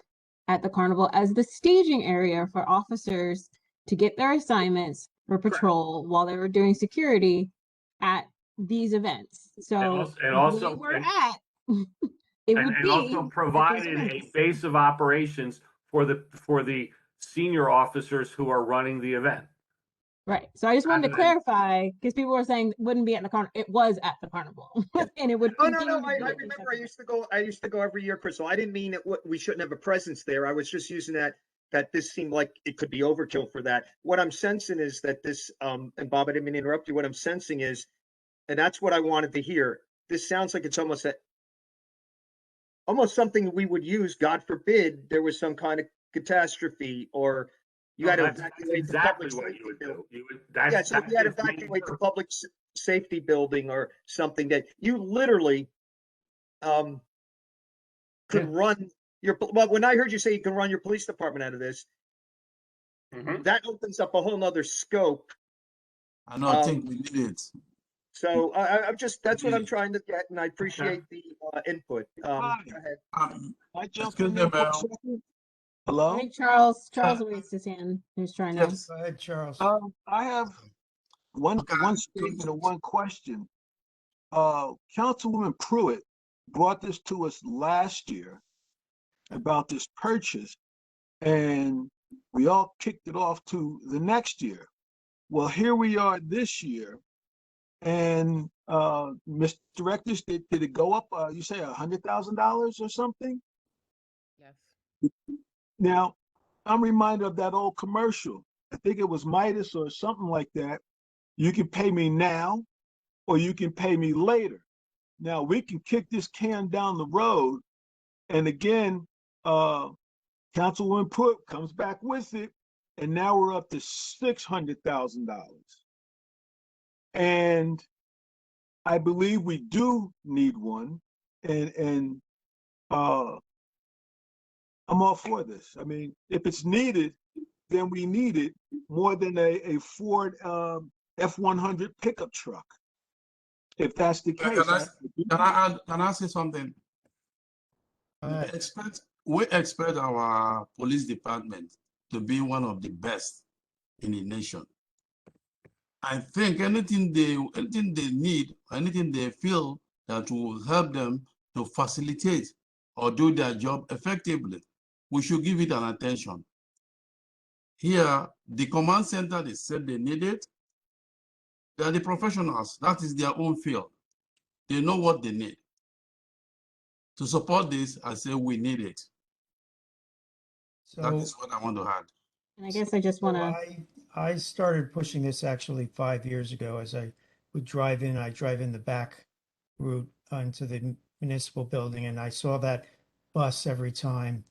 at the Carnival as the staging area for officers to get their assignments for patrol while they were doing security at these events. So it would also provided a base of operations for the senior officers who are running the event. Right. So I just wanted to Rather than- clarify because people were saying it wouldn't be at the carnival. It was at the carnival, and it would. Oh, no, continue no, to be I at the remember I used to go every year, Crystal. I didn't mean we shouldn't have a presence there. I was just using that this seemed like it could be overkill for that. What I'm sensing is that this, and Bob, I didn't mean to interrupt you. What I'm sensing is, and that's what I wanted to hear. This sounds like it's almost something we would use, God forbid, there was some kind of catastrophe or you had to evacuate exactly the what public you would safety do. You would, building. Yeah, so that's you had to if we evacuate the were- public safety building or something that you literally could run your, well, when I heard you say you can run your police department out of this, that opens up a whole nother scope. I don't think we need it. So I'm just, that's what I'm trying to get, and I appreciate the input. Go ahead. I jump in there for a second? Hello? I think Charles raised his hand. He was trying to. Go ahead, Charles. I have one statement and one question. Councilwoman Pruitt brought this to us last year about this purchase, and we all kicked it off to the next year. Well, here we are this year, and Mr. Directors, did it go up? You say $100,000 or something? Yes. Now, I'm reminded of that old commercial. I think it was Midas or something like that. You can pay me now, or you can pay me later. Now we can kick this can down the road, and again, Councilwoman Pruitt comes back with it, and now we're up to $600,000. And I believe we do need one, and I'm all for this. I mean, if it's needed, then we need it more than a Ford F-100 pickup truck. If that's the case. Can I say something? We expect our police department to be one of the best in the nation. I think anything they need, anything they feel that will help them to facilitate or do their job effectively, we should give it an attention. Here, the command center, they said they need it. They are the professionals. That is their own field. They know what they need. To support this, I say we need it. So that is what I want to add. And I guess I just want to. I started pushing this actually 5 years ago. As I would drive in, I drive in the back route into the municipal building, and I saw that bus every time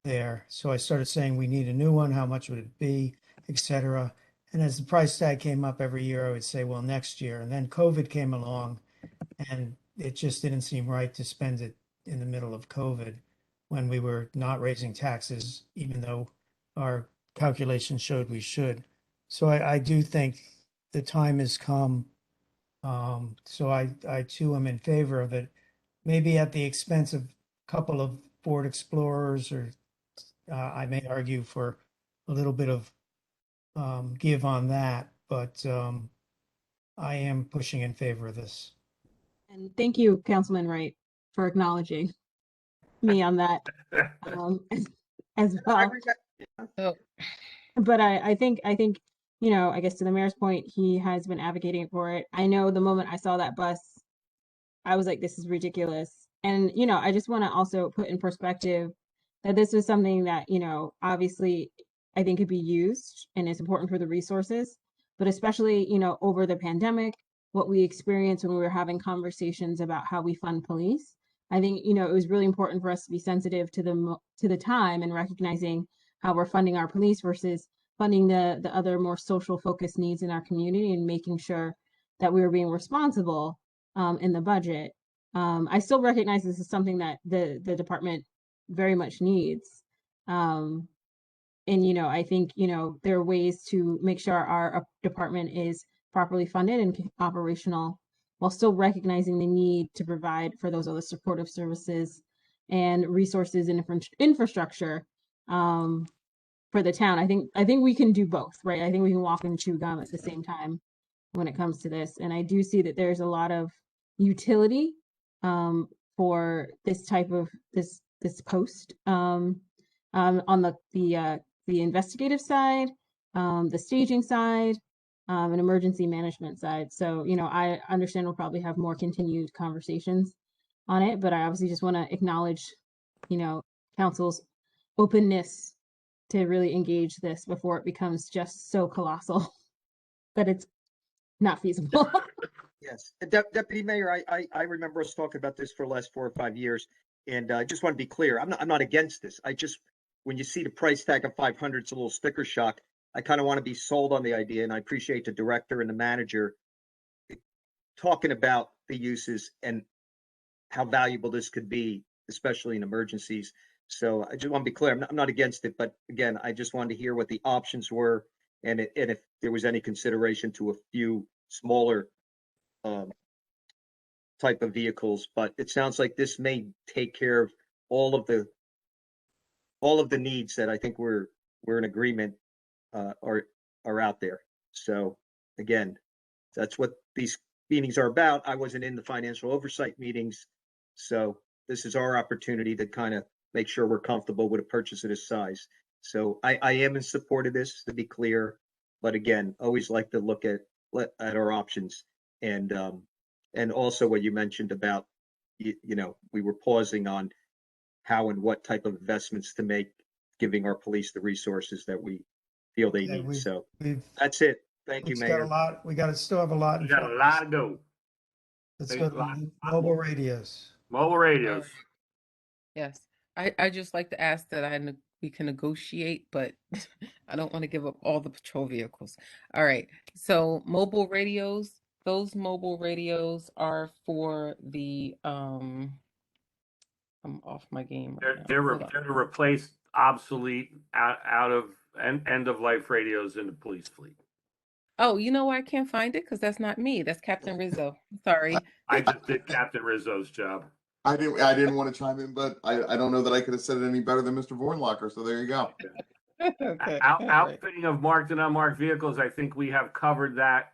there. So I started saying, we need a new one. How much would it be, etc. And as the price tag came up every year, I would say, well, next year. And then COVID came along, and it just didn't seem right to spend it in the middle of COVID when we were not raising taxes, even though our calculations showed we should. So I do think the time has come. So I too am in favor of it, maybe at the expense of a couple of Ford Explorers, or I may argue for a little bit of give on that, but I am pushing in favor of this. And thank you, Councilman Wright, for acknowledging me on that as well. But I think, you know, I guess to the mayor's point, he has been advocating for it. I know the moment I saw that bus, I was like, this is ridiculous. And, you know, I just want to also put in perspective that this was something that, you know, obviously I think could be used and it's important for the resources, but especially, you know, over the pandemic, what we experienced when we were having conversations about how we fund police. I think, you know, it was really important for us to be sensitive to the time and recognizing how we're funding our police versus funding the other more social focused needs in our community and making sure that we were being responsible in the budget. I still recognize this is something that the department very much needs. And, you know, I think, you know, there are ways to make sure our department is properly funded and operational while still recognizing the need to provide for those other supportive services and resources and infrastructure for the town. I think we can do both, right? I think we can walk and chew gum at the same time when it comes to this. And I do see that there's a lot of utility for this type of this post. on the investigative side, the staging side, and emergency management side. So, you know, I understand we'll probably have more continued conversations on it, but I obviously just want to acknowledge, you know, council's openness to really engage this before it becomes just so colossal that it's not feasible. Yes, Deputy Mayor, I remember us talking about this for the last 4 or 5 years, and I just want to be clear. I'm not against this. I just, when you see the price tag of 500, it's a little sticker shock. I kind of want to be sold on the idea, and I appreciate the director and the manager talking about the uses and how valuable this could be, especially in emergencies. So I just want to be clear. I'm not against it, but again, I just wanted to hear what the options were, and if there was any consideration to a few smaller type of vehicles. But it sounds like this may take care of all of the needs that I think we're in agreement are out there. So again, that's what these meetings are about. I wasn't in the financial oversight meetings, so this is our opportunity to kind of make sure we're comfortable with a purchase of this size. So I am in support of this, to be clear, but again, always like to look at our options, and also what you mentioned about you know, we were pausing on how and what type of investments to make, giving our police the resources that we feel they need. So that's it. Thank you, It's got Mayor. a lot, we got to still have a lot. We got a lot to go. Let's go to mobile radios. Mobile radios. Yes, I just like to ask that we can negotiate, but I don't want to give up all the patrol vehicles. All right, so mobile radios, those mobile radios are for the I'm off my game right now. They're Hold on. to replace obsolete out of end of life radios in the police fleet. Oh, you know why I can't find it? Because that's not me. That's Captain Rizzo. Sorry. I just did Captain Rizzo's job. I didn't want to chime in, but I don't know that I could have said it any better than Mr. Vornlocker. So there you go. Okay. Outfitting of marked and unmarked vehicles, I think we have covered that.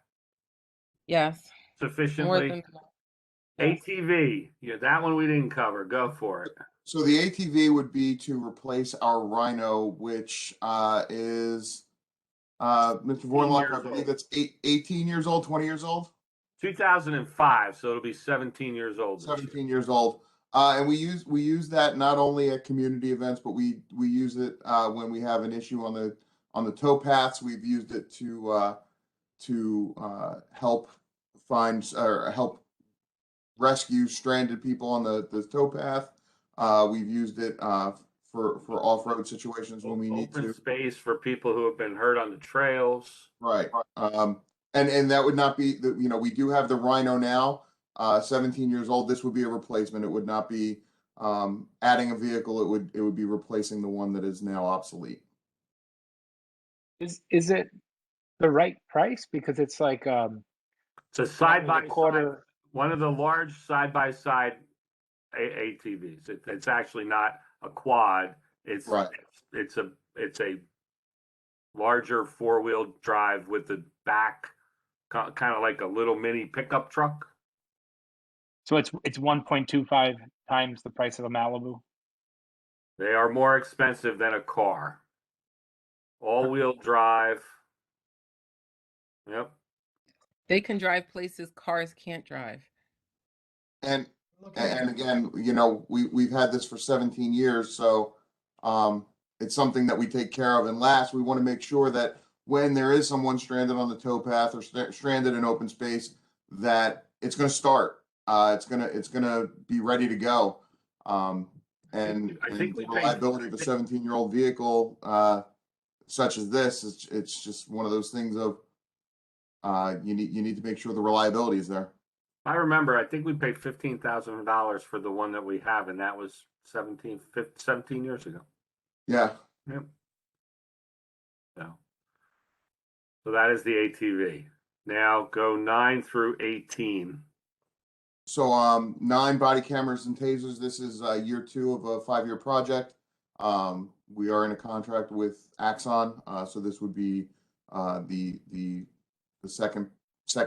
Yes. Sufficiently. Yes. ATV, yeah, that one we didn't cover. Go for it. So the ATV would be to replace our Rhino, which is Mr. Vornlocker, I believe that's 18 years old, 20 years old. 2005, so it'll be 17 years old. 17 years old. And we use that not only at community events, but we use it when we have an issue on the towpaths. We've used it to help find or help rescue stranded people on the towpath. We've used it for off-road situations when we need to. Open space for people who have been hurt on the trails. Right. And that would not be you know, we do have the Rhino now, 17 years old. This would be a replacement. It would not be adding a vehicle. It would be replacing the one that is now obsolete. Is it the right price? Because it's like it's a side by side, one of the large side by side ATVs. It's actually not a quad. It's right. It's a larger 4-wheel drive with the back kind of like a little mini pickup truck. So it's 1.25 times the price of a Malibu. They are more expensive than a car. All-wheel drive. Yep. They can drive places cars can't drive. And again, you know, we've had this for 17 years, so it's something that we take care of. And last, we want to make sure that when there is someone stranded on the towpath or stranded in open space, that it's going to start. It's gonna be ready to go. And I think the reliability of a 17-year-old vehicle such as this, it's just one of those things of you need to make sure the reliability is there. I remember, I think we paid $15,000 for the one that we have, and that was 17 years ago. Yeah. Yep. So that is the ATV. Now go 9 through 18. So 9 body cameras and tasers. This is year 2 of a 5-year project. We are in a contract with Axon, so this would be the second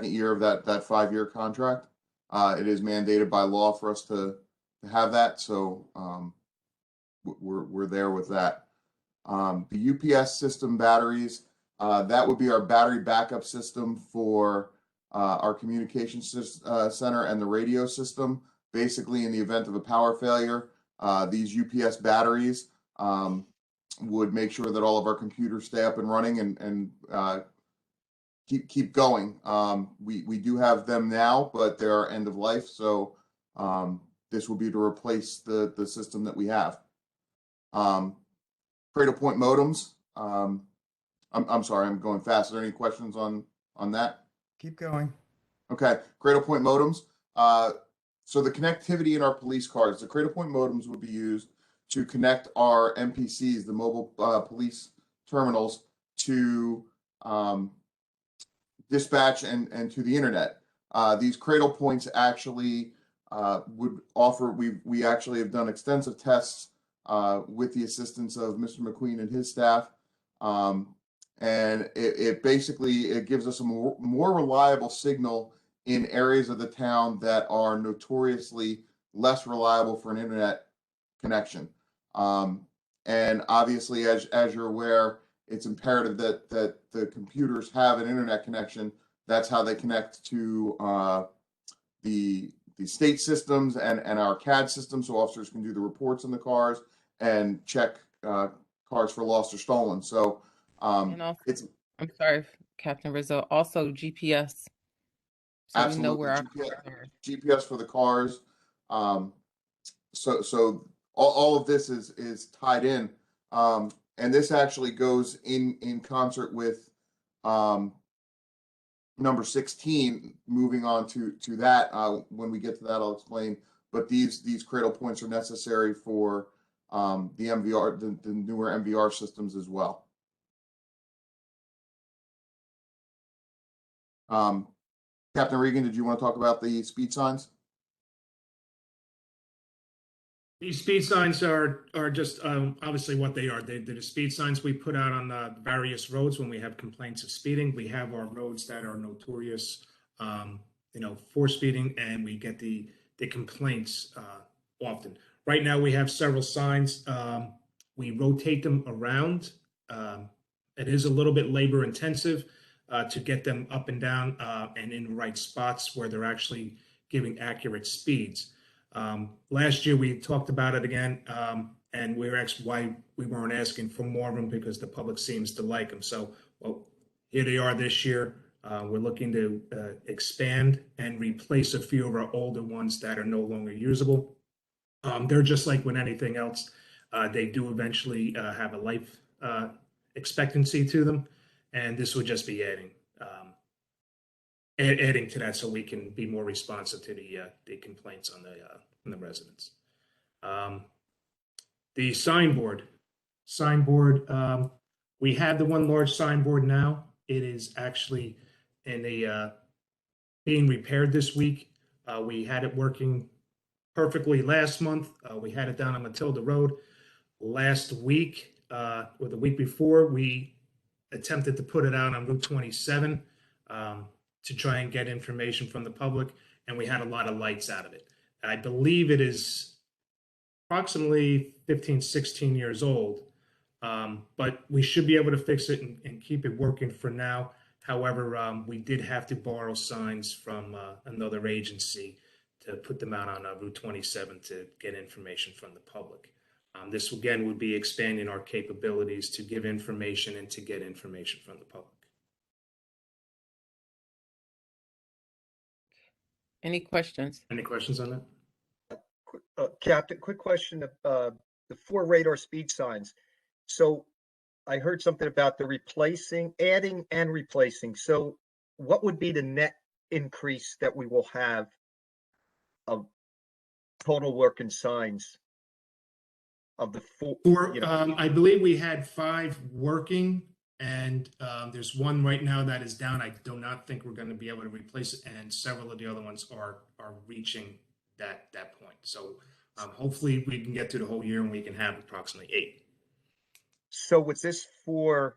year of that 5-year contract. It is mandated by law for us to have that, so we're there with that. The UPS system batteries, that would be our battery backup system for our communications center and the radio system. Basically, in the event of a power failure, these UPS batteries would make sure that all of our computers stay up and running and keep going. We do have them now, but they are end of life. So this will be to replace the system that we have. Cradle point modems. I'm sorry, I'm going fast. Are there any questions on that? Keep going. Okay, Cradle point modems. So the connectivity in our police cars, the Cradle point modems would be used to connect our MPCs, the mobile police terminals, to dispatch and to the internet. These Cradle points actually would offer, we actually have done extensive tests with the assistance of Mr. McQueen and his staff. And it basically gives us a more reliable signal in areas of the town that are notoriously less reliable for an internet connection. And obviously, as you're aware, it's imperative that the computers have an internet connection. That's how they connect to the state systems and our CAD system, so officers can do the reports in the cars and check cars for lost or stolen. So And also, I'm sorry, Captain Rizzo, also GPS. So we know absolutely where our GPS for the cars. So all of this is tied in. And this actually goes in concert with number 16, moving on to that. When we get to that, I'll explain. But these cradle points are necessary for the MVR, the newer MVR systems as well. Captain Regan, did you want to talk about the speed signs? These speed signs are just obviously what they are. They're the speed signs we put out on the various roads when we have complaints of speeding. We have our roads that are notorious, for speeding, and we get the complaints often. Right now, we have several signs. We rotate them around. It is a little bit labor intensive to get them up and down and in the right spots where they're actually giving accurate speeds. Last year we talked about it again, and we were asked why we weren't asking for more of them, because the public seems to like them. So, well, here they are this year. We're looking to expand and replace a few of our older ones that are no longer usable. They're just like with anything else. They do eventually have a life expectancy to them, and this would just be adding to that, so we can be more responsive to the complaints on the residents. The signboard, we have the one large signboard now. It is actually being repaired this week. We had it working perfectly last month. We had it down on Matilda Road. Last week, or the week before, we attempted to put it out on Route 27 to try and get information from the public, and we had a lot of lights out of it. I believe it is approximately 15, 16 years old, but we should be able to fix it and keep it working for now. However, we did have to borrow signs from another agency to put them out on Route 27 to get information from the public. This, again, would be expanding our capabilities to give information and to get information from the public. Any questions? Any questions on that? Captain, quick question. The 4 radar speed signs. So I heard something about the adding and replacing. So what would be the net increase that we will have of total working signs of the 4? I believe we had 5 working, and there's one right now that is down. I do not think we're going to be able to replace it, and several of the other ones are reaching that point. So hopefully we can get through the whole year and we can have approximately 8. So with this there'll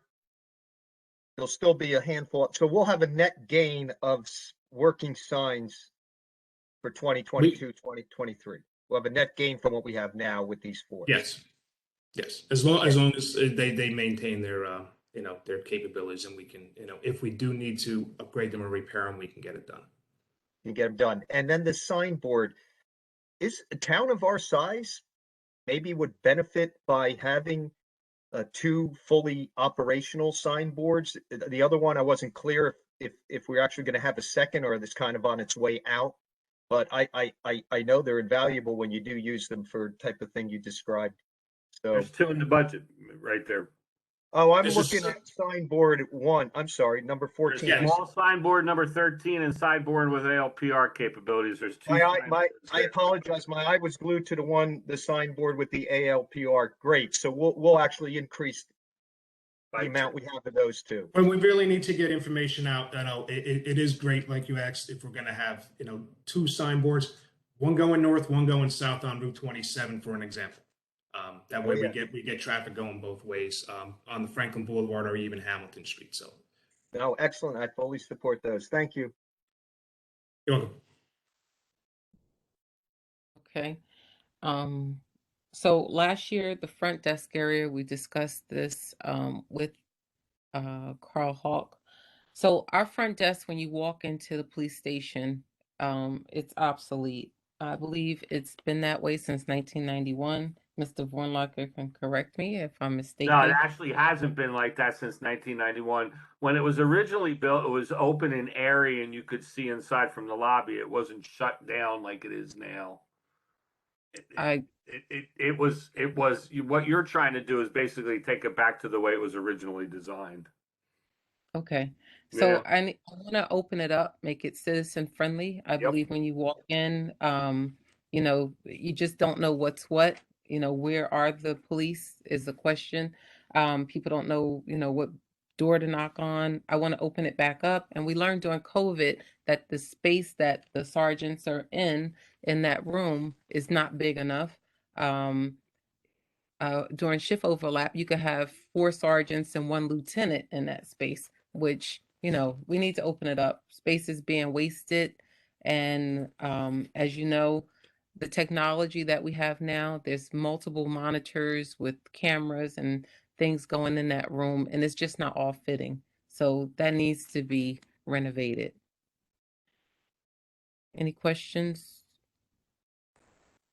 still be a handful. So we'll have a net gain of working signs for 2022, 2023. We'll have a net gain from what we have now with these 4. Yes. Yes, as long as they maintain their their capabilities, and we can, if we do need to upgrade them or repair them, we can get it done. You get them done. And then the signboard, is a town of our size maybe would benefit by having two fully operational signboards? The other one, I wasn't clear if we're actually going to have a second, or this kind of on its way out. But I know they're invaluable when you do use them for type of thing you described. So There's two in the budget right there. oh, I'm This is- looking at signboard one. I'm sorry, number 14. There's small signboard number 13 and signboard with ALPR capabilities. There's two. I apologize. My eye was glued to the signboard with the ALPR. Great. So we'll actually increase the amount we have of those two. When we really need to get information out, it is great, like you asked, if we're going to have two signboards, one going north, one going south on Route 27, for an example. That way we get traffic going both ways on the Franklin Boulevard or even Hamilton Street. So, no, excellent. I fully support those. Thank you. You're welcome. Okay. So last year, the front desk area, we discussed this with Carl Hawk. So our front desk, when you walk into the police station, it's obsolete. I believe it's been that way since 1991. Mr. Vornlocker can correct me if I'm mistaken. No, it actually hasn't been like that since 1991. When it was originally built, it was open and airy, and you could see inside from the lobby. It wasn't shut down like it is now. It was what you're trying to do is basically take it back to the way it was originally designed. Okay. So Yeah. I want to open it up, make it citizen friendly. I believe when you walk in, you just don't know what's what. Where are the police is the question. People don't know, what door to knock on. I want to open it back up. And we learned during COVID that the space that the sergeants are in that room is not big enough. During shift overlap, you could have 4 sergeants and 1 lieutenant in that space, which, we need to open it up. Space is being wasted. And as you know, the technology that we have now, there's multiple monitors with cameras and things going in that room, and it's just not all fitting. So that needs to be renovated. Any questions?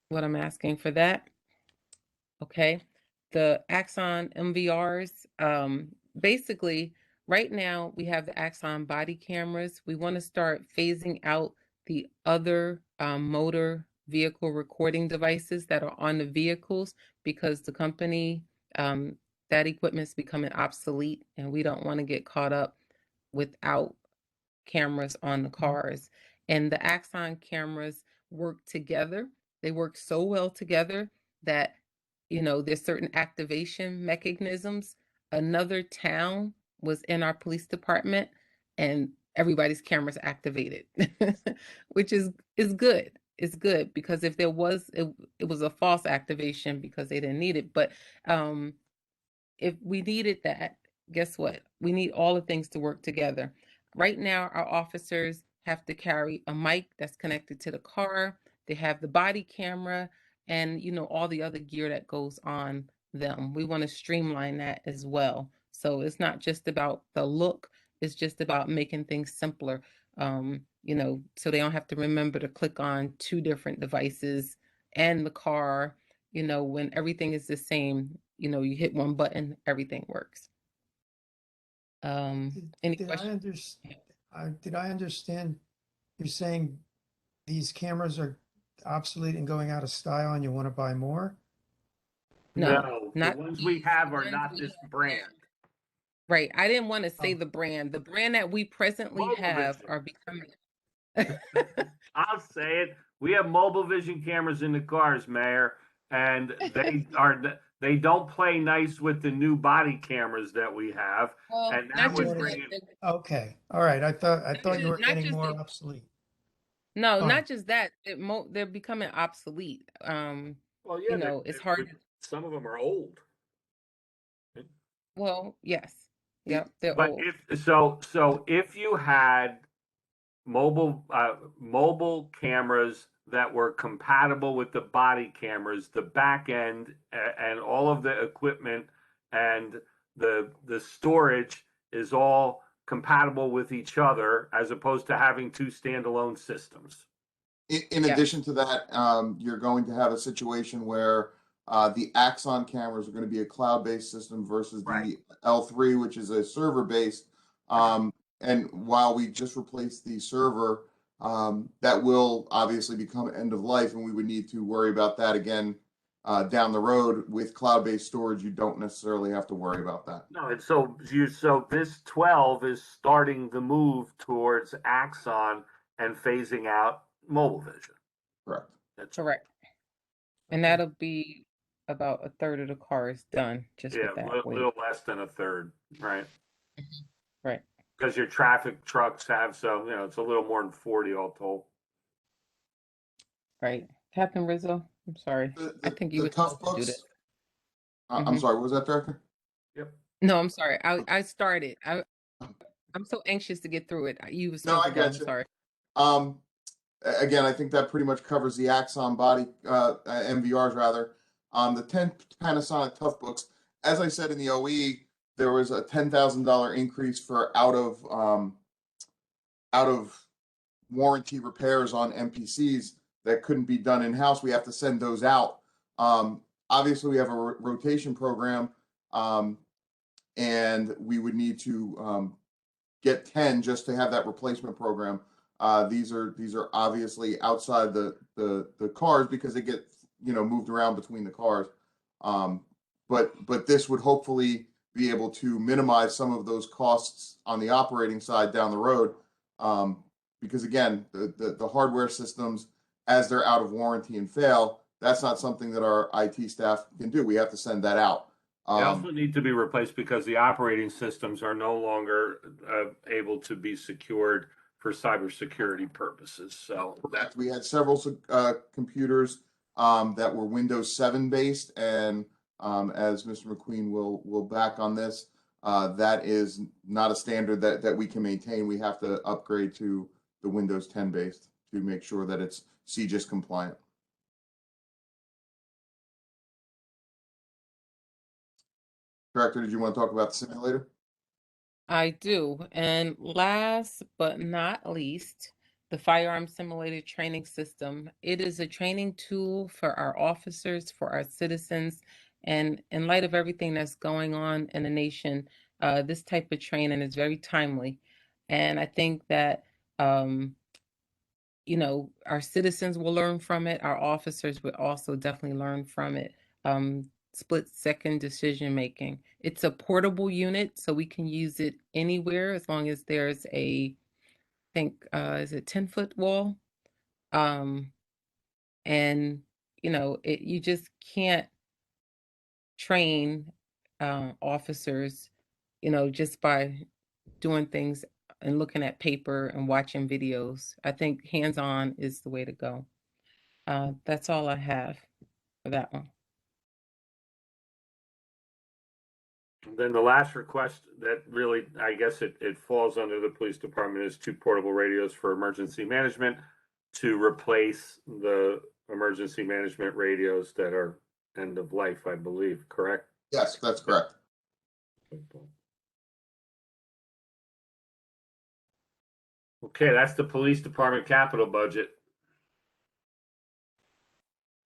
What I'm asking for that? Okay. The Axon MVRs, basically, right now we have the Axon body cameras. We want to start phasing out the other motor vehicle recording devices that are on the vehicles, because the company, that equipment's becoming obsolete, and we don't want to get caught up without cameras on the cars. And the Axon cameras work together. They work so well together that, there's certain activation mechanisms. Another town was in our police department and everybody's cameras activated, which is good. It's good, because if there was, it was a false activation because they didn't need it. But if we needed that, guess what? We need all the things to work together. Right now, our officers have to carry a mic that's connected to the car. They have the body camera and, all the other gear that goes on them. We want to streamline that as well. So it's not just about the look, it's just about making things simpler, so they don't have to remember to click on 2 different devices and the car, when everything is the same, you hit one button, everything works. Any questions? Did I understand you're saying these cameras are obsolete and going out of style and you want to buy more? No, the ones we have are not this brand. Right. I didn't want to say the brand. The brand that we presently have are becoming. I'll say it. We have mobile vision cameras in the cars, Mayor, and they don't play nice with the new body cameras that we have. Well, and that would bring it. Okay. All right. I thought you were getting more obsolete. No, not just that. They're becoming obsolete. Well, yeah, it's hard. Some of them are old. Well, yes. Yep, they're But old. if you had mobile cameras that were compatible with the body cameras, the back end and all of the equipment and the storage is all compatible with each other as opposed to having two standalone systems. In addition to that, you're going to have a situation where the Axon cameras are going to be a cloud-based system versus the L3, which is a server-based. And while we just replaced the server, that will obviously become end of life, and we would need to worry about that again down the road. With cloud-based storage, you don't necessarily have to worry about that. No, and so this 12 is starting the move towards Axon and phasing out mobile vision. Correct. That's correct. And that'll be about a third of the cars done just with that. a little less than a third, right? Right. Because your traffic trucks have some, it's a little more than 40 all told. Right. Captain Rizzo, I'm sorry. I think you were tough supposed to do books. this. I'm sorry, what was that, Director? Yep. No, I'm sorry. I started. I'm so anxious to get through it. You were supposed to go. I'm sorry. Again, I think that pretty much covers the Axon body, MVRs rather. The 10 Panasonic Tough Books, as I said in the OE, there was a $10,000 increase for out of warranty repairs on MPCs that couldn't be done in-house. We have to send those out. Obviously, we have a rotation program, and we would need to get 10 just to have that replacement program. These are obviously outside the cars because they get moved around between the cars. But this would hopefully be able to minimize some of those costs on the operating side down the road. Because again, the hardware systems, as they're out of warranty and fail, that's not something that our IT staff can do. We have to send that out. They also need to be replaced because the operating systems are no longer able to be secured for cybersecurity purposes. So correct. We had several computers that were Windows 7 based, and as Mr. McQueen will back on this, that is not a standard that we can maintain. We have to upgrade to the Windows 10 based to make sure that it's CGIS compliant. Director, did you want to talk about the simulator? I do. And last but not least, the Firearm Simulator Training System. It is a training tool for our officers, for our citizens, and in light of everything that's going on in the nation, this type of training is very timely. And I think that, our citizens will learn from it. Our officers would also definitely learn from it. Split-second decision making. It's a portable unit, so we can use it anywhere as long as there's a, I think, is it 10-foot wall? And you just can't train officers, just by doing things and looking at paper and watching videos. I think hands-on is the way to go. That's all I have for that one. then the last request that really, I guess it falls under the police department, is 2 portable radios for emergency management to replace the emergency management radios that are end of life, I believe, correct? Yes, that's correct. Okay, that's the police department capital budget.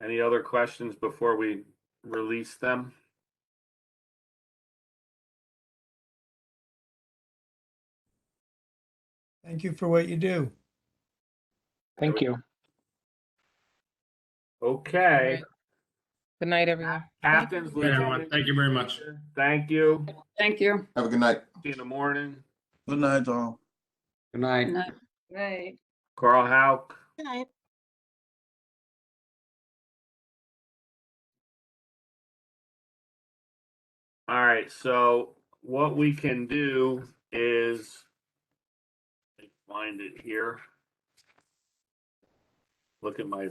Any other questions before we release them? Thank you for what you do. Thank you. Okay. Right. Good night, everyone. Captains, Good night, everyone. Thank you very much. Thank you. Thank you. Have a good night. See you in the morning. Good night, all. Good night. Good night. Right. Carl Hauk. Good night. All right, so what we can do is find it here. Look at my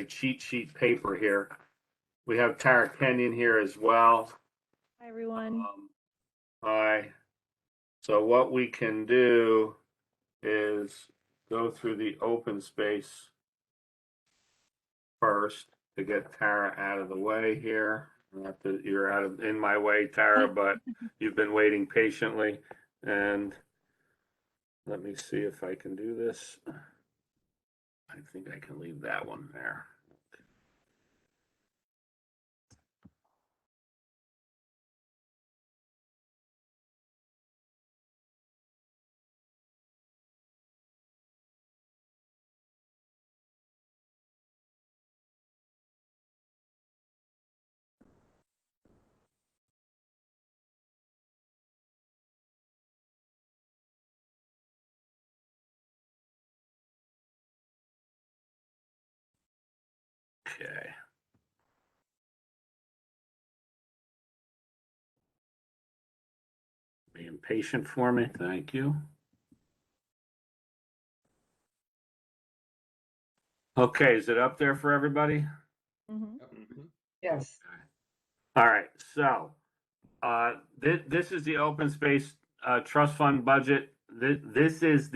cheat sheet paper here. We have Tara Kenyon here as well. Hi, everyone. Hi. So what we can do is go through the open space first to get Tara out of the way here. Not that you're in my way, Tara, but you've been waiting patiently. And let me see if I can do this. I think I can leave that one there. Okay. Being patient for me, thank you. Okay, is it up there for everybody? Yes. All right, so this is the open space trust fund budget. This is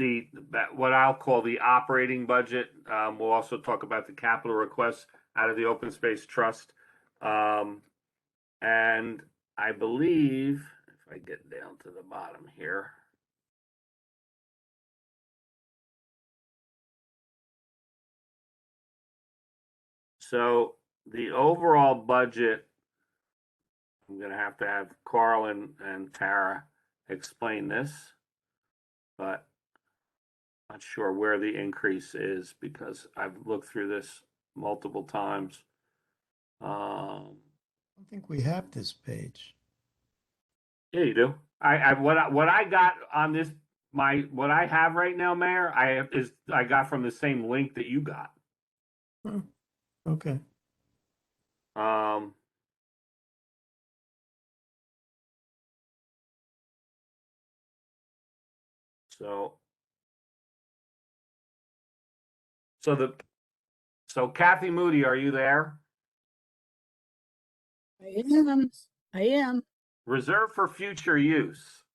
what I'll call the operating budget. We'll also talk about the capital requests out of the open space trust. And I believe, if I get down to the bottom here, so the overall budget, I'm going to have Carl and Tara explain this, but not sure where the increase is because I've looked through this multiple times. I don't think we have this page. Yeah, you do. What I got on this, what I have right now, Mayor, I got from the same link that you got. Okay. So Kathy Moody, are you there? I am. Reserve for future use.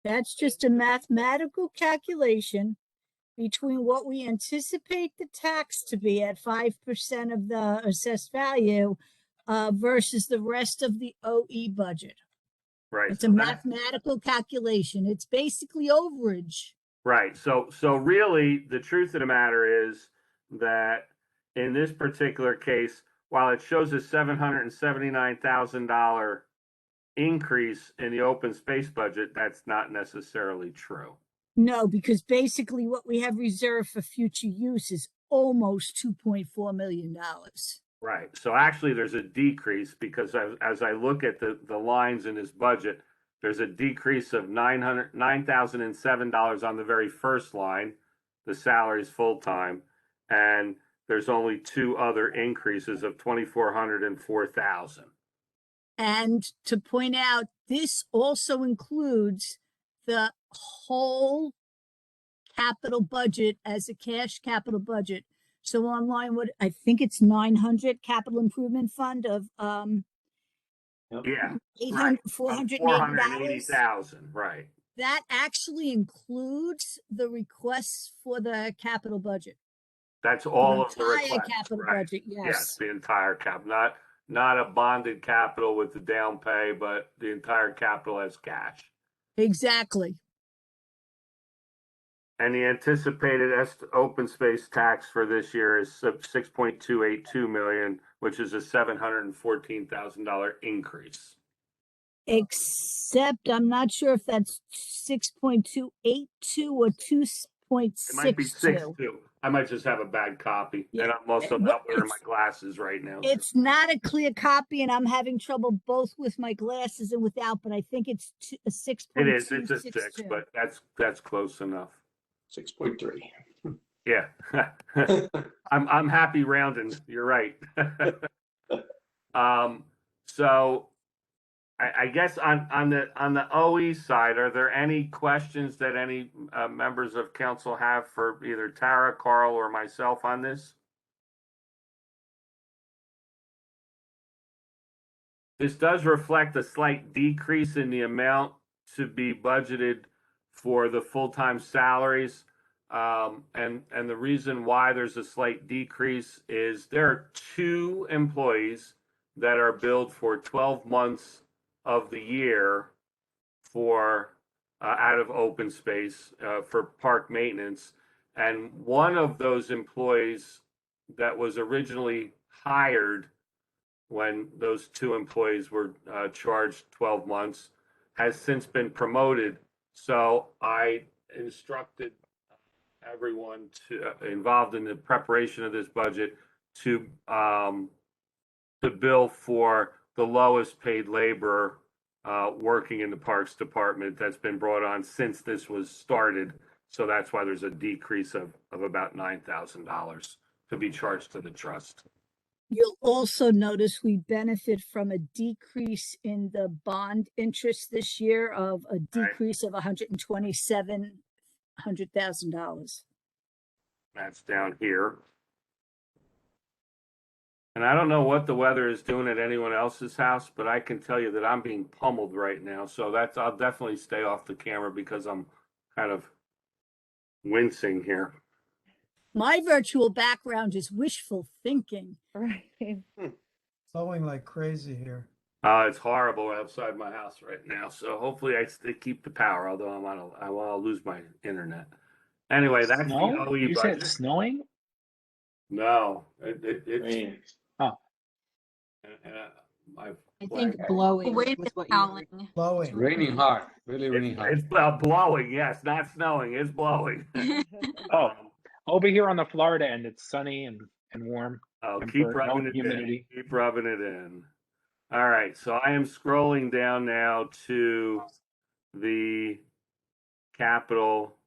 That's just a mathematical calculation between what we anticipate the tax to be at 5% of the assessed value versus the rest of the OE budget. Right. It's a mathematical calculation. It's basically overage. Right. So really, the truth of the matter is that in this particular case, while it shows a $779,000 increase in the open space budget, that's not necessarily true. No, because basically what we have reserved for future use is almost $2.4 million. Right. So actually, there's a decrease because as I look at the lines in his budget, there's a decrease of $9,007 on the very first line, the salaries full time, and there's only two other increases of $2,400 and $4,000. And to point out, this also includes the whole capital budget as a cash capital budget. So online, what I think it's 900 capital improvement fund of Yeah, $480,000. Right. That actually includes the requests for the capital budget. That's all of the entire requests. capital Right. budget, yes. Yes, the entire cap, not a bonded capital with the down pay, but the entire capital as cash. Exactly. And the anticipated open space tax for this year is $6.282 million, which is a $714,000 increase. Except I'm not sure if that's 6.282 or 2.62. It might be 6.2. I might just have a bad copy, and I'm also not wearing my glasses right now. It's not a clear copy, and I'm having trouble both with my glasses and without. But I think it's a 6.2. It is. It's a 6, but that's close enough. 6.3. Yeah, I'm happy rounding. You're right. So I guess on the OE side, are there any questions that any members of council have for either Tara, Carl, or myself on this? This does reflect a slight decrease in the amount to be budgeted for the full-time salaries. And the reason why there's a slight decrease is there are 2 employees that are billed for 12 months of the year for out of open space for park maintenance. And one of those employees that was originally hired when those 2 employees were charged 12 months has since been promoted. So I instructed everyone involved in the preparation of this budget to bill for the lowest paid laborer working in the Parks Department that's been brought on since this was started. So that's why there's a decrease of about $9,000 to be charged to the trust. You'll also notice we benefit from a decrease in the bond interest this year of a decrease of $127,000. That's down here. And I don't know what the weather is doing at anyone else's house, but I can tell you that I'm being pummeled right now. So I'll definitely stay off the camera because I'm kind of wincing here. My virtual background is wishful thinking. Right. Blowing like crazy here. It's horrible outside my house right now. So hopefully they keep the power, although I'll lose my internet. Anyway, that's the OE You budget. said it's snowing? No, it's oh. I think blowing Wind was is what you howling. Blowing. It's raining hard, really raining hard. It's blowing, yes, not snowing. It's blowing. Oh, over here on the Florida end, it's sunny and warm. Oh, and keep no rubbing it humidity. in. Keep rubbing it in. All right, so I am scrolling down now to the capital.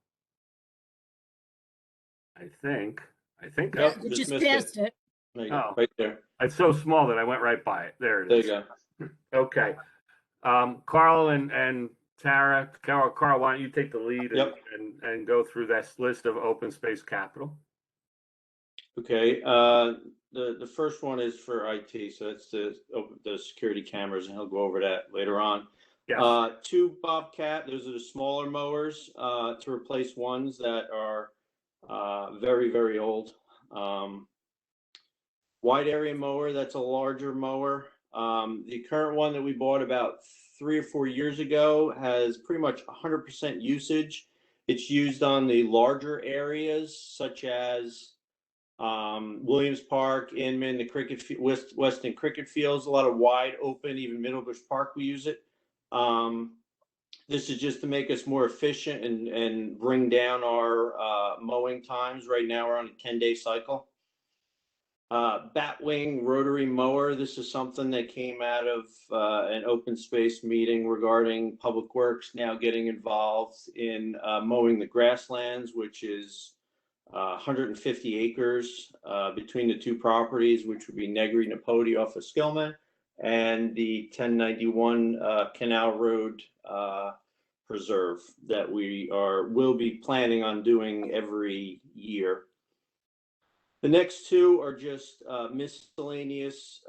I think. Yep, You just missed passed it. There you go, Oh. right there. It's so small that I went right by it. There it There is. you go. Okay. Carl and Tara. Carl, why don't you take the lead Yep. and go through this list of open space capital? Okay, the first one is for IT, so that's the security cameras, and he'll go over that later on. Yes. 2 Bobcat, those are the smaller mowers, to replace ones that are very, very old. Wide area mower, that's a larger mower. The current one that we bought about 3 or 4 years ago has pretty much 100% usage. It's used on the larger areas such as Williams Park, Inman, the Weston cricket fields, a lot of wide open, even Middlebush Park we use it. This is just to make us more efficient and bring down our mowing times. Right now we're on a 10-day cycle. Batwing Rotary Mower. This is something that came out of an open space meeting regarding Public Works now getting involved in mowing the grasslands, which is 150 acres between the 2 properties, which would be Negri Napodi off of Skillman and the 1091 Canal Road Preserve that will be planning on doing every year. The next 2 are just miscellaneous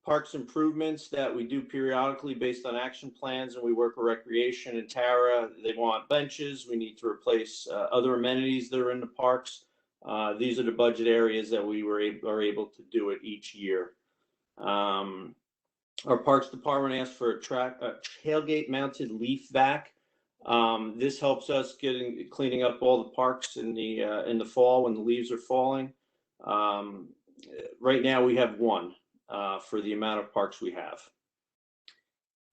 parks improvements that we do periodically based on action plans, and we work with Recreation and Tara. They want benches. We need to replace other amenities that are in the parks. These are the budget areas that we are able to do it each year. Our Parks Department asked for a tailgate mounted leaf vac. This helps us cleaning up all the parks in the fall when the leaves are falling. Right now we have 1 for the amount of parks we have.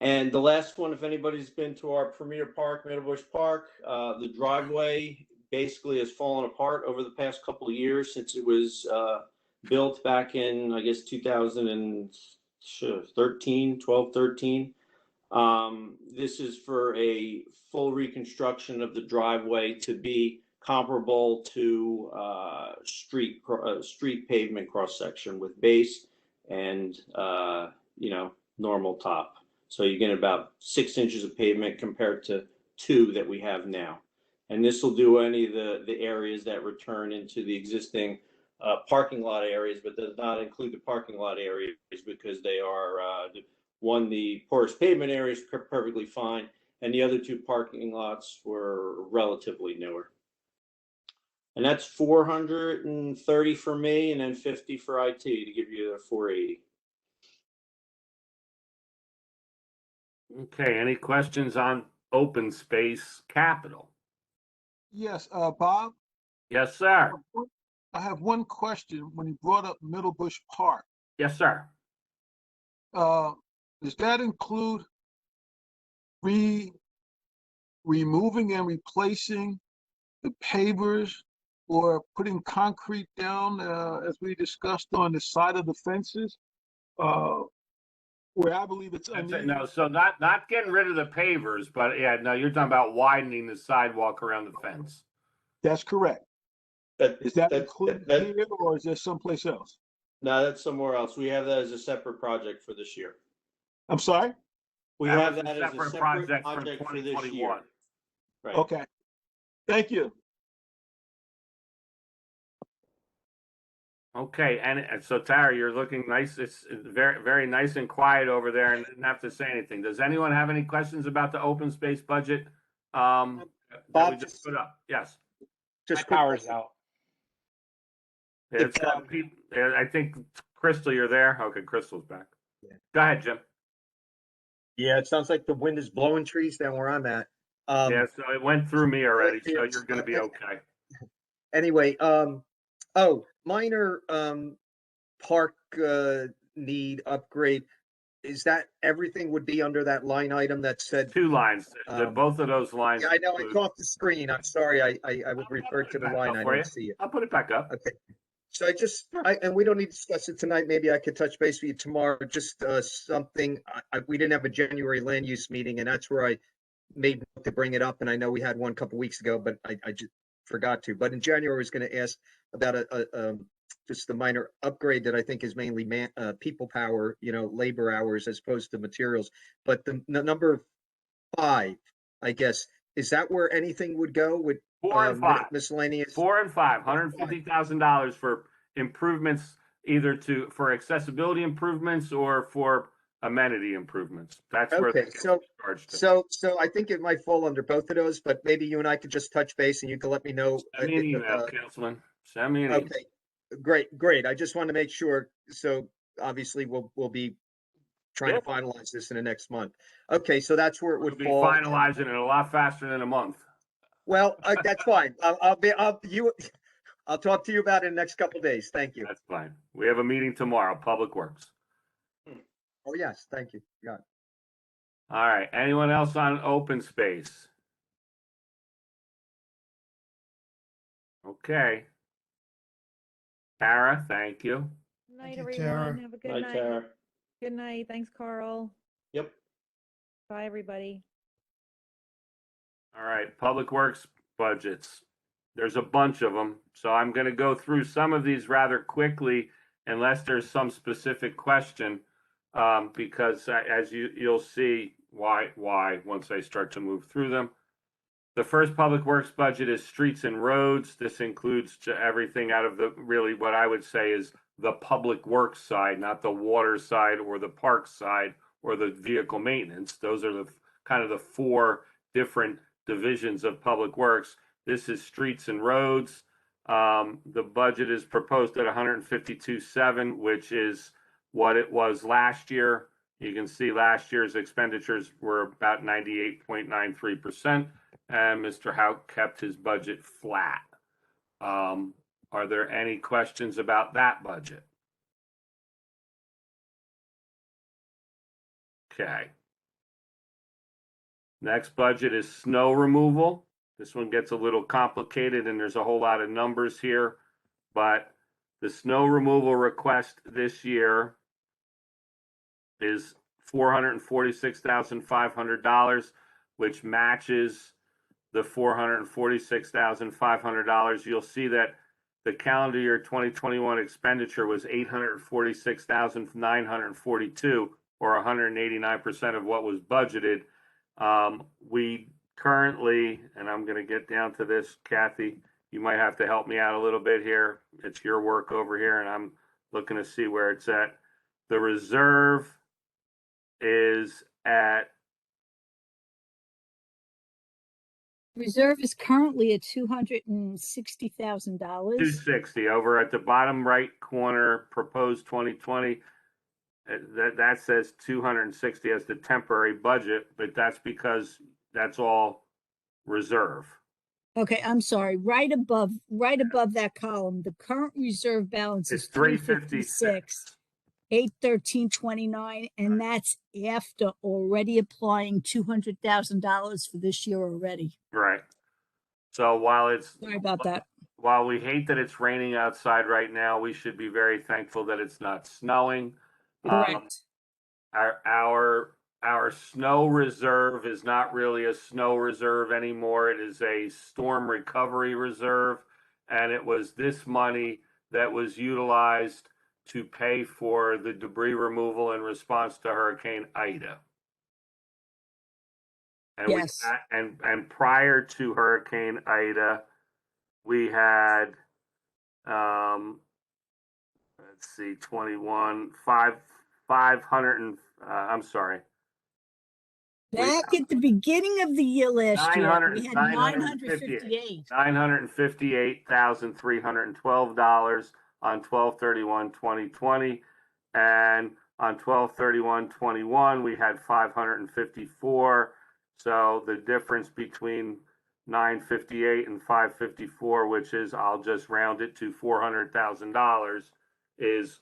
And the last one, if anybody's been to our premier park, Middlebush Park, the driveway basically has fallen apart over the past couple of years since it was built back in, I guess, 12, 13. This is for a full reconstruction of the driveway to be comparable to street pavement cross section with base and normal top. So you get about 6 inches of pavement compared to 2 that we have now. And this will do any of the areas that return into the existing parking lot areas, but does not include the parking lot areas because they are the porous pavement area is perfectly fine, and the other 2 parking lots were relatively newer. And that's 430 for me and then 50 for IT to give you the 480. Okay, any questions on open space capital? Yes, Bob, Yes, sir. I have one question. When you brought up Middle Bush Park, Yes, sir. does that include removing and replacing the pavers or putting concrete down, as we discussed, on the side of the fences? Where I believe it's That's it. uneven. No, so not getting rid of the pavers, but yeah, no, you're talking about widening the sidewalk around the fence. That's correct. Is that included here or is there someplace else? No, that's somewhere else. We have that as a separate project for this year. I'm sorry? We That have was that a as a separate separate project project from for this 2021. year. Right. Okay. Thank you. Okay, and so Tara, you're looking nice. It's very, very nice and quiet over there, and didn't have to say anything. Does anyone have any questions about the open space budget that we just put up? Yes. My power's out. It's I think Crystal, you're there. Okay, Crystal's back. Go ahead, Jim. Yeah, it sounds like the wind is blowing trees down where I'm at. Yeah, so it went through me already, so you're going to be okay. Anyway, minor park need upgrade. Is that everything would be under that line item that said? Two lines. Both of those lines. Yeah, I know. It's off the screen. I'm sorry. I would refer to the line. I don't see it. I'll put it back up. Okay. So and we don't need to discuss it tonight. Maybe I could touch base with you tomorrow. Just something. We didn't have a January land use meeting, and that's where I made note to bring it up. And I know we had one a couple weeks ago, but I just forgot to. But in January, I was going to ask about just the minor upgrade that I think is mainly people power, labor hours as opposed to materials. But the number 5, I guess, is that where anything would go with 4 and 5 miscellaneous? 4 and 5, $150,000 for improvements, either for accessibility improvements or for amenity improvements. That's where they get charged to. So I think it might fall under both of those, but maybe you and I could just touch base and you can let me know. Send me an email, Councilman. Send me an email. Okay, great. I just want to make sure. So obviously we'll be trying to finalize this in the next month. Okay, so that's where it would We'll be fall. finalizing it a lot faster than a month. Well, that's fine. I'll talk to you about it in the next couple of days. Thank you. That's fine. We have a meeting tomorrow, Public Works. Oh, yes, thank you. Got it. All right. Anyone else on open space? Okay. Tara, thank you. Good night, Thank you, everyone. Tara. Have a good Night, night. Tara. Good night. Thanks, Carl. Yep. Bye, everybody. All right. Public Works budgets. There's a bunch of them. So I'm going to go through some of these rather quickly unless there's some specific question, because as you'll see why once I start to move through them. The first Public Works budget is streets and roads. This includes everything out of really what I would say is the public works side, not the water side or the park side or the vehicle maintenance. Those are the kind of the 4 different divisions of Public Works. This is streets and roads. The budget is proposed at 152.7, which is what it was last year. You can see last year's expenditures were about 98.93%, and Mr. Houck kept his budget flat. Are there any questions about that budget? Okay. Next budget is snow removal. This one gets a little complicated and there's a whole lot of numbers here, but the snow removal request this year is $446,500, which matches the $446,500. You'll see that the calendar year 2021 expenditure was $846,942, or 189% of what was budgeted. We currently, and I'm going to get down to this, Kathy, you might have to help me out a little bit here. It's your work over here, and I'm looking to see where it's at. The reserve is at Reserve is currently at $260,000. 260 over at the bottom right corner, proposed 2020. That says 260 as the temporary budget, but that's because that's all reserve. Okay, I'm sorry. Right above that column, the current reserve balance It's is 356, 813.29, and that's after already applying $200,000 for this year already. Right. So while Sorry about that. While we hate that it's raining outside right now, we should be very thankful that it's not snowing. Correct. Our snow reserve is not really a snow reserve anymore. It is a storm recovery reserve, and it was this money that was utilized to pay for the debris removal in response to Hurricane Ida. And Yes. and prior to Hurricane Ida, we had let's see, 500 I'm sorry. Back at the begining of the year last year, we had 958. $958,312 on 12/31/2020, and on 12/31/21 we had 554. So the difference between 958 and 554, which is, I'll just round it to $400,000, is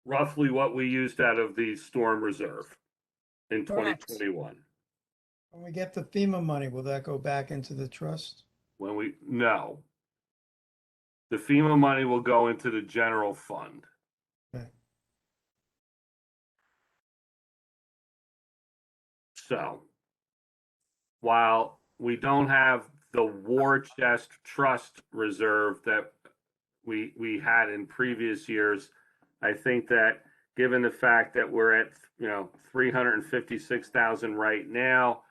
roughly what we used out of the storm reserve in Correct. 2021. When we get the FEMA money, will that go back into the trust? No. The FEMA money will go into the general fund. Okay. So, while we don't have the war chest trust reserve that we had in previous years, I think that given the fact that we're at 356,000 right now,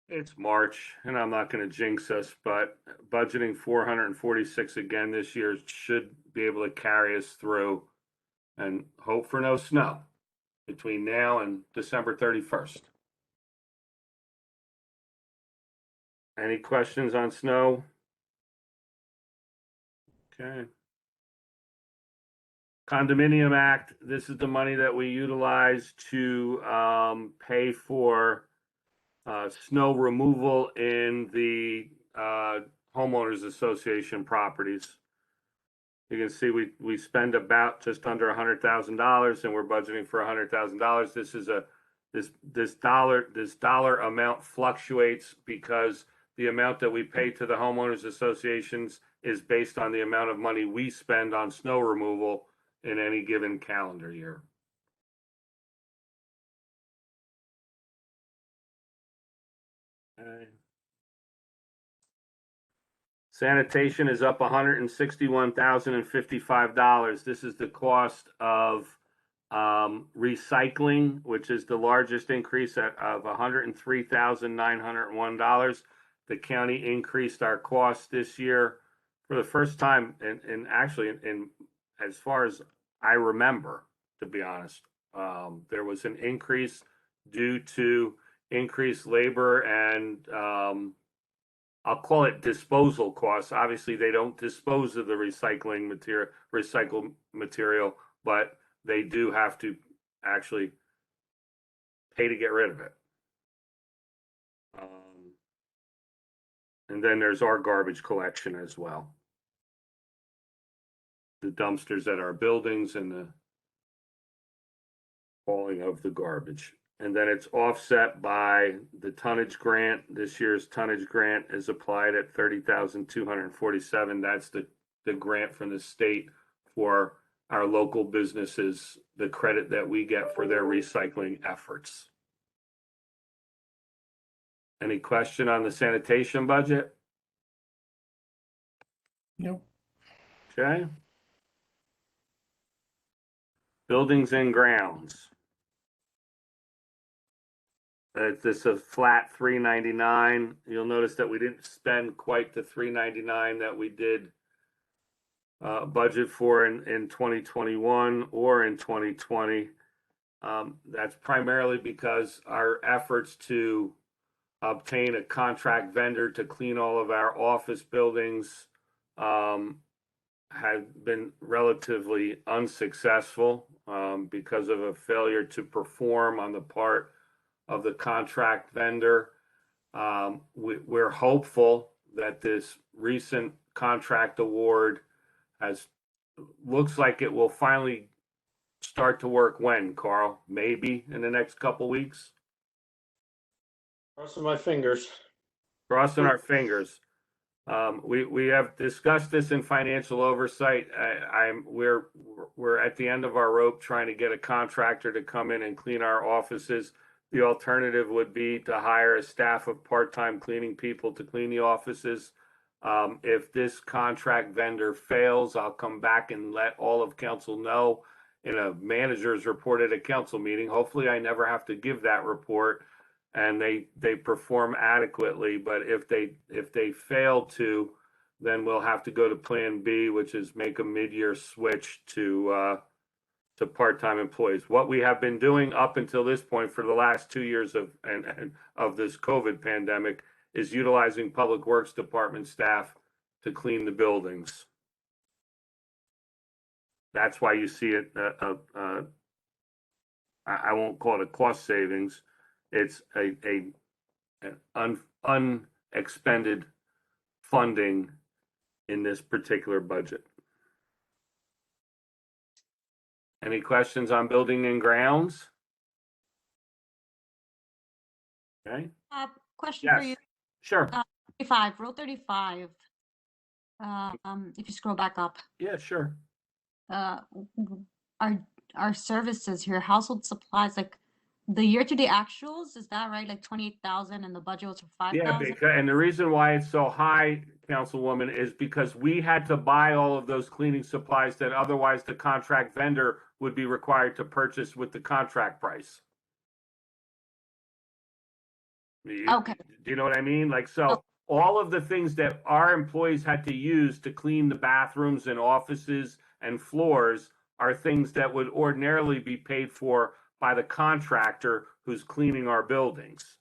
it's March, and I'm not going to jinx us, but budgeting 446 again this year should be able to carry us through, and hope for no snow between now and December 31st. Any questions on snow? Okay. Condominium Act, this is the money that we utilize to pay for snow removal in the homeowners association properties. You can see we spend about just under $100,000, and we're budgeting for $100,000. This dollar amount fluctuates because the amount that we pay to the homeowners associations is based on the amount of money we spend on snow removal in any given calendar year. Okay. Sanitation is up $161,055. This is the cost of recycling, which is the largest increase of $103,901. The county increased our cost this year for the first time, and actually, as far as I remember, to be honest, there was an increase due to increased labor and I'll call it disposal costs. Obviously, they don't dispose of the recycled material, but they do have to actually pay to get rid of it. And then there's our garbage collection as well. The dumpsters at our buildings and the hauling of the garbage. And then it's offset by the tonnage grant. This year's tonnage grant is applied at $30,247. That's the grant from the state for our local businesses, the credit that we get for their recycling efforts. Any question on the sanitation budget? Nope. Okay. Buildings and grounds. It's a flat $399. You'll notice that we didn't spend quite the $399 that we did budget for in 2021 or in 2020. That's primarily because our efforts to obtain a contract vendor to clean all of our office buildings had been relatively unsuccessful because of a failure to perform on the part of the contract vendor. We're hopeful that this recent contract award looks like it will finally start to work when, Carl? Maybe in the next couple weeks? Crossing my fingers. Crossing our fingers. We have discussed this in financial oversight. We're at the end of our rope trying to get a contractor to come in and clean our offices. The alternative would be to hire a staff of part-time cleaning people to clean the offices. If this contract vendor fails, I'll come back and let all of council know in a manager's report at a council meeting. Hopefully I never have to give that report and they perform adequately. But if they fail to, then we'll have to go to plan B, which is make a mid-year switch to part-time employees. What we have been doing up until this point for the last 2 years of this COVID pandemic is utilizing Public Works Department staff to clean the buildings. That's why you see it. I won't call it a cost savings. It's an unexpended funding in this particular budget. Any questions on building and grounds? Okay. Question for Yes, you. sure. 35, row 35. If you scroll back up, Yeah, sure. our services here, household supplies, like the year-to-date actuals, is that right? Like 28,000 and the budget was for 5,000? Yeah, and the reason why it's so high, Councilwoman, is because we had to buy all of those cleaning supplies that otherwise the contract vendor would be required to purchase with the contract price. Okay. Do you know what I mean? Like, so all of the things that our employees had to use to clean the bathrooms and offices and floors are things that would ordinarily be paid for by the contractor who's cleaning our buildings.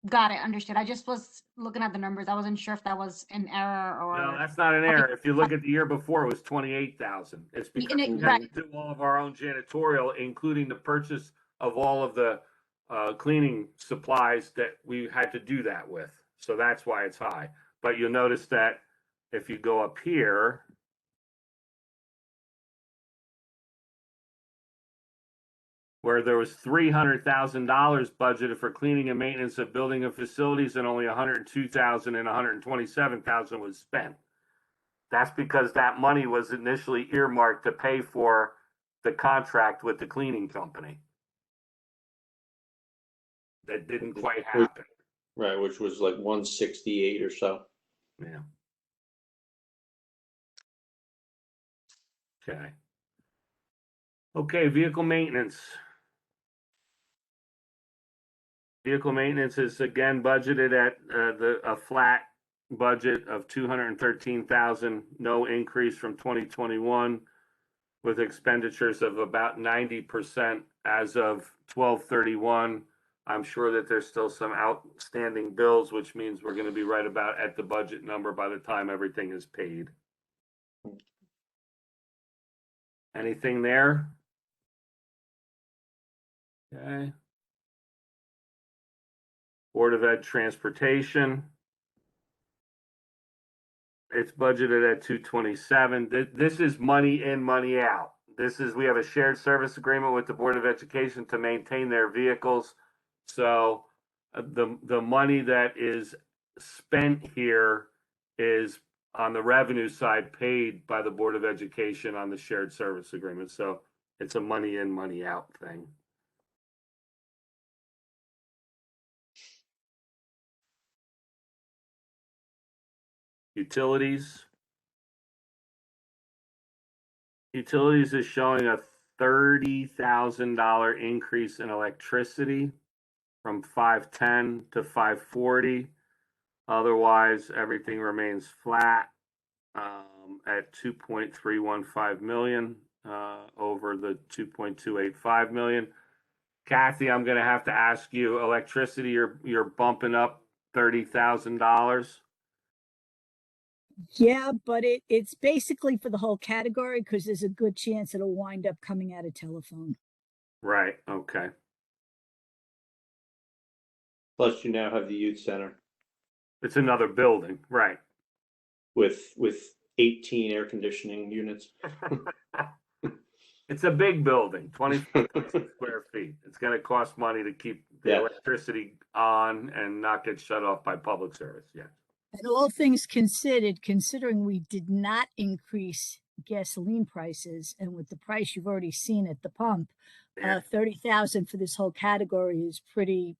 Got it, understood. I just was looking at the numbers. I wasn't sure if that was an error or. No, that's not an error. If you look at the year before, it was 28,000. It's because we had to do all of our own janitorial, including the purchase of all of the cleaning supplies that we had to do that with. So that's why it's high. But you'll notice that if you go up here, where there was $300,000 budgeted for cleaning and maintenance of building and facilities, and only $102,000 and $127,000 was spent. That's because that money was initially earmarked to pay for the contract with the cleaning company. That didn't quite happen. Right, which was like 168 or so. Yeah. Okay. Okay, vehicle maintenance. Vehicle maintenance is again budgeted at a flat budget of $213,000, no increase from 2021, with expenditures of about 90% as of 12/31. I'm sure that there's still some outstanding bills, which means we're going to be right about at the budget number by the time everything is paid. Anything there? Okay. Board of Ed Transportation. It's budgeted at 227. This is money in, money out. We have a shared service agreement with the Board of Education to maintain their vehicles. So the money that is spent here is on the revenue side paid by the Board of Education on the shared service agreement. So it's a money in, money out thing. Utilities. Utilities is showing a $30,000 increase in electricity from 510 to 540. Otherwise, everything remains flat at 2.315 million over the 2.285 million. Kathy, I'm gonna have to ask you, electricity, you're bumping up $30,000. Yeah, but it's basically for the whole category because there's a good chance it'll wind up coming out of telephone. Right, okay. Plus, you now have the youth center It's another building, right. with 18 air conditioning units. It's a big building, 24,000 square feet. It's gonna cost money to keep the Yeah. electricity on and not get shut off by public service, yeah. And all things considered, considering we did not increase gasoline prices, and with the price you've already seen at the pump, Yeah. 30,000 for this whole category is pretty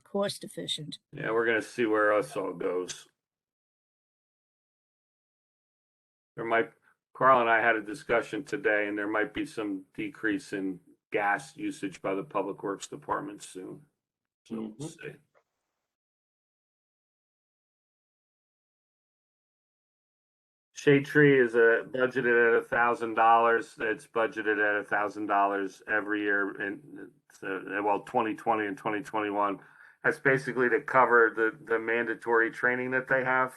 cost efficient. Yeah, we're gonna see where else all goes. Carl and I had a discussion today, and there might be some decrease in gas usage by the Public Works Department soon. So we'll see. Shade Tree is budgeted at $1,000. It's budgeted at $1,000 every year, and 2020 and 2021. That's basically to cover the mandatory training that they have.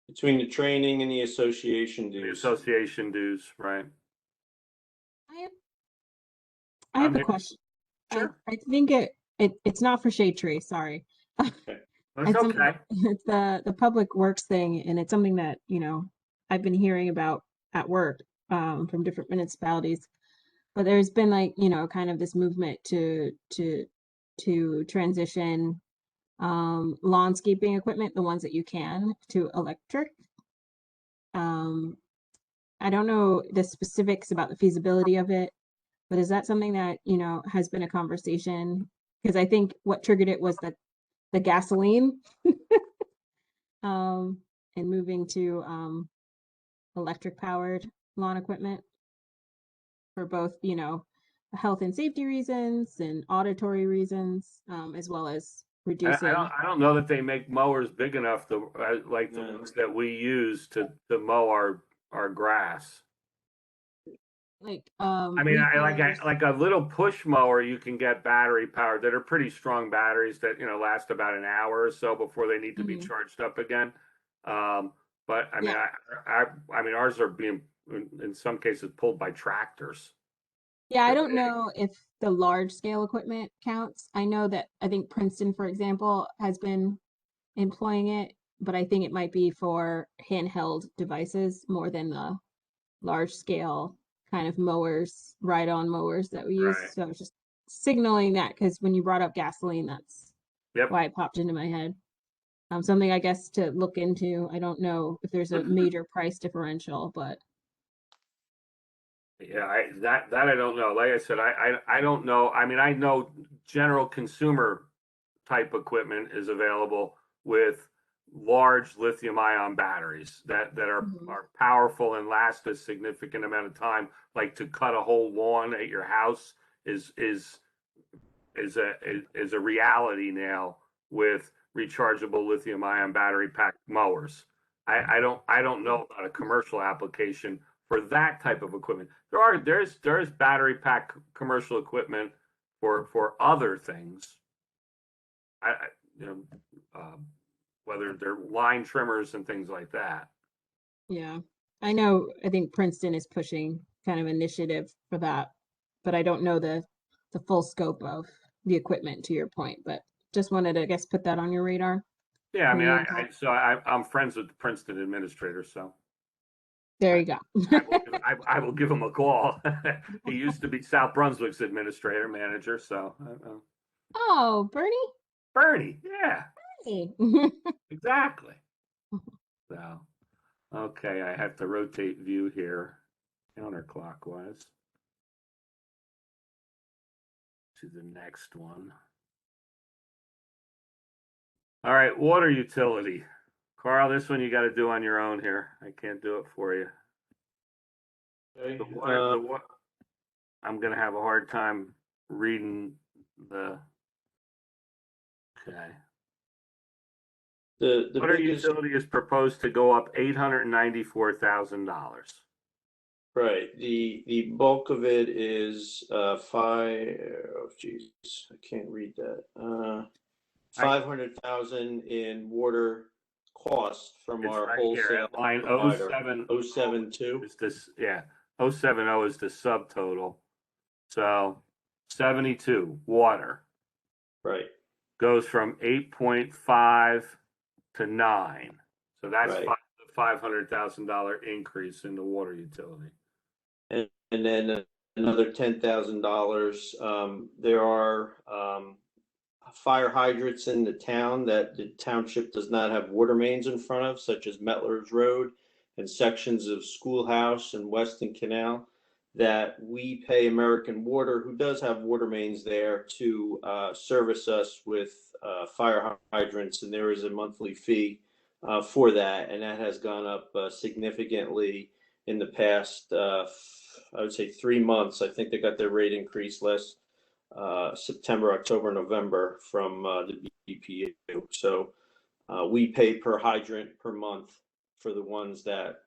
Between the training and the association dues. The association dues, right? I have a question. Sure. I think it's not for Shade Tree, sorry. That's okay. It's the public works thing, and it's something that, I've been hearing about at work from different municipalities. But there's been kind of this movement to transition lawnscaping equipment, the ones that you can, to electric. I don't know the specifics about the feasibility of it, but is that something that, has been a conversation? Because I think what triggered it was the gasoline and moving to electric powered lawn equipment for both, health and safety reasons and auditory reasons, as well as reducing. I don't know that they make mowers big enough to like the ones that we use to mow our grass. I mean, like a little push mower, you can get battery powered that are pretty strong batteries that last about an hour or so before they need to be charged up again. But I mean, I mean, ours are being in some cases pulled by tractors. Yeah, I don't know if the large scale equipment counts. I know that I think Princeton, for example, has been employing it, but I think it might be for handheld devices more than the large scale kind of mowers, ride-on mowers that we use. So I was just signaling that because when you brought up gasoline, that's why it popped into my head. Something I guess to look into. I don't know if there's a major price differential, but yeah, that I don't know. Like I said, I don't know. I mean, I know general consumer type equipment is available with large lithium-ion batteries that are powerful and last a significant amount of time. Like to cut a whole lawn at your house is a reality now with rechargeable lithium-ion battery pack mowers. I don't know about a commercial application for that type of equipment. There's battery pack commercial equipment for other things. Whether they're line trimmers and things like that. yeah, I know. I think Princeton is pushing kind of initiative for that, but I don't know the full scope of the equipment. To your point, but just wanted to, I guess, put that on your radar. Yeah, I mean, I'm friends with the Princeton administrator, so there you go. I will give him a call. He used to be South Brunswick's administrator manager, so. Oh, Bernie, yeah. Bernie. Exactly. So, okay, I have to rotate view here, counterclockwise to the next one. All right, water utility. Carl, this one you got to do on your own here. I can't do it for you. Okay. I'm going to have a hard time reading the. Okay. The water biggest, utility is proposed to go up $894,000. Right. The bulk of it is oh geez, I can't read that. 500,000 in water cost from It's our right here wholesale at line provider. 070 072. is this, yeah, 070 is the subtotal. So 72 water Right. goes from 8.5 to 9. So that's Right. $500,000 increase in the water utility. And then another $10,000. There are fire hydrants in the town that the township does not have water mains in front of, such as Mettler's Road and sections of Schoolhouse and Weston Canal, that we pay American Water, who does have water mains there, to service us with fire hydrants, and there is a monthly fee for that, and that has gone up significantly in the past, I would say 3 months. I think they got their rate increase last September, October, November from the BPU. So we pay per hydrant per month for the ones that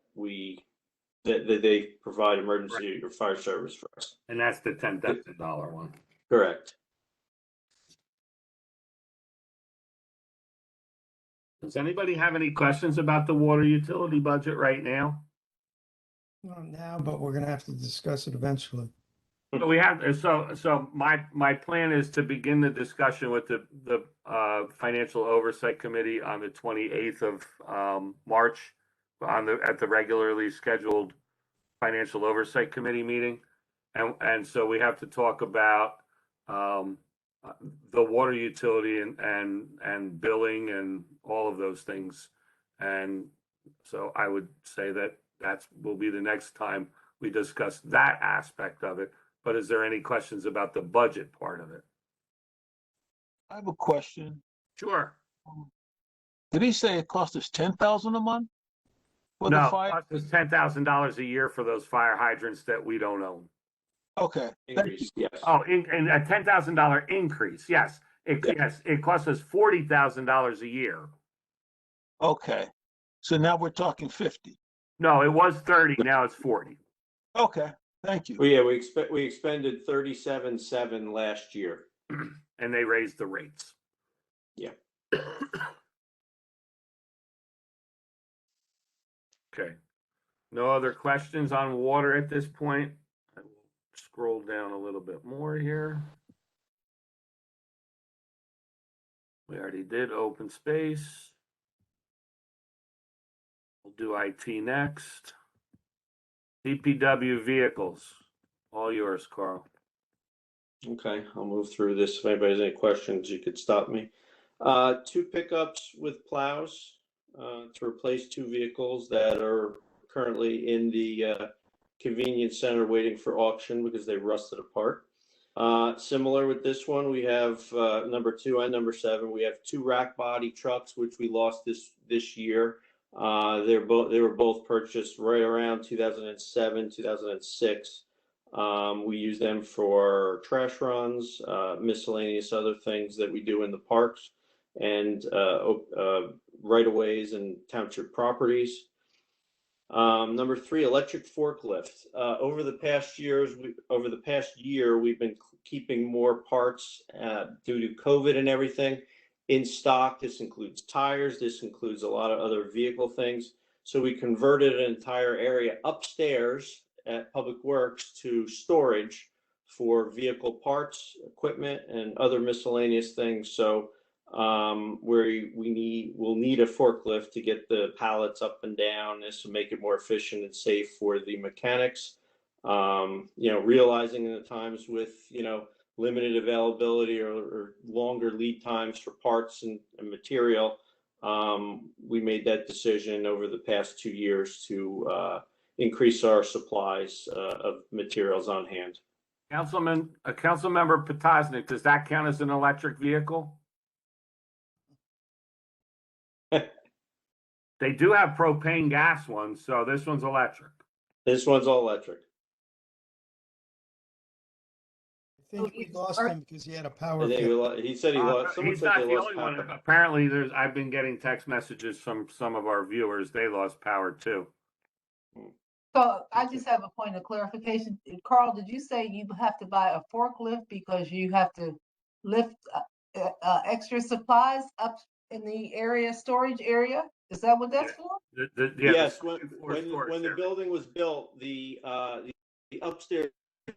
they provide emergency or fire service for us. And that's the $10,000 one. Correct. Does anybody have any questions about the water utility budget right now? Not now, but we're gonna have to discuss it eventually. So we have, so my plan is to begin the discussion with the Financial Oversight Committee on the 28th of March at the regularly scheduled Financial Oversight Committee meeting. And so we have to talk about the water utility and billing and all of those things. And so I would say that will be the next time we discuss that aspect of it. But is there any questions about the budget part of it? I have a question. Sure. Did he say it cost us 10,000 a month? For No, the fire? it's $10,000 a year for those fire hydrants that we don't own. Okay. Increase, yes. Oh, and a $10,000 increase, yes. Yes, it costs us $40,000 a year. Okay. So now we're talking 50. No, it was 30, now it's 40. Okay. Thank you. Well, yeah, we expended 37.7 last year. And they raised the rates. Yeah. Okay. No other questions on water at this point? I will scroll down a little bit more here. We already did open space. We'll do IT next. DPW vehicles, all yours, Carl. Okay, I'll move through this. If anybody has any questions, you could stop me. 2 pickups with plows to replace 2 vehicles that are currently in the convenience center waiting for auction because they rusted apart. Similar with this one, we have number 2 and number 7. We have 2 rack body trucks which we lost this year. They were both purchased right around 2007, 2006. We use them for trash runs, miscellaneous other things that we do in the parks, and right-of-ways and township properties. Number 3, electric forklift. Over the past year, we've been keeping more parts due to COVID and everything in stock. This includes tires. This includes a lot of other vehicle things. So we converted an entire area upstairs at Public Works to storage for vehicle parts, equipment, and other miscellaneous things. So we'll need a forklift to get the pallets up and down. This will make it more efficient and safe for the mechanics. Realizing in the times with limited availability or longer lead times for parts and material, we made that decision over the past 2 years to increase our supplies of materials on hand. Councilmember Potosnik, does that count as an electric vehicle? They do have propane gas ones, so this one's electric. This one's all electric. I think we lost him because he had a power I think failure. he said he lost. Someone He's said not they the lost only one. power. Apparently, I've been getting text messages from some of our viewers. They lost power too. So I just have a point of clarification. Carl, did you say you have to buy a forklift because you have to lift extra supplies up in the area, storage area? Is that what that's for? Yes, when the building was built, the upstairs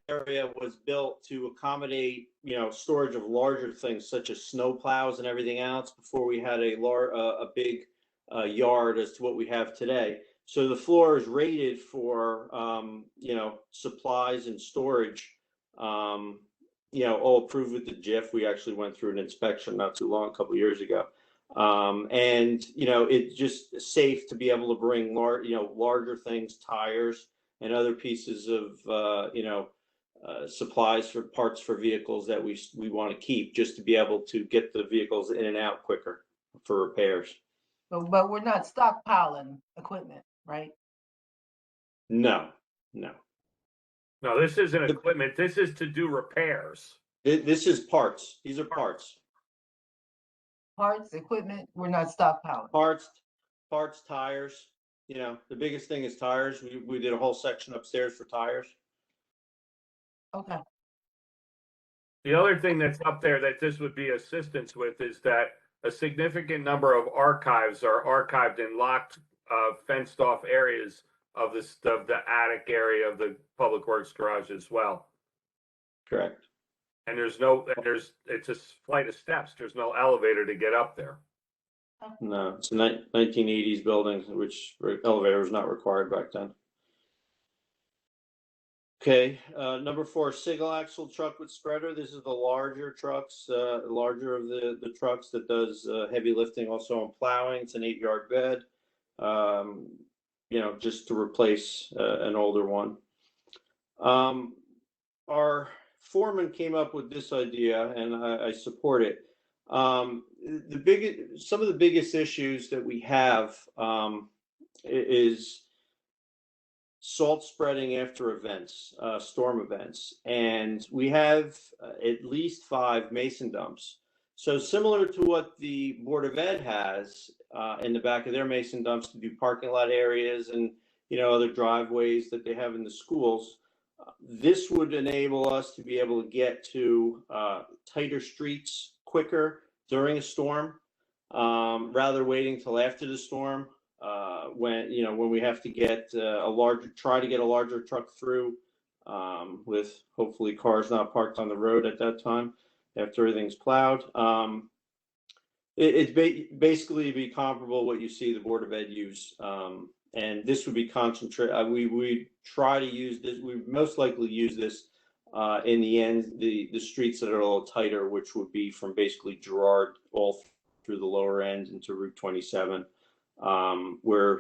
area was built to accommodate, storage of larger things such as snow plows and everything else before we had a big yard as to what we have today. So the floor is rated for, supplies and storage, all approved with the JIF. We actually went through an inspection not too long, a couple of years ago. It's just safe to be able to bring larger things, tires and other pieces of, supplies for parts for vehicles that we want to keep, just to be able to get the vehicles in and out quicker for repairs. But we're not stockpiling equipment, right? No. No, this isn't equipment. This is to do repairs. This is parts. These are parts. Parts, equipment, we're not stockpiling. Parts, tires. The biggest thing is tires. We did a whole section upstairs for tires. Okay. The other thing that's up there that this would be assistance with is that a significant number of archives are archived in locked, fenced off areas of the attic area of the Public Works garage as well. Correct. And it's a flight of steps. There's no elevator to get up there. No, it's a 1980s building, which elevator was not required back then. Okay, number 4, single axle truck with spreader. This is the larger trucks, larger of the trucks that does heavy lifting, also on plowing. It's an 8-yard bed, just to replace an older one. Our foreman came up with this idea, and I support it. Some of the biggest issues that we have is salt spreading after events, storm events, and we have at least 5 mason dumps. So similar to what the Board of Ed has in the back of their mason dumps to do parking lot areas and other driveways that they have in the schools, this would enable us to be able to get to tighter streets quicker during a storm, rather waiting till after the storm. When we have to get try to get a larger truck through, with hopefully cars not parked on the road at that time after everything's plowed. It's basically be comparable what you see the Board of Ed use, and this would be concentrated. We try to use this. We most likely use this in the end, the streets that are a little tighter, which would be from basically Girard all through the lower end into Route 27. Where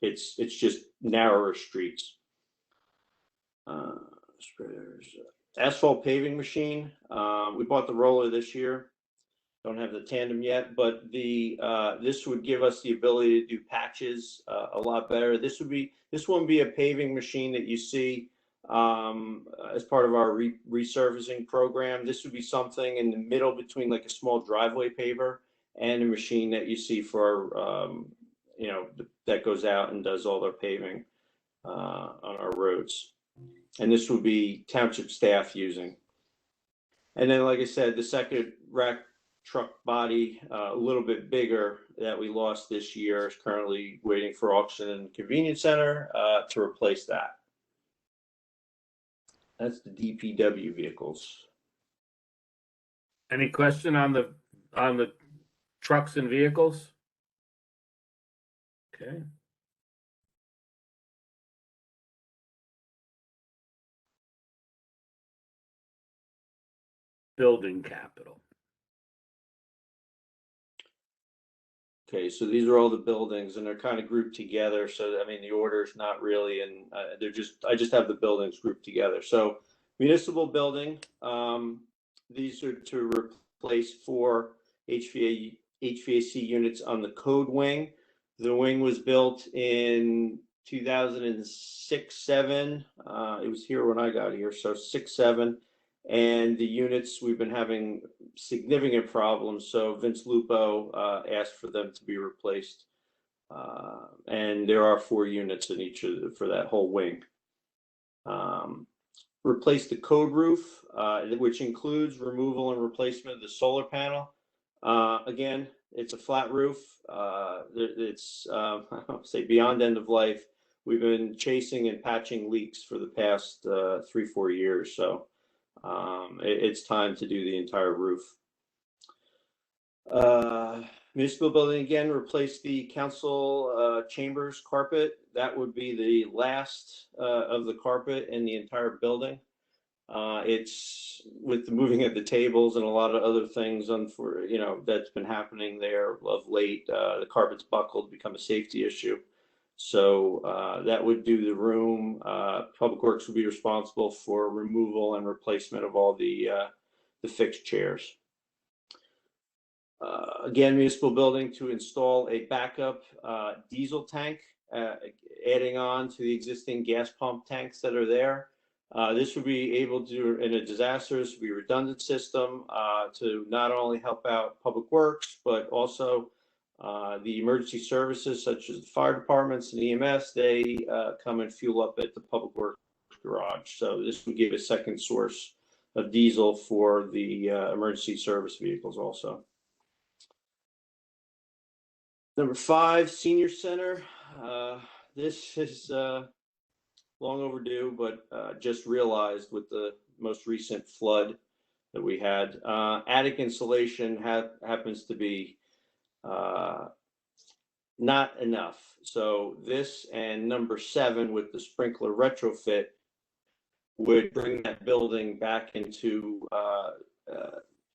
it's just narrower streets. Asphalt paving machine. We bought the roller this year. Don't have the tandem yet, but this would give us the ability to do patches a lot better. This wouldn't be a paving machine that you see as part of our resurfacing program. This would be something in the middle between like a small driveway paver and a machine that you see for, that goes out and does all their paving on our roads. And this would be township staff using. And then, like I said, the second rack truck body, a little bit bigger, that we lost this year, is currently waiting for auction in the convenience center to replace that. That's the DPW vehicles. Any question on the trucks and vehicles? Okay. Building capital. Okay, so these are all the buildings, and they're kind of grouped together. So I mean, the order is not really, and I just have the buildings grouped together. So municipal building, these are to replace 4 HVAC units on the code wing. The wing was built in 2006-07. It was here when I got here, so 6-7. And the units, we've been having significant problems. So Vince Lupo asked for them to be replaced And there are 4 units in each for that whole wing. Replace the code roof, which includes removal and replacement of the solar panel. Again, it's a flat roof. It's I'll say beyond end of life. We've been chasing and patching leaks for the past 3-4 years, so it's time to do the entire roof. Municipal building, again, replace the council chambers carpet. That would be the last of the carpet in the entire building. It's with the moving of the tables and a lot of other things that's been happening there of late. The carpet's buckled, become a safety issue. So that would do the room. Public Works would be responsible for removal and replacement of all the fixed chairs. Again, municipal building to install a backup diesel tank, adding on to the existing gas pump tanks that are there. This would be able to, in a disaster, this would be a redundant system to not only help out Public Works, but also the emergency services such as the fire departments and EMS. They come and fuel up at the Public Works garage. So this would give a second source of diesel for the emergency service vehicles also. Number 5, senior center. This is long overdue, but just realized with the most recent flood that we had. Attic insulation happens to be not enough. So this and number 7 with the sprinkler retrofit would bring that building back into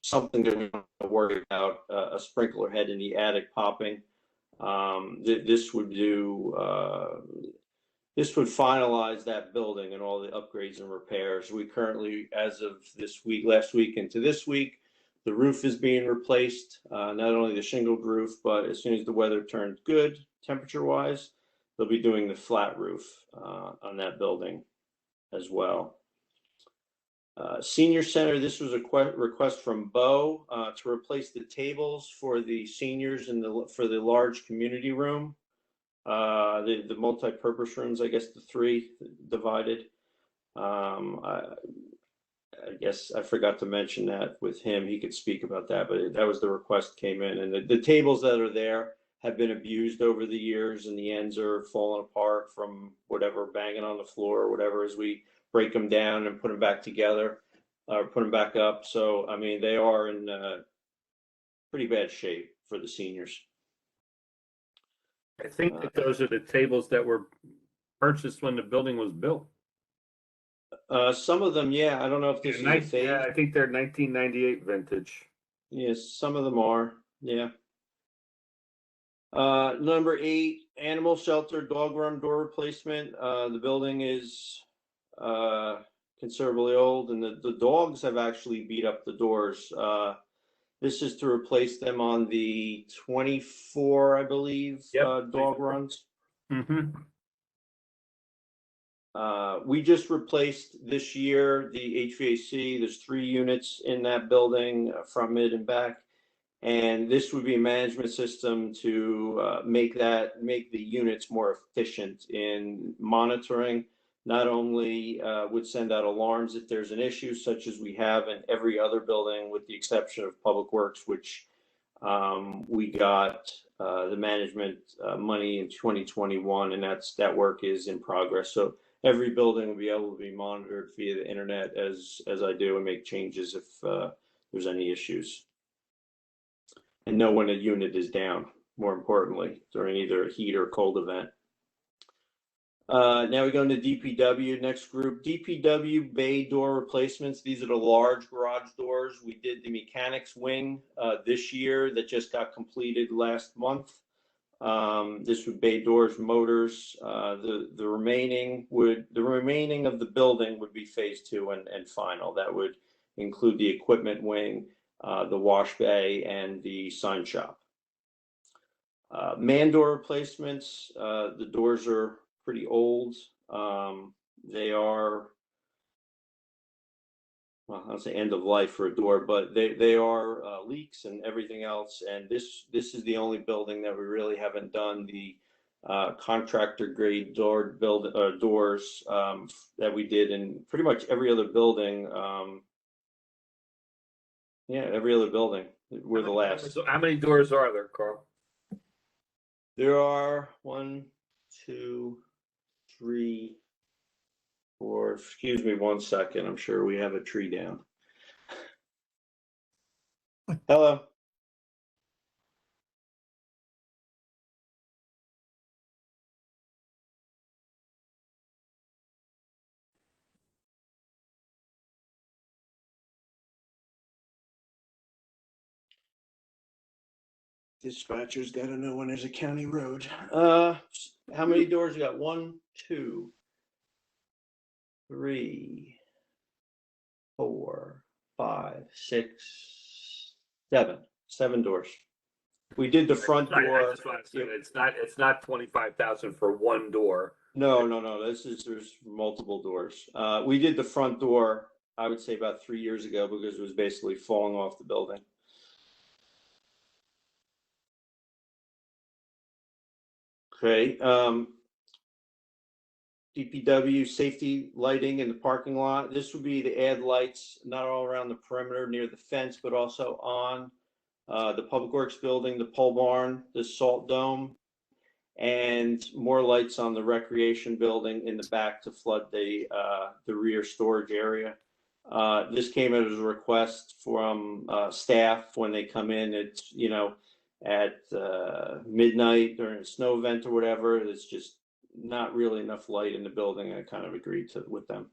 something that we don't have to worry about, a sprinkler head in the attic popping. This would finalize that building and all the upgrades and repairs. We currently, as of this week, last week into this week, the roof is being replaced, not only the shingled roof, but as soon as the weather turns good, temperature-wise, they'll be doing the flat roof on that building as well. Senior center, this was a request from Bo to replace the tables for the seniors and for the large community room. The multi-purpose rooms, I guess the 3 divided. I guess I forgot to mention that with him. He could speak about that, but that was the request came in. And the tables that are there have been abused over the years, and the ends are falling apart from whatever, banging on the floor or whatever, as we break them down and put them back together or put them back up. So, I mean, they are in pretty bad shape for the seniors. I think that those are the tables that were purchased when the building was built. Some of them, yeah. I don't know if this is a phase. Yeah, I think they're 1998 vintage. Yes, some of them are. Yeah. Number 8, animal shelter, dog run door replacement. The building is considerably old, and the dogs have actually beat up the doors. This is to replace them on the 24, I believe, dog runs. Mm-hmm. We just replaced this year the HVAC. There's 3 units in that building from mid and back. And this would be a management system to make the units more efficient in monitoring. Not only would send out alarms if there's an issue, such as we have in every other building, with the exception of Public Works, which we got the management money in 2021, and that work is in progress. So every building will be able to be monitored via the internet as I do, and make changes if there's any issues. And know when a unit is down, more importantly, during either a heat or cold event. Now we go into DPW, next group. DPW bay door replacements. These are the large garage doors. We did the mechanics wing this year that just got completed last month. This would bay doors, motors. The remaining of the building would be phase 2 and final. That would include the equipment wing, the wash bay, and the sign shop. Man door replacements. The doors are pretty old. They are well, I'll say end of life for a door, but they are leaks and everything else. And this is the only building that we really haven't done the contractor grade doors that we did in pretty much every other building. Yeah, every other building. We're the last. How many doors are there, Carl? There are 1, 2, 3, 4. Excuse me 1 second. I'm sure we have a tree down. Hello. Dispatcher's got to know when there's a county road. How many doors you got? 1, 2, 3, 4, 5, 6, 7. 7 doors. We did the front door. It's not 25,000 for one door. No. There's multiple doors. We did the front door, I would say about 3 years ago, because it was basically falling off the building. Okay. DPW safety lighting in the parking lot. This would be to add lights not all around the perimeter near the fence, but also on the Public Works building, the pole barn, the salt dome, and more lights on the recreation building in the back to flood the rear storage area. This came as a request from staff when they come in. It's, at midnight during a snow event or whatever. It's just not really enough light in the building. I kind of agreed with them.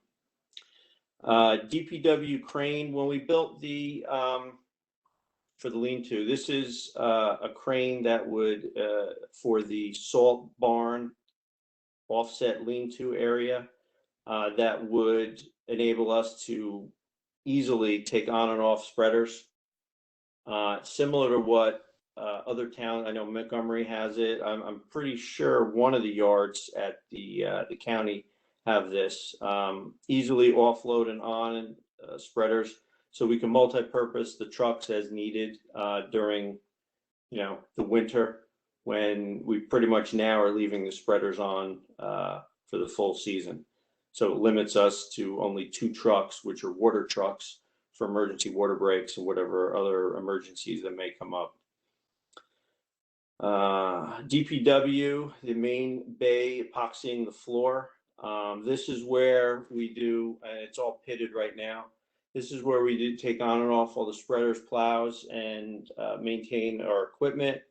DPW crane. When we built the for the lean-to, this is a crane that would for the salt barn offset lean-to area that would enable us to easily take on and off spreaders, similar to what other towns. I know Montgomery has it. I'm pretty sure one of the yards at the county have this. Easily offload and on spreaders, so we can multi-purpose the trucks as needed during, the winter, when we pretty much now are leaving the spreaders on for the full season. So it limits us to only 2 trucks, which are water trucks for emergency water breaks and whatever other emergencies that may come up. DPW, the main bay, epoxying the floor. This is where we do, and it's all pitted right now. This is where we do take on and off all the spreaders, plows, and maintain our equipment.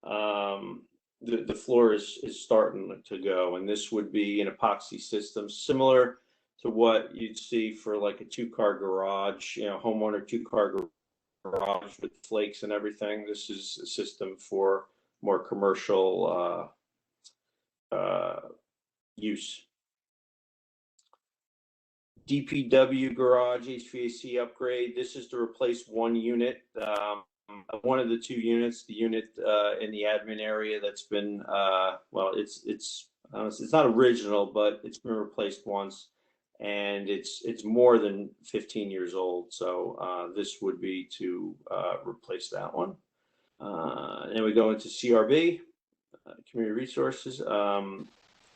The floor is starting to go, and this would be an epoxy system similar to what you'd see for like a 2-car garage, homeowner 2-car garage with flakes and everything. This is a system for more commercial use. DPW garage HVAC upgrade. This is to replace one unit, one of the 2 units. The unit in the admin area that's been it's not original, but it's been replaced once, and it's more than 15 years old. So this would be to replace that one. And we go into CRB, community resources,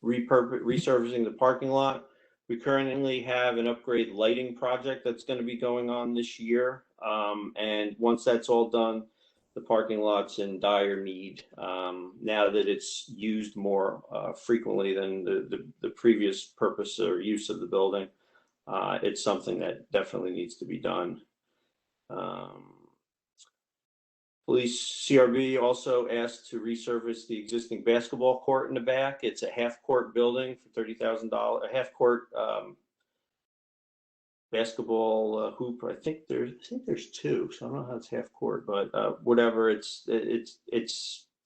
resurfacing the parking lot. We currently have an upgrade lighting project that's going to be going on this year. And once that's all done, the parking lot's in dire need. Now that it's used more frequently than the previous purpose or use of the building, it's something that definitely needs to be done. Police CRB also asked to resurface the existing basketball court in the back. It's a half-court building for $30,000. A half-court basketball hoop. I think there's 2, so I don't know how it's half-court, but whatever. It's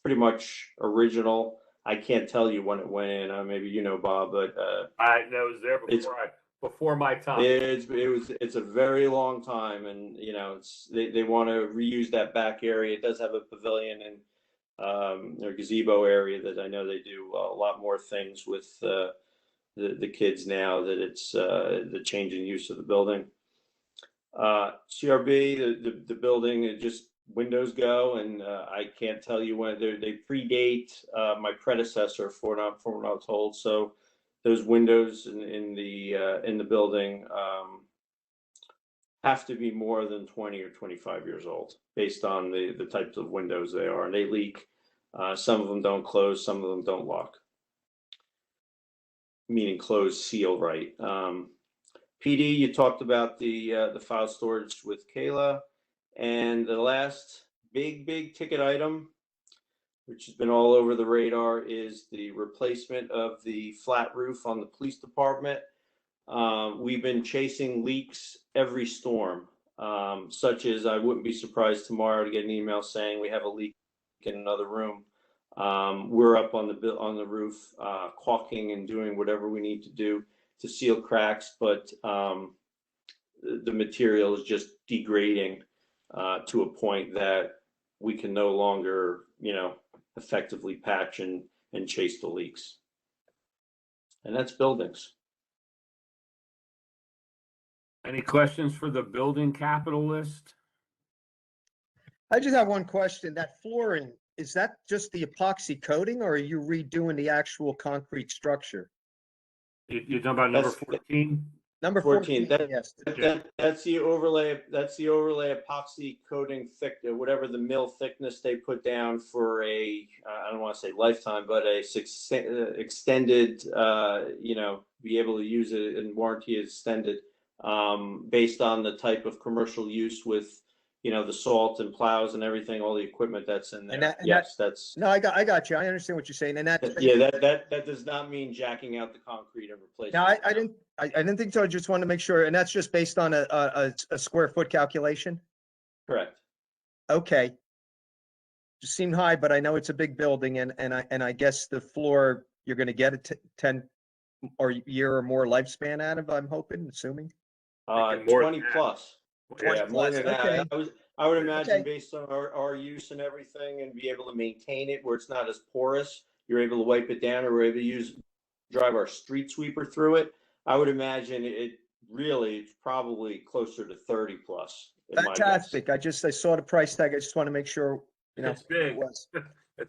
pretty much original. I can't tell you when it went in. Maybe you know, Bob, but I know it was there before my time. It's a very long time, and they want to reuse that back area. It does have a pavilion and or gazebo area that I know they do a lot more things with the kids now that it's the change in use of the building. CRB, the building, it just windows go, and I can't tell you when they predate my predecessor from what I was told. So those windows in the building have to be more than 20 or 25 years old, based on the types of windows they are, and they leak. Some of them don't close, some of them don't lock, meaning close, seal right. PD, you talked about the file storage with Kayla, and the last big ticket item, which has been all over the radar, is the replacement of the flat roof on the police department. We've been chasing leaks every storm, such as I wouldn't be surprised tomorrow to get an email saying we have a leak in another room. We're up on the roof, caulking and doing whatever we need to do to seal cracks, but the material is just degrading to a point that we can no longer, effectively patch and chase the leaks. And that's buildings. Any questions for the building capital list? I just have one question. That flooring, is that just the epoxy coating, or are you redoing the actual concrete structure? You're talking about number 14? Number 14, yes. That's the overlay. That's the overlay epoxy coating whatever the mill thickness they put down for I don't want to say lifetime, but a extended, be able to use it and warranty extended, based on the type of commercial use with, the salt and plows and everything, all the equipment that's in there. No, I got you. I understand what you're saying, and that does not mean jacking out the concrete and replacing. No, I didn't think so. I just wanted to make sure, and that's just based on a square foot calculation. Correct. Okay. Just seemed high, but I know it's a big building, and I guess the floor you're going to get a 10 or year or more lifespan out of. I'm assuming. 20 plus. 20 more than plus, okay. that. I would imagine based on our use and everything, and be able to maintain it where it's not as porous, you're able to wipe it down, or we're able to drive our street sweeper through it. I would imagine it's probably closer to 30 plus. Fantastic. I saw the price tag. I just want to make sure, It's big. it was.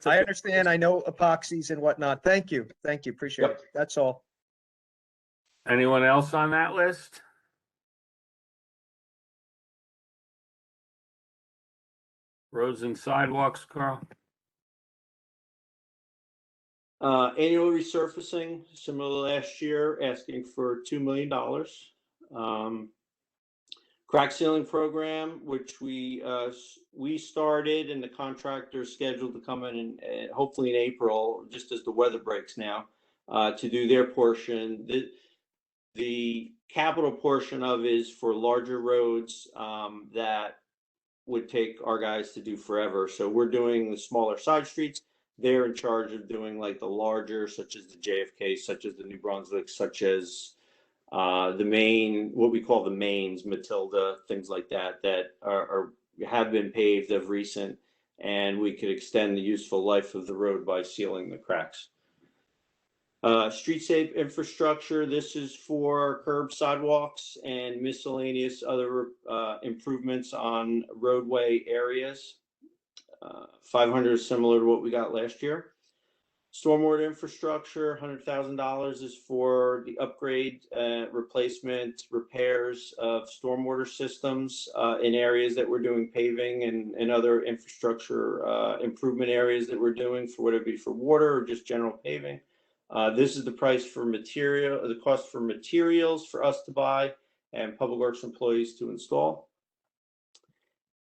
I understand. I know epoxies and whatnot. Thank you. Appreciate it. That's all. Anyone else on that list? Roads and sidewalks, Carl? Annual resurfacing, similar to last year, asking for $2 million. Crack sealing program, which we started, and the contractor is scheduled to come in hopefully in April, just as the weather breaks now, to do their portion. The capital portion of is for larger roads that would take our guys to do forever. So we're doing the smaller side streets. They're in charge of doing like the larger, such as the JFK, such as the New Brunswick, such as the main, what we call the mains, Matilda, things like that, that have been paved of recent, and we could extend the useful life of the road by sealing the cracks. Street safe infrastructure. This is for curb, sidewalks, and miscellaneous other improvements on roadway areas. 500 is similar to what we got last year. Stormwater infrastructure, $100,000 is for the upgrade, replacement, repairs of stormwater systems in areas that we're doing paving and other infrastructure improvement areas that we're doing, for whether it be for water or just general paving. This is the price for the cost for materials for us to buy and Public Works employees to install.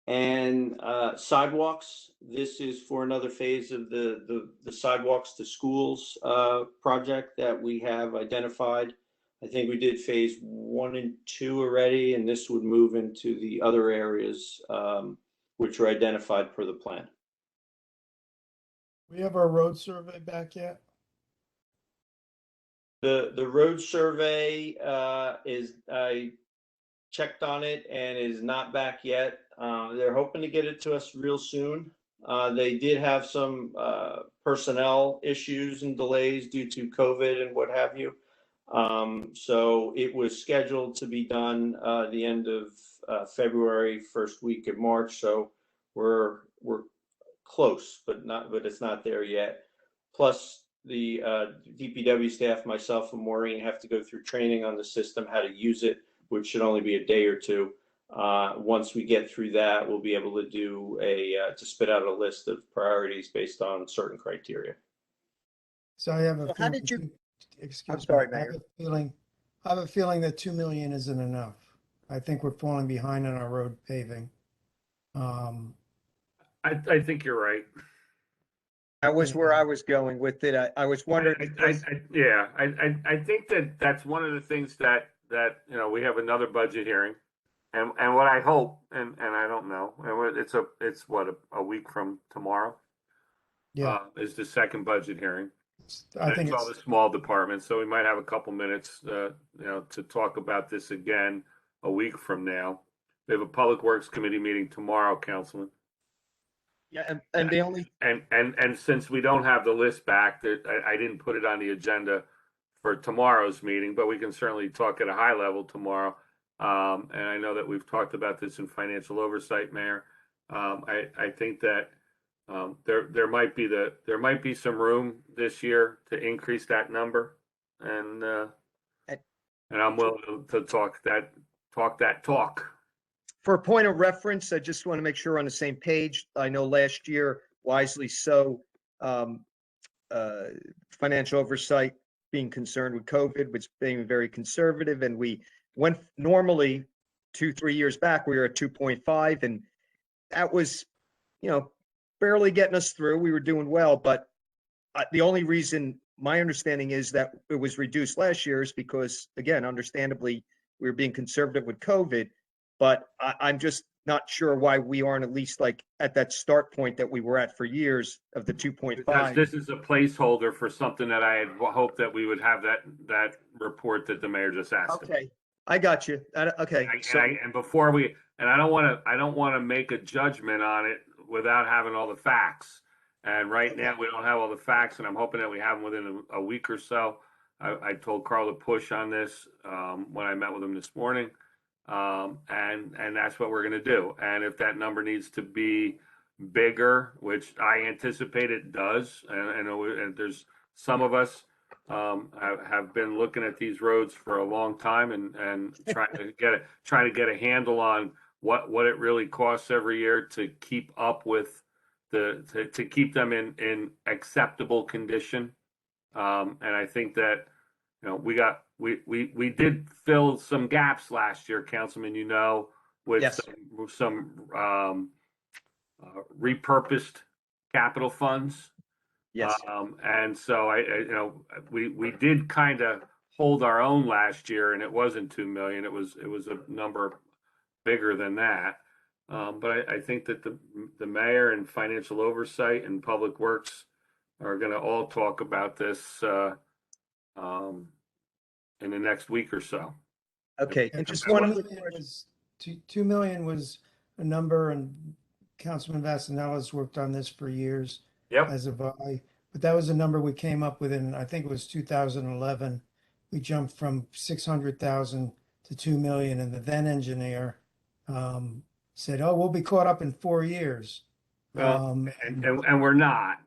And sidewalks, this is for another phase of the sidewalks to schools project that we have identified. I think we did phase 1 and 2 already, and this would move into the other areas which are identified per the plan. We have our road survey back yet? The road survey I checked on it and is not back yet. They're hoping to get it to us real soon. They did have some personnel issues and delays due to COVID and what have you. So it was scheduled to be done the end of February, first week of March. So we're close, but it's not there yet. Plus the DPW staff, myself and Maureen have to go through training on the system, how to use it, which should only be a day or two. Once we get through that, we'll be able to do to spit out a list of priorities based on certain criteria. So I have a So how feeling, did you- excuse I'm sorry, me, Mayor. I have a feeling that 2 million isn't enough. I think we're falling behind on our road paving. I think you're right. That was where I was going with it. I was wondering. I think that that's one of the things that we have another budget hearing, and what I hope, and I don't know, and it's what a week from tomorrow. Yeah. Is the second budget hearing. I think it's all the small departments, so we might have a couple minutes, to talk about this again a week from now. We have a Public Works Committee meeting tomorrow, Councilman. Yeah, and the only and since we don't have the list back, that I didn't put it on the agenda for tomorrow's meeting, but we can certainly talk at a high level tomorrow. And I know that we've talked about this in financial oversight, Mayor. I think that there might be some room this year to increase that number, and I'm willing to talk that talk. For a point of reference, I just want to make sure we're on the same page. I know last year, wisely so, financial oversight being concerned with COVID, which being very conservative, and we went normally 2-3 years back, we were at 2.5, and that was, barely getting us through. We were doing well, but the only reason my understanding is that it was reduced last year is because, again, understandably, we were being conservative with COVID. But I'm just not sure why we aren't at least like at that start point that we were at for years of the 2.5. Because this is a placeholder for something that I had hoped that we would have that report that the mayor just asked. Okay, I got you. Okay, And before I don't want to make a judgment on it without having all the facts. And right now we don't have all the facts, and I'm hoping that we have them within a week or so. I told Carl to push on this when I met with him this morning. And that's what we're going to do. And if that number needs to be bigger, which I anticipate it does, and there's some of us have been looking at these roads for a long time and trying to get a handle on what it really costs every year to keep up with to keep them in acceptable condition. And I think that we did fill some gaps last year, Councilman, with Yes. some repurposed capital funds. Yes. And so we did kind of hold our own last year, and it wasn't 2 million. It was a number bigger than that. But I think that the mayor and financial oversight and public works are going to all talk about this in the next week or so. Okay, and just 2 one million other question. was 2 million was a number, and Councilman Vasanellas worked on this for years. Yep. But that was a number we came up with in, I think it was 2011. We jumped from 600,000 to 2 million, and the then engineer said, "Oh, we'll be caught up in 4 years." Well, and we're not.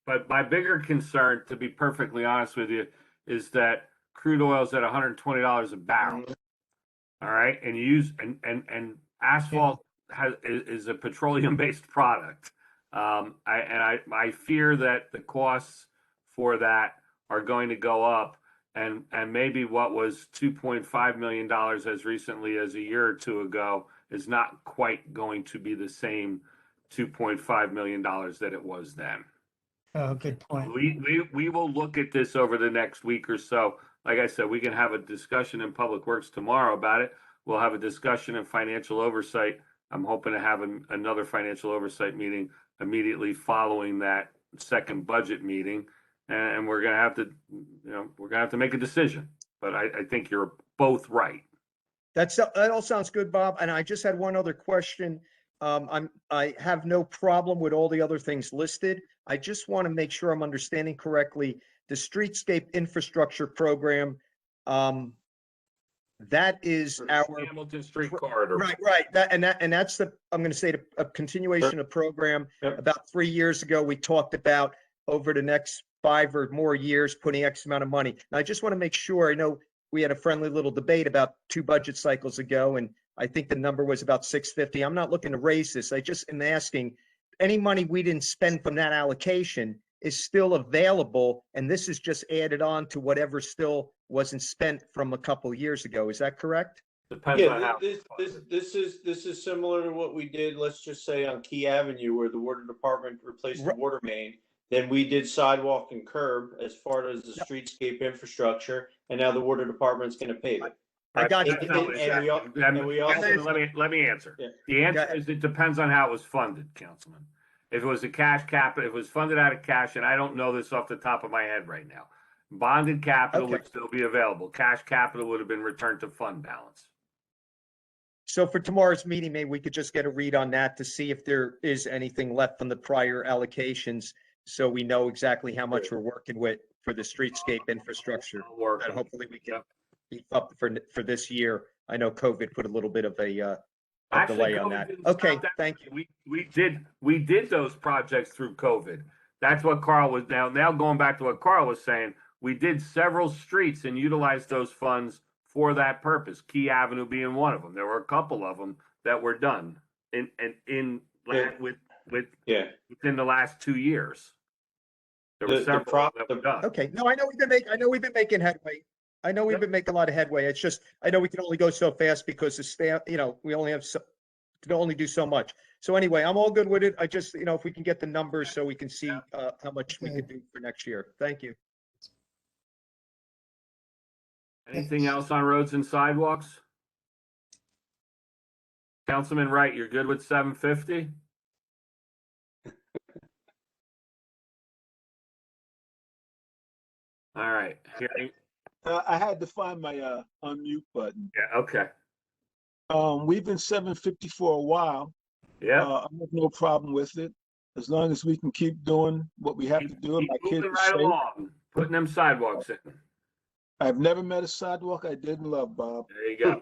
But my bigger concern, to be perfectly honest with you, is that crude oil is at $120 a barrel. All right, and you use and asphalt is a petroleum-based product. I fear that the costs for that are going to go up, and maybe what was $2.5 million as recently as a year or two ago is not quite going to be the same $2.5 million that it was then. Oh, good point. We will look at this over the next week or so. Like I said, we can have a discussion in Public Works tomorrow about it. We'll have a discussion in financial oversight. I'm hoping to have another financial oversight meeting immediately following that second budget meeting, and we're gonna have to make a decision. But I think you're both right. That all sounds good, Bob. And I just had one other question. I have no problem with all the other things listed. I just want to make sure I'm understanding correctly. The streetscape infrastructure program, that is our Hamilton Street corridor. right. That's I'm going to say a continuation of program. Yep. About 3 years ago, we talked about over the next 5 or more years, putting X amount of money. Now, I just want to make sure, I know we had a friendly little debate about 2 budget cycles ago, and I think the number was about 650. I'm not looking to raise this. I just am asking, any money we didn't spend from that allocation is still available, and this is just added on to whatever still wasn't spent from a couple years ago. Is that correct? Depends on Yeah, how. this is similar to what we did, let's just say on Key Avenue where the water department replaced the water main. Then we did sidewalk and curb as far as the streetscape infrastructure, and now the water department's gonna pave it. I got you. And we also. Let me answer. Yeah. The answer is it depends on how it was funded, Councilman. If it was a cash capital, if it was funded out of cash, and I don't know this off the top of my head right now, bonded capital would still be available. Cash capital would have been returned to fund balance. So for tomorrow's meeting, maybe we could just get a read on that to see if there is anything left from the prior allocations, so we know exactly how much we're working with for the streetscape infrastructure. And hopefully we can beef up for this year. I know COVID put a little bit of a delay on that. Okay, thank you. We did those projects through COVID. That's what Carl was now going back to what Carl was saying. We did several streets and utilized those funds for that purpose. Key Avenue being one of them. There were a couple of them that were done within the last 2 years. There were several that were done. Okay, no, I know we've been making headway. I know we've been making a lot of headway. It's just, I know we can only go so fast because the staff, we only have can only do so much. So anyway, I'm all good with it. I just, if we can get the numbers so we can see how much we can do for next year. Thank you. Anything else on roads and sidewalks? Councilman Wright, you're good with 750? All right. I had to find my unmute button. Yeah, okay. We've been 750 for a while. Yeah. I have no problem with it, as long as we can keep doing what we have to do. And my kids Moving are right safe. along, putting them sidewalks in. I've never met a sidewalk I didn't love, Bob. There you go.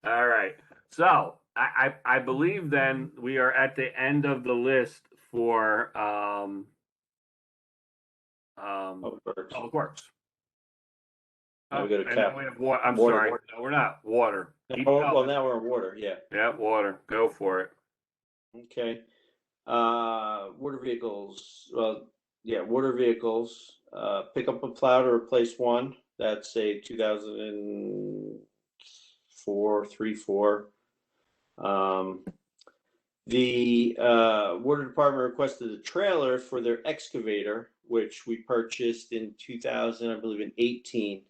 All right. So I believe then we are at the end of the list for Public Works. Now we go to And cap. then we have water. I'm Water. sorry. No, we're not. Water. Keep Well, going. now we're on water, yeah. Yeah, water. Go for it. Okay. Water vehicles, water vehicles, pick up a plow to replace one. That's a 2004, 3-4. The water department requested a trailer for their excavator, which we purchased in 2018.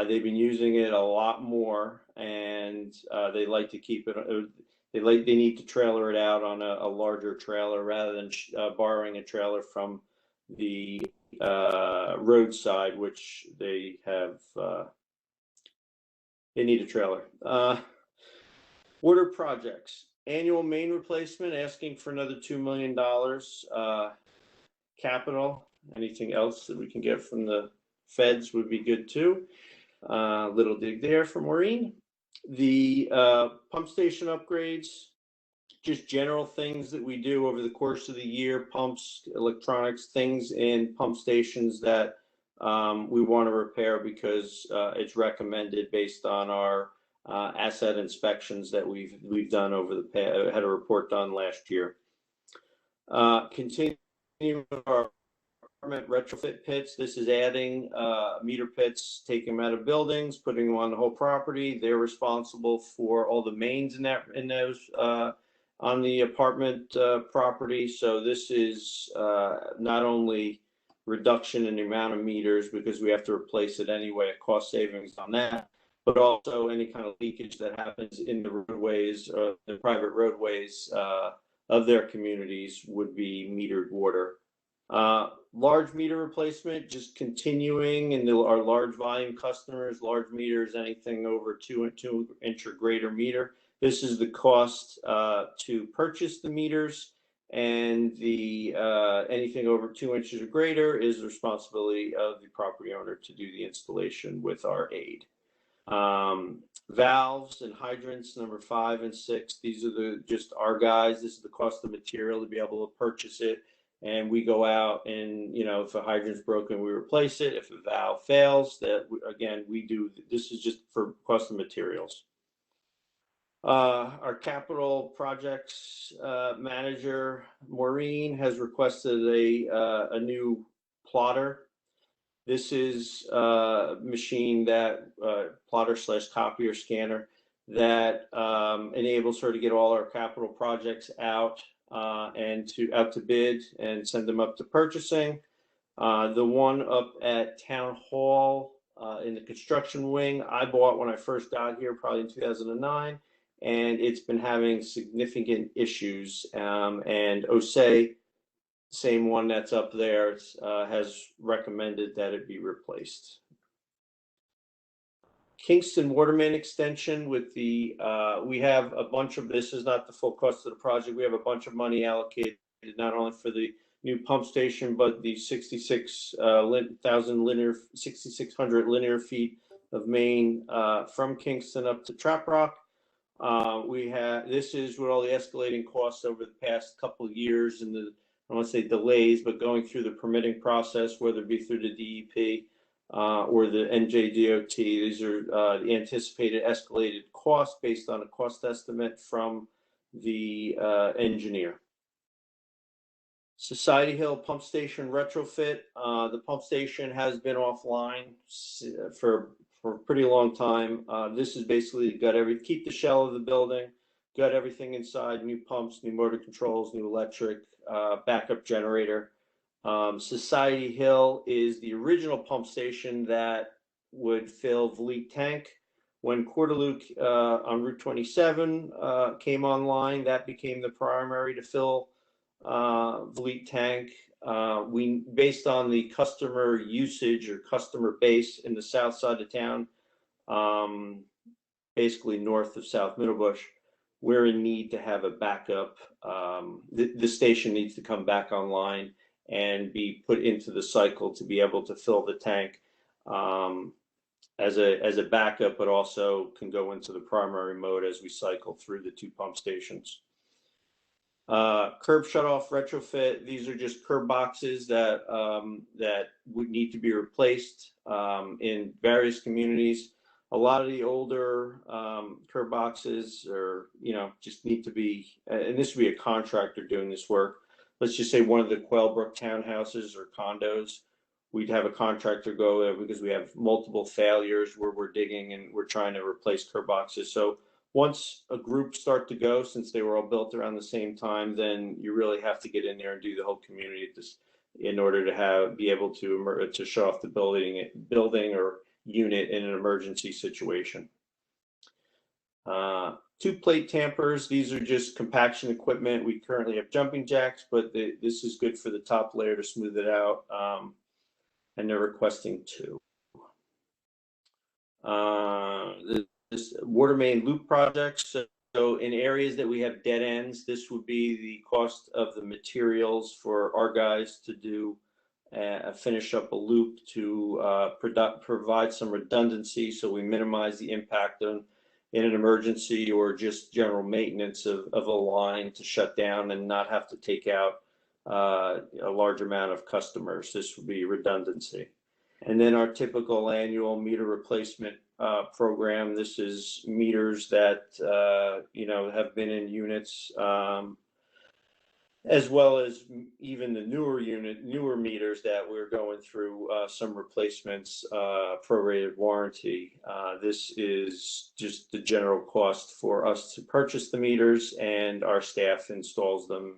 They've been using it a lot more, and they like to keep it. They need to trailer it out on a larger trailer rather than borrowing a trailer from the roadside, which they have. They need a trailer. Water projects, annual main replacement, asking for another $2 million. Capital, anything else that we can get from the feds would be good too. Little dig there for Maureen. The pump station upgrades, just general things that we do over the course of the year, pumps, electronics, things in pump stations that we want to repair because it's recommended based on our asset inspections that we've done over the past, had a report done last year. Continue our retrofit pits. This is adding meter pits, taking them out of buildings, putting them on the whole property. They're responsible for all the mains in those on the apartment property. So this is not only reduction in the amount of meters because we have to replace it anyway, a cost savings on that, but also any kind of leakage that happens in the roadways or the private roadways of their communities would be metered water. Large meter replacement, just continuing in our large volume customers, large meters, anything over 2 inch or greater meter. This is the cost to purchase the meters, and the anything over 2 inches or greater is the responsibility of the property owner to do the installation with our aid. Valves and hydrants, number 5 and 6, these are just our guys. This is the cost of material to be able to purchase it. And we go out and, if a hydrant's broken, we replace it. If a valve fails, again, we do. This is just for cost of materials. Our capital projects manager, Maureen, has requested a new plotter. This is a machine that plotter/copier scanner that enables her to get all our capital projects out out to bid and send them up to purchasing. The one up at Town Hall in the construction wing, I bought when I first got here, probably in 2009, and it's been having significant issues. And OSE, same one that's up there, has recommended that it be replaced. Kingston water main extension with the, we have a bunch of, this is not the full cost of the project. We have a bunch of money allocated not only for the new pump station, but the 6,600 linear feet of main from Kingston up to Trap Rock. This is with all the escalating costs over the past couple of years and the, I don't want to say delays, but going through the permitting process, whether it be through the DEP or the NJDOT. These are the anticipated escalated costs based on a cost estimate from the engineer. Society Hill Pump Station retrofit. The pump station has been offline for a pretty long time. This is basically keep the shell of the building, got everything inside, new pumps, new motor controls, new electric, backup generator. Society Hill is the original pump station that would fill Vliet Tank. When Cordeluke on Route 27 came online, that became the primary to fill Vliet Tank. We, based on the customer usage or customer base in the south side of town, basically north of South Middlebush, we're in need to have a backup. The station needs to come back online and be put into the cycle to be able to fill the tank as a backup, but also can go into the primary mode as we cycle through the two pump stations. Curb shutoff retrofit. These are just curb boxes that would need to be replaced in various communities. A lot of the older curb boxes are, just need to be, and this would be a contractor doing this work. Let's just say one of the Quailbrook townhouses or condos, we'd have a contractor go there because we have multiple failures where we're digging and we're trying to replace curb boxes. So once a group start to go, since they were all built around the same time, then you really have to get in there and do the whole community in order to be able to shut off the building or unit in an emergency situation. 2 plate tampers. These are just compaction equipment. We currently have jumping jacks, but this is good for the top layer to smooth it out. And they're requesting 2. This water main loop projects. So in areas that we have dead ends, this would be the cost of the materials for our guys to do finish up a loop to provide some redundancy, so we minimize the impact in an emergency or just general maintenance of a line to shut down and not have to take out a large amount of customers. This would be redundancy. And then our typical annual meter replacement program. This is meters that have been in units, as well as even the newer meters that we're going through some replacements, prorated warranty. This is just the general cost for us to purchase the meters, and our staff installs them.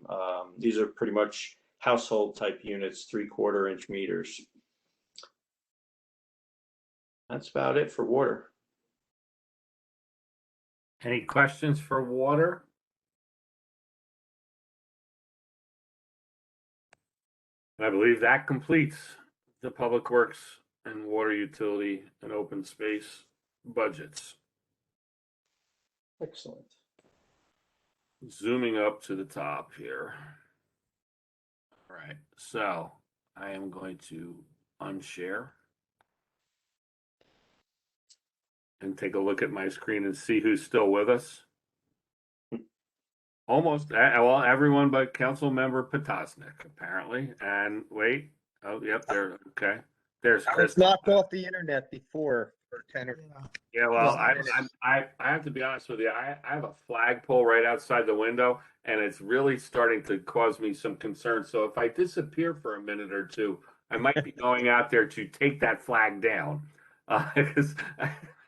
These are pretty much household type units, 3/4 inch meters. That's about it for water. Any questions for water? I believe that completes the Public Works and Water Utility and Open Space budgets. Excellent. zooming up to the top here. All right, so I am going to unshare and take a look at my screen and see who's still with us. Almost, well, everyone but Councilmember Potosnik, apparently. And wait, oh, yep, there, okay. There's I Chris. was knocked off the internet before for 10 or Yeah, well, minutes. I have to be honest with you. I have a flagpole right outside the window, and it's really starting to cause me some concern. So if I disappear for a minute or two, I might be going out there to take that flag down because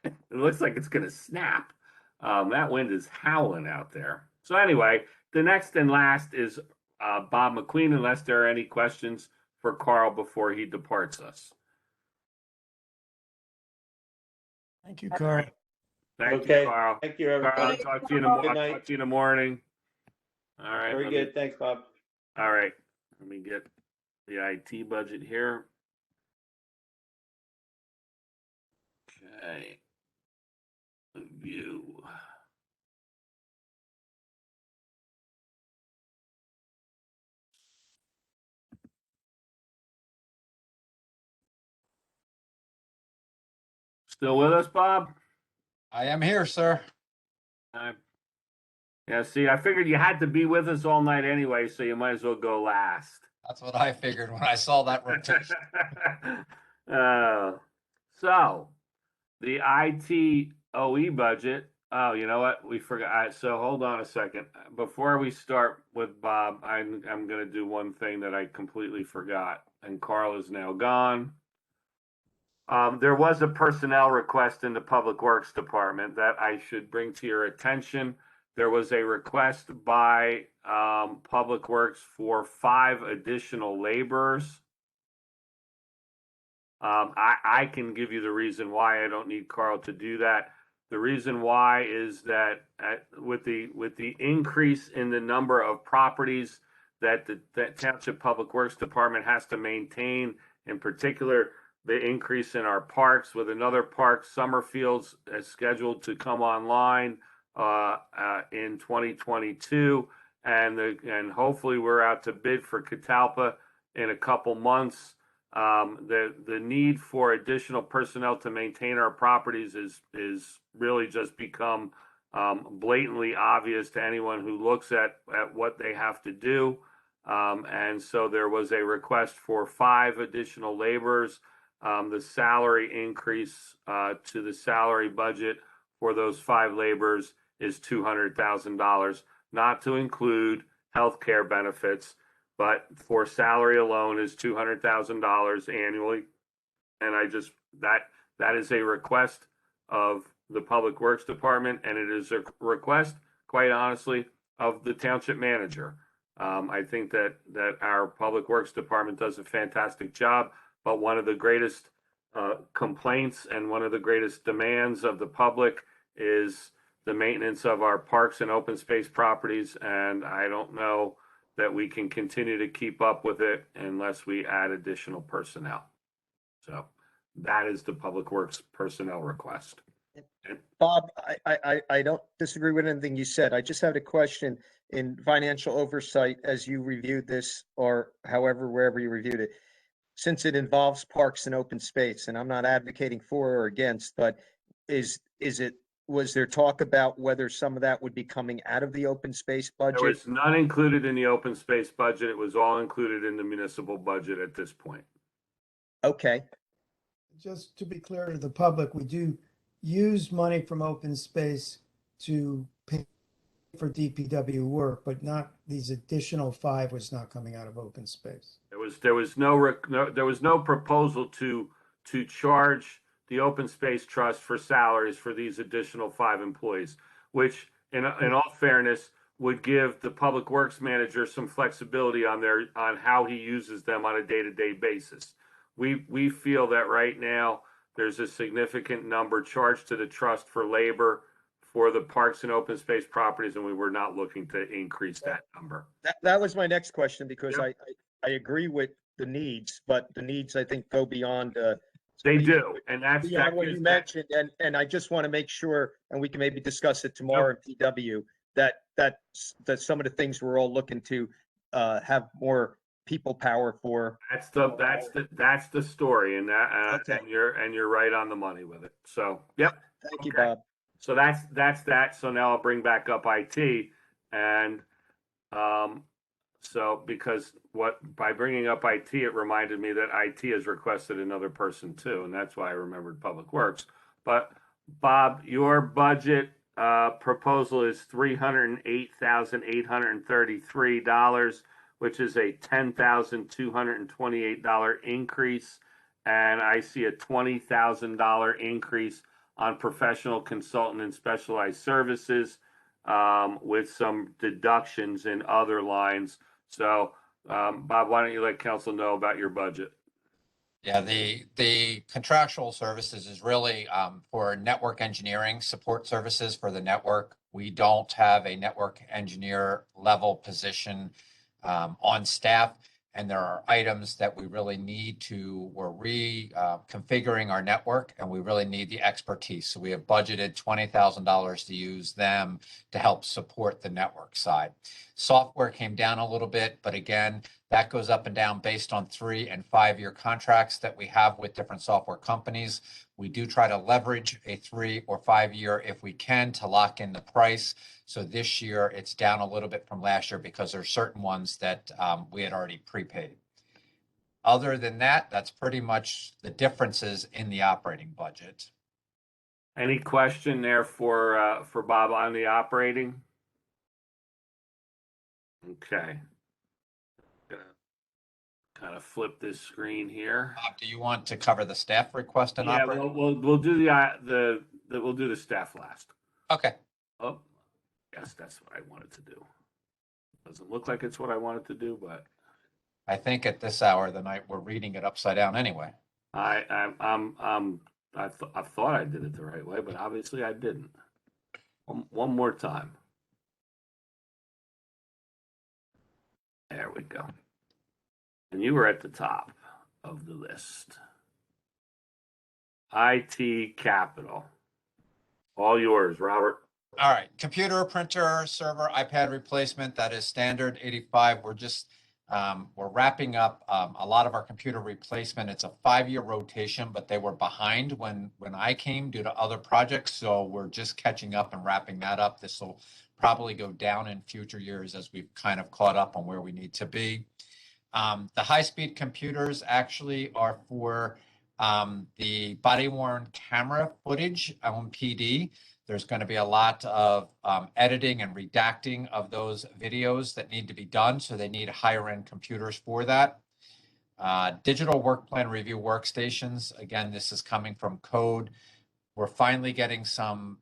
it looks like it's going to snap. That wind is howling out there. So anyway, the next and last is Bob McQueen, unless there are any questions for Carl before he departs us. Thank you, Carl. Thank Okay. you, Carl. Thank you, everybody. Carl, I'll talk to you in the, Good I'll night. talk to you in the morning. All right. Very good. Thanks, Bob. All right. Let me get the IT budget here. Okay. View. Still with us, Bob? I am here, sir. Yeah, see, I figured you had to be with us all night anyway, so you might as well go last. That's what I figured when I saw that rotation. So, the IT OE budget. Oh, you know what? We forgot. So hold on a second. Before we start with Bob, I'm going to do one thing that I completely forgot, and Carl is now gone. There was a personnel request in the Public Works Department that I should bring to your attention. There was a request by Public Works for 5 additional laborers. I can give you the reason why. I don't need Carl to do that. The reason why is that with the increase in the number of properties that the Township Public Works Department has to maintain, in particular, the increase in our parks, with another park, Summerfield's, scheduled to come online in 2022, and hopefully we're out to bid for Catalpa in a couple months. The need for additional personnel to maintain our properties is really just become blatantly obvious to anyone who looks at what they have to do. And so there was a request for 5 additional laborers. The salary increase to the salary budget for those 5 laborers is $200,000, not to include healthcare benefits, but for salary alone is $200,000 annually. And that is a request of the Public Works Department, and it is a request, quite honestly, of the township manager. I think that our Public Works Department does a fantastic job, but one of the greatest complaints and one of the greatest demands of the public is the maintenance of our parks and open space properties, and I don't know that we can continue to keep up with it unless we add additional personnel. So that is the Public Works personnel request. Bob, I don't disagree with anything you said. I just had a question in financial oversight as you reviewed this, or however, wherever you reviewed it. Since it involves parks and open space, and I'm not advocating for or against, but was there talk about whether some of that would be coming out of the open space budget? There was none included in the open space budget. It was all included in the municipal budget at this point. Okay. Just to be clear to the public, we do use money from open space to pay for DPW work, but not these additional 5 was not coming out of open space. There was no proposal to charge the Open Space Trust for salaries for these additional 5 employees, which in all fairness would give the Public Works manager some flexibility on how he uses them on a day-to-day basis. We feel that right now there's a significant number charged to the trust for labor for the parks and open space properties, and we were not looking to increase that number. That was my next question, because I agree with the needs, but the needs, I think, go beyond they do, and that's beyond what you mentioned, and I just want to make sure, and we can maybe discuss it tomorrow in PW, that some of the things we're all looking to have more people power for. That's the story, and you're right on the money with it. So, yep. Thank you, Bob. So that's that. So now I'll bring back up IT, and so because by bringing up IT, it reminded me that IT has requested another person too, and that's why I remembered Public Works. But Bob, your budget proposal is $308,833, which is a $10,228 increase, and I see a $20,000 increase on professional consultant and specialized services, with some deductions in other lines. So, Bob, why don't you let council know about your budget? Yeah, the contractual services is really for network engineering support services for the network. We don't have a network engineer level position on staff, and there are items that we really need to, we're reconfiguring our network, and we really need the expertise. So we have budgeted $20,000 to use them to help support the network side. Software came down a little bit, but again, that goes up and down based on 3 and 5 year contracts that we have with different software companies. We do try to leverage a 3 or 5 year if we can to lock in the price. So this year it's down a little bit from last year because there's certain ones that we had already prepaid. Other than that, that's pretty much the differences in the operating budget. Any question there for Bob on the operating? Okay. Gonna kind of flip this screen here. Bob, do you want to cover the staff request and Yeah, operating? we'll do we'll do the staff last. Okay. Oh, yes, that's what I wanted to do. Doesn't look like it's what I wanted to do, but I think at this hour of the night we're reading it upside down anyway. I thought I did it the right way, but obviously I didn't. One more time. There we go. And you were at the top of the list. IT Capital. All yours, Robert. All right, computer, printer, server, iPad replacement, that is standard 85. We're just, we're wrapping up a lot of our computer replacement. It's a 5-year rotation, but they were behind when I came due to other projects. So we're just catching up and wrapping that up. This will probably go down in future years as we've kind of caught up on where we need to be. The high-speed computers actually are for the body-worn camera footage on PD. There's going to be a lot of editing and redacting of those videos that need to be done, so they need higher-end computers for that. Digital work plan review workstations. Again, this is coming from code. We're finally getting some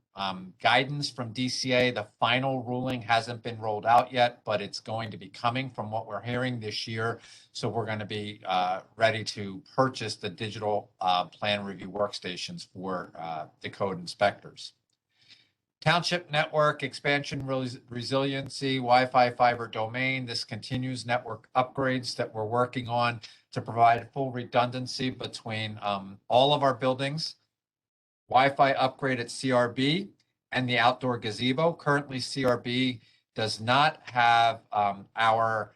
guidance from DCA. The final ruling hasn't been rolled out yet, but it's going to be coming from what we're hearing this year. So we're going to be ready to purchase the digital plan review workstations for the code inspectors. Township network expansion, resiliency, Wi-Fi fiber domain. This continues network upgrades that we're working on to provide full redundancy between all of our buildings. Wi-Fi upgrade at CRB and the outdoor gazebo. Currently, CRB does not have our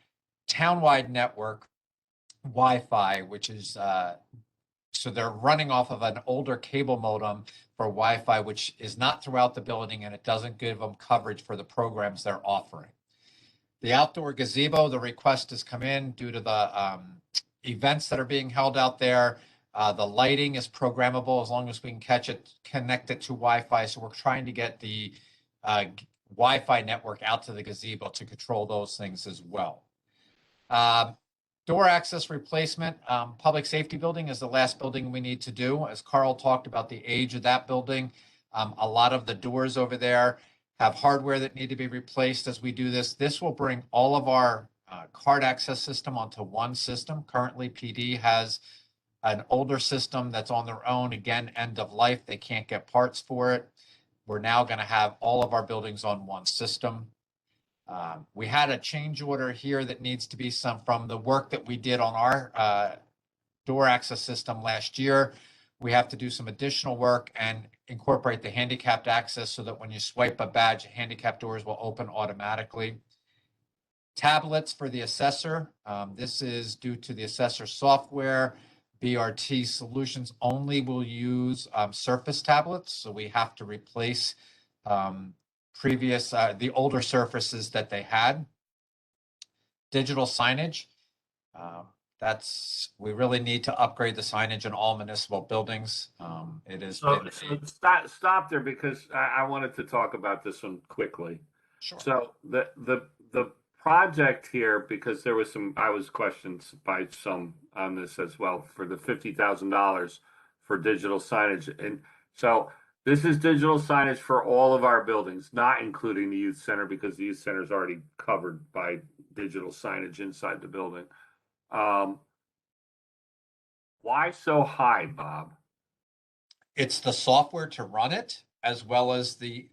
townwide network Wi-Fi, which is so they're running off of an older cable modem for Wi-Fi, which is not throughout the building, and it doesn't give them coverage for the programs they're offering. The outdoor gazebo, the request has come in due to the events that are being held out there. The lighting is programmable as long as we can connect it to Wi-Fi. So we're trying to get the Wi-Fi network out to the gazebo to control those things as well. Door access replacement, public safety building is the last building we need to do. As Carl talked about the age of that building, a lot of the doors over there have hardware that need to be replaced as we do this. This will bring all of our card access system onto one system. Currently, PD has an older system that's on their own, again, end of life. They can't get parts for it. We're now going to have all of our buildings on one system. We had a change order here that needs to be from the work that we did on our door access system last year. We have to do some additional work, and incorporate the handicapped access so that when you swipe a badge, handicap doors will open automatically. Tablets for the assessor. This is due to the assessor software. BRT Solutions only will use Surface tablets, so we have to replace the older Surfaces that they had. Digital signage. We really need to upgrade the signage in all municipal buildings. It has been. Stop there because I wanted to talk about this one quickly. Sure. So the project here, because there was I was questioned by some on this as well for the $50,000 for digital signage. And so this is digital signage for all of our buildings, not including the youth center, because the youth center is already covered by digital signage inside the building. Why so high, Bob? It's the software to run it, as well as the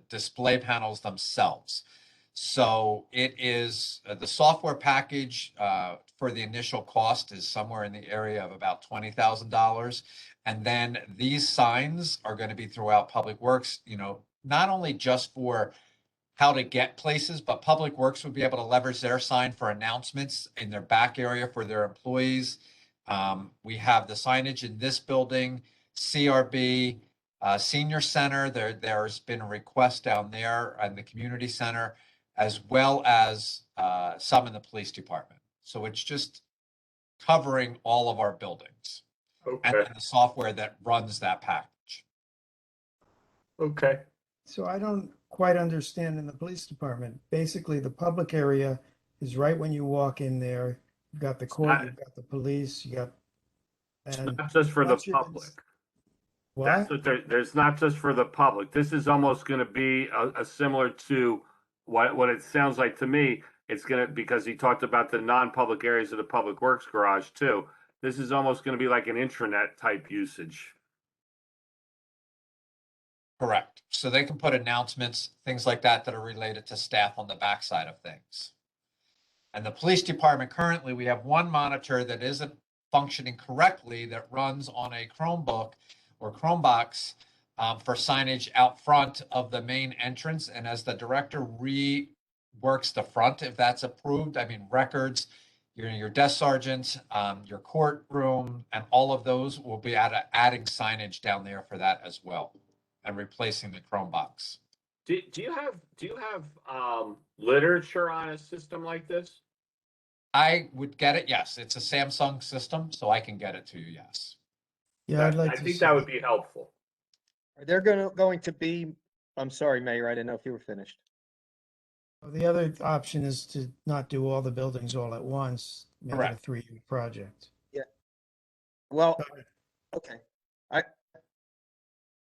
display panels themselves. So it is the software package for the initial cost is somewhere in the area of about $20,000. And then these signs are going to be throughout Public Works, not only just for how to get places, but Public Works would be able to leverage their sign for announcements in their back area for their employees. We have the signage in this building, CRB, Senior Center. There's been a request down there in the community center, as well as some in the police department. So it's just covering all of our buildings. Okay. And then the software that runs that package. Okay. So I don't quite understand in the police department. Basically, the public area is right when you walk in there. You've got the court, you've got the police, you got. And not just for the once you're in- public. What? That's what there's not just for the public. This is almost going to be a similar to what it sounds like to me. It's going to, because he talked about the non-public areas of the Public Works garage too. This is almost going to be like an intranet type usage. Correct. So they can put announcements, things like that are related to staff on the backside of things. And the police department, currently, we have one monitor that isn't functioning correctly that runs on a Chromebook or Chromebox for signage out front of the main entrance. And as the director reworks the front, if that's approved, records, your desk sergeants, your courtroom, and all of those will be adding signage down there for that as well, and replacing the Chromebox. Do you have literature on a system like this? I would get it. Yes, it's a Samsung system, so I can get it to you. Yes. Yeah, I'd like I to think see that would be helpful. Are there going to be, I'm sorry, Mayor, I didn't know if you were finished. The other option is to not do all the buildings all at once, make it a Correct. 3-year project. Yeah. Well, okay.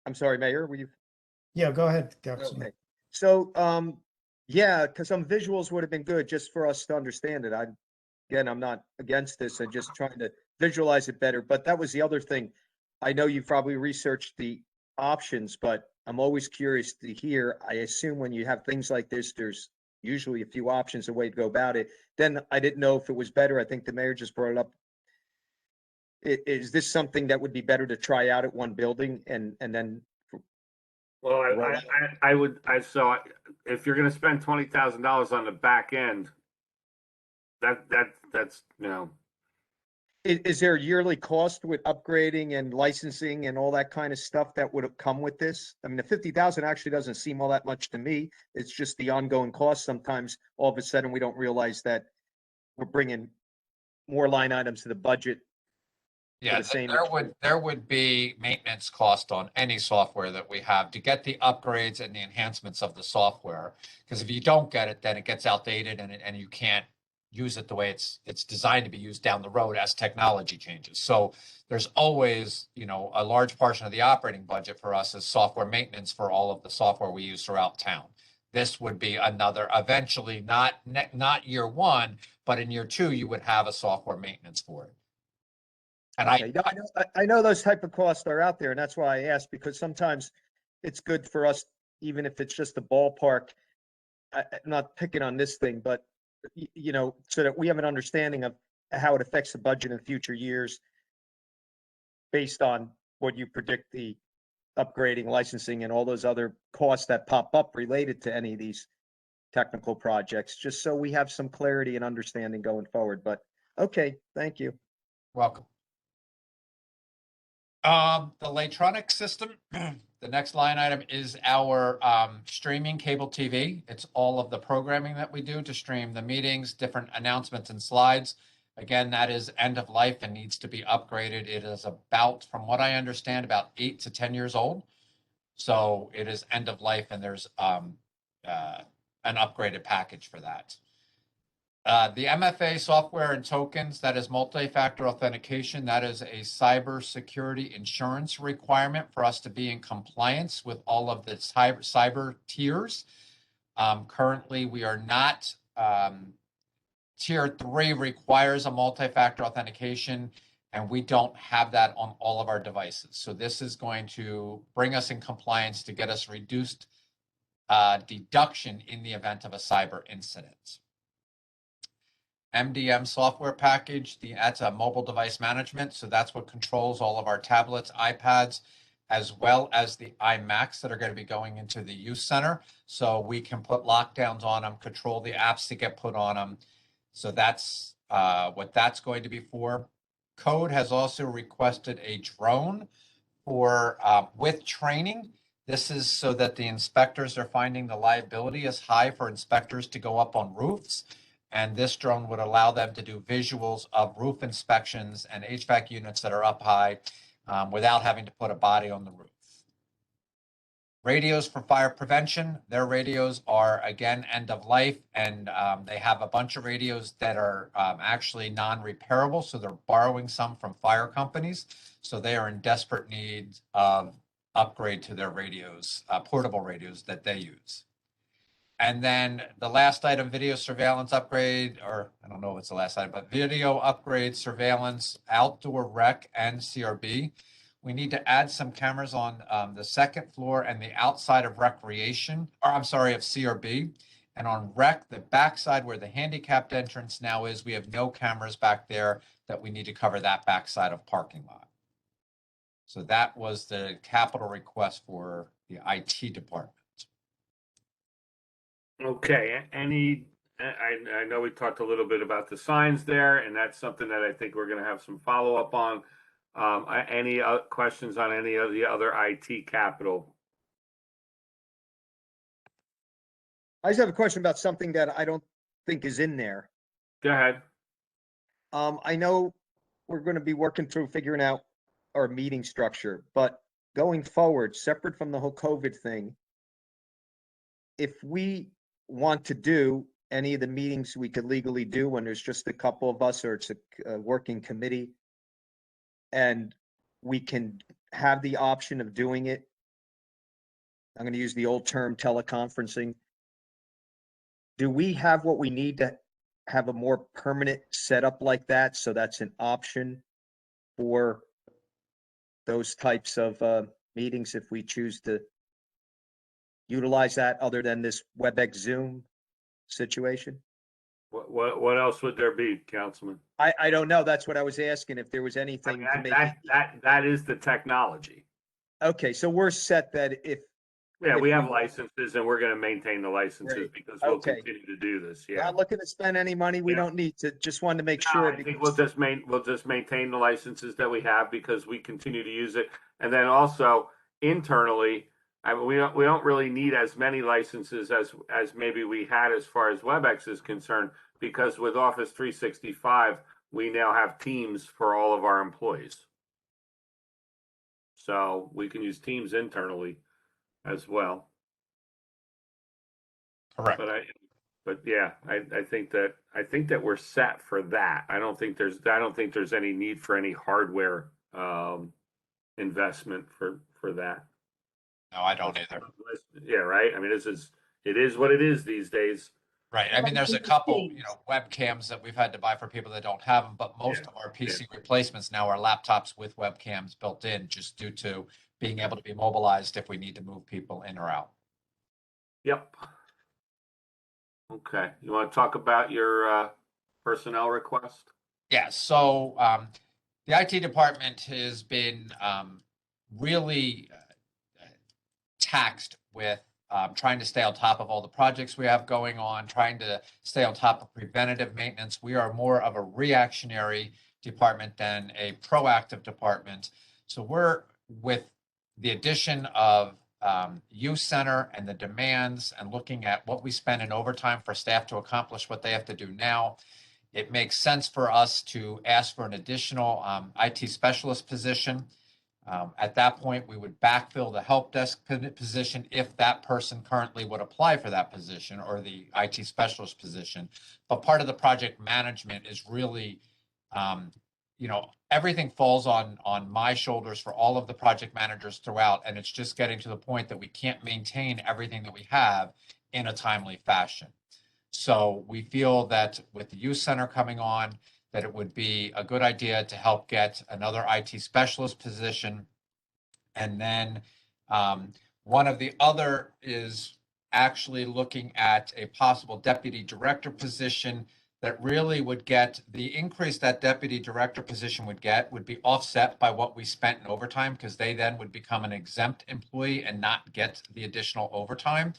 I'm sorry, Mayor, were you? Yeah, go ahead, Councilman. Okay. So, yeah, because some visuals would have been good just for us to understand it. I'm not against this. I'm just trying to visualize it better. But that was the other thing. I know you've probably researched the options, but I'm always curious to hear. I assume when you have things like this, there's usually a few options, a way to go about it. Then I didn't know if it was better. I think the mayor just brought it up. Is this something that would be better to try out at one building and then? Well, so if you're going to spend $20,000 on the back end, that's Is there a yearly cost with upgrading and licensing and all that kind of stuff that would have come with this? I mean, the 50,000 actually doesn't seem all that much to me. It's just the ongoing cost. Sometimes all of a sudden we don't realize that we're bringing more line items to the budget. Yeah, there would be maintenance cost on any software that we have to get the upgrades and the enhancements of the software. Because if you don't get it, then it gets outdated and you can't use it the way it's designed to be used down the road as technology changes. So there's always, a large portion of the operating budget for us is software maintenance for all of the software we use throughout town. This would be another, eventually, not year one, but in year two, you would have a software maintenance for it. And okay. I know those type of costs are out there, and that's why I asked, because sometimes it's good for us, even if it's just a ballpark. I'm not picking on this thing, but so that we have an understanding of how it affects the budget in future years based on what you predict the upgrading, licensing, and all those other costs that pop up related to any of these technical projects, just so we have some clarity and understanding going forward. But okay, thank you. Welcome. The Latronic system, the next line item is our streaming cable TV. It's all of the programming that we do to stream the meetings, different announcements and slides. Again, that is end of life and needs to be upgraded. It is about, from what I understand, about 8 to 10 years old. So it is end of life, and there's an upgraded package for that. The MFA software and tokens, that is multi-factor authentication. That is a cybersecurity insurance requirement for us to be in compliance with all of the cyber tiers. Currently, we are not. Tier 3 requires a multi-factor authentication, and we don't have that on all of our devices. So this is going to bring us in compliance to get us reduced deduction in the event of a cyber incident. MDM software package, that's a mobile device management. So that's what controls all of our tablets, iPads, as well as the iMacs that are going to be going into the youth center. So we can put lockdowns on them, control the apps that get put on them. So that's what that's going to be for. Code has also requested a drone for with training. This is so that the inspectors are finding the liability is high for inspectors to go up on roofs. And this drone would allow them to do visuals of roof inspections and HVAC units that are up high without having to put a body on the roof. Radios for fire prevention. Their radios are, again, end of life, and they have a bunch of radios that are actually non-repairable, so they're borrowing some from fire companies. So they are in desperate need of upgrade to their radios, portable radios that they use. And then the last item, video surveillance upgrade, or I don't know if it's the last item, but video upgrade, surveillance, outdoor rec, and CRB. We need to add some cameras on the second floor and the outside of recreation, or I'm sorry, of CRB. And on rec, the backside where the handicapped entrance now is, we have no cameras back there that we need to cover that backside of parking lot. So that was the capital request for the IT department. Okay, I know we talked a little bit about the signs there, and that's something that I think we're going to have some follow-up on. Any questions on any of the other IT capital? I just have a question about something that I don't think is in there. Go ahead. I know we're going to be working through figuring out our meeting structure, but going forward, separate from the whole COVID thing, if we want to do any of the meetings we could legally do when there's just a couple of us, or it's a working committee, and we can have the option of doing it, I'm going to use the old term teleconferencing. Do we have what we need to have a more permanent setup like that? So that's an option for those types of meetings if we choose to utilize that, other than this WebEx Zoom situation? What else would there be, Councilman? I don't know. That's what I was asking, if there was anything to make that is the technology. Okay, so we're set that if we have licenses, and we're going to maintain the licenses because we'll continue to do this. Yeah, not looking to spend any money we don't need to. Just wanted to make sure. I think we'll just maintain the licenses that we have because we continue to use it, and then also internally, I mean, we don't really need as many licenses as maybe we had as far as WebEx is concerned, because with Office 365, we now have Teams for all of our employees. So we can use Teams internally as well. Correct. But yeah, I think that we're set for that. I don't think there's any need for any hardware investment for that. No, I don't either. Yeah, right. I mean, it is what it is these days. Right. I mean, there's a couple, webcams that we've had to buy for people that don't have them, but most of our PC replacements now are laptops with webcams built in, just due to being able to be mobilized if we need to move people in or out. Yep. Okay. You want to talk about your personnel request? Yeah. So the IT department has been really taxed with trying to stay on top of all the projects we have going on, trying to stay on top of preventative maintenance. We are more of a reactionary department than a proactive department. So we're, with the addition of youth center and the demands and looking at what we spend in overtime for staff to accomplish what they have to do now, it makes sense for us to ask for an additional IT specialist position. At that point, we would backfill the help desk position if that person currently would apply for that position, or the IT specialist position. But part of the project management is really, everything falls on my shoulders for all of the project managers throughout. And it's just getting to the point that we can't maintain everything that we have in a timely fashion. So we feel that with the youth center coming on, that it would be a good idea to help get another IT specialist position. And then one of the other is actually looking at a possible deputy director position that really would get the increase that deputy director position would get would be offset by what we spent in overtime, because they then would become an exempt employee and not get the additional overtime.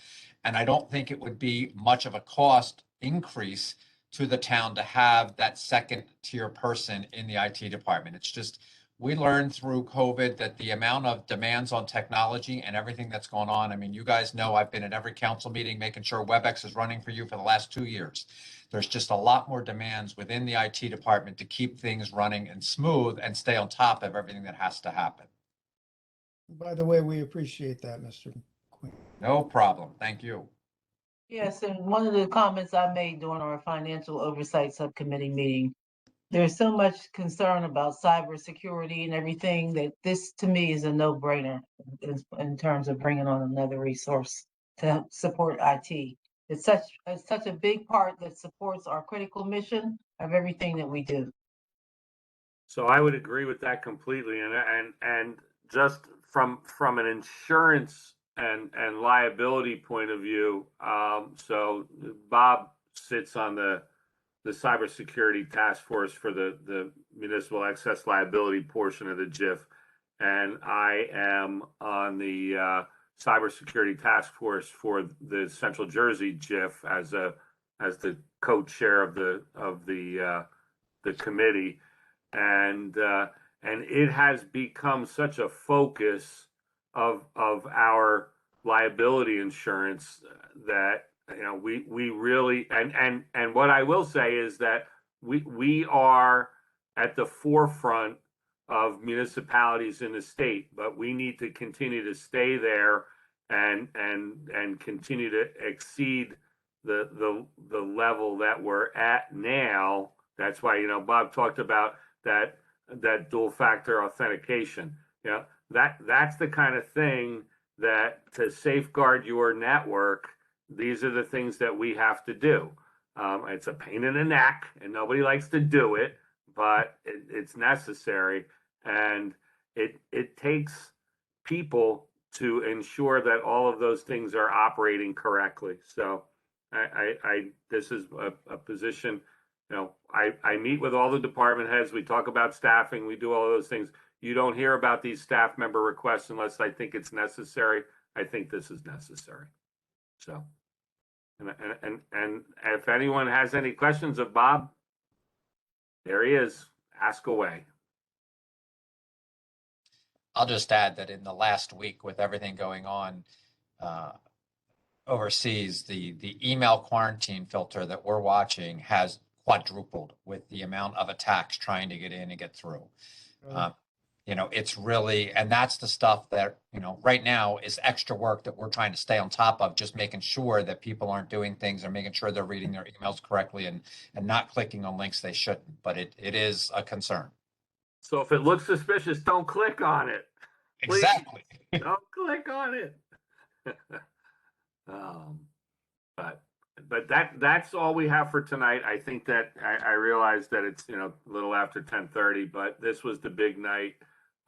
And I don't think it would be much of a cost increase to the town to have that second tier person in the IT department. It's just, we learned through COVID that the amount of demands on technology and everything that's going on. I mean, you guys know I've been at every council meeting making sure WebEx is running for you for the last 2 years. There's just a lot more demands within the IT department to keep things running and smooth and stay on top of everything that has to happen. By the way, we appreciate that, Mr. Quinn. No problem. Thank you. Yes, and one of the comments I made during our financial oversight subcommittee meeting, there's so much concern about cybersecurity and everything that this, to me, is a no-brainer in terms of bringing on another resource to support IT. It's such a big part that supports our critical mission of everything that we do. So I would agree with that completely. And just from an insurance and liability point of view, so Bob sits on the cybersecurity task force for the municipal excess liability portion of the JIF, and I am on the cybersecurity task force for the Central Jersey JIF as the co-chair of the committee, and it has become such a focus of our liability insurance that we really, and what I will say is that we are at the forefront of municipalities in the state, but we need to continue to stay there and continue to exceed the level that we're at now. That's why, Bob talked about that dual factor authentication. That's the kind of thing that, to safeguard your network, these are the things that we have to do. It's a pain in the neck and nobody likes to do it, but it's necessary. And it takes people to ensure that all of those things are operating correctly. So this is a position, I meet with all the department heads. We talk about staffing. We do all of those things. You don't hear about these staff member requests unless I think it's necessary. I think this is necessary. So, and if anyone has any questions of Bob, there he is. Ask away. I'll just add that in the last week, with everything going on overseas, the email quarantine filter that we're watching has quadrupled with the amount of attacks trying to get in and get through. It's really, and that's the stuff that, right now is extra work that we're trying to stay on top of, just making sure that people aren't doing things or making sure they're reading their emails correctly and not clicking on links they shouldn't. But it is a concern. So if it looks suspicious, don't click on it. Please. Exactly. Don't click on it. But that's all we have for tonight. I think that I realize that it's a little after 10:30, but this was the big night,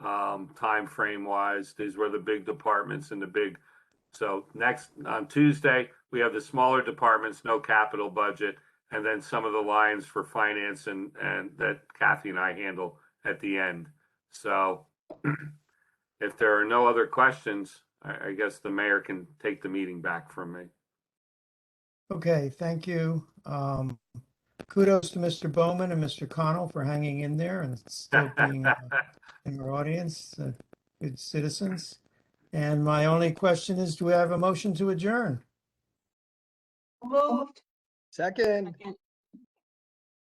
time frame wise. These were the big departments and the big. So next on Tuesday we have the smaller departments, no capital budget, and then some of the lines for finance and that Kathy and I handle at the end. So if there are no other questions, I guess the mayor can take the meeting back from me. Okay, thank you. Kudos to Mr. Bowman and Mr. Connell for hanging in there and still being in our audience, good citizens. And my only question is, do we have a motion to adjourn? Moved. Second.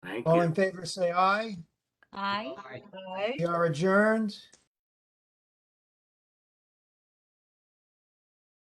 Thank All you. in favor, say aye. Aye. Aye. We are adjourned.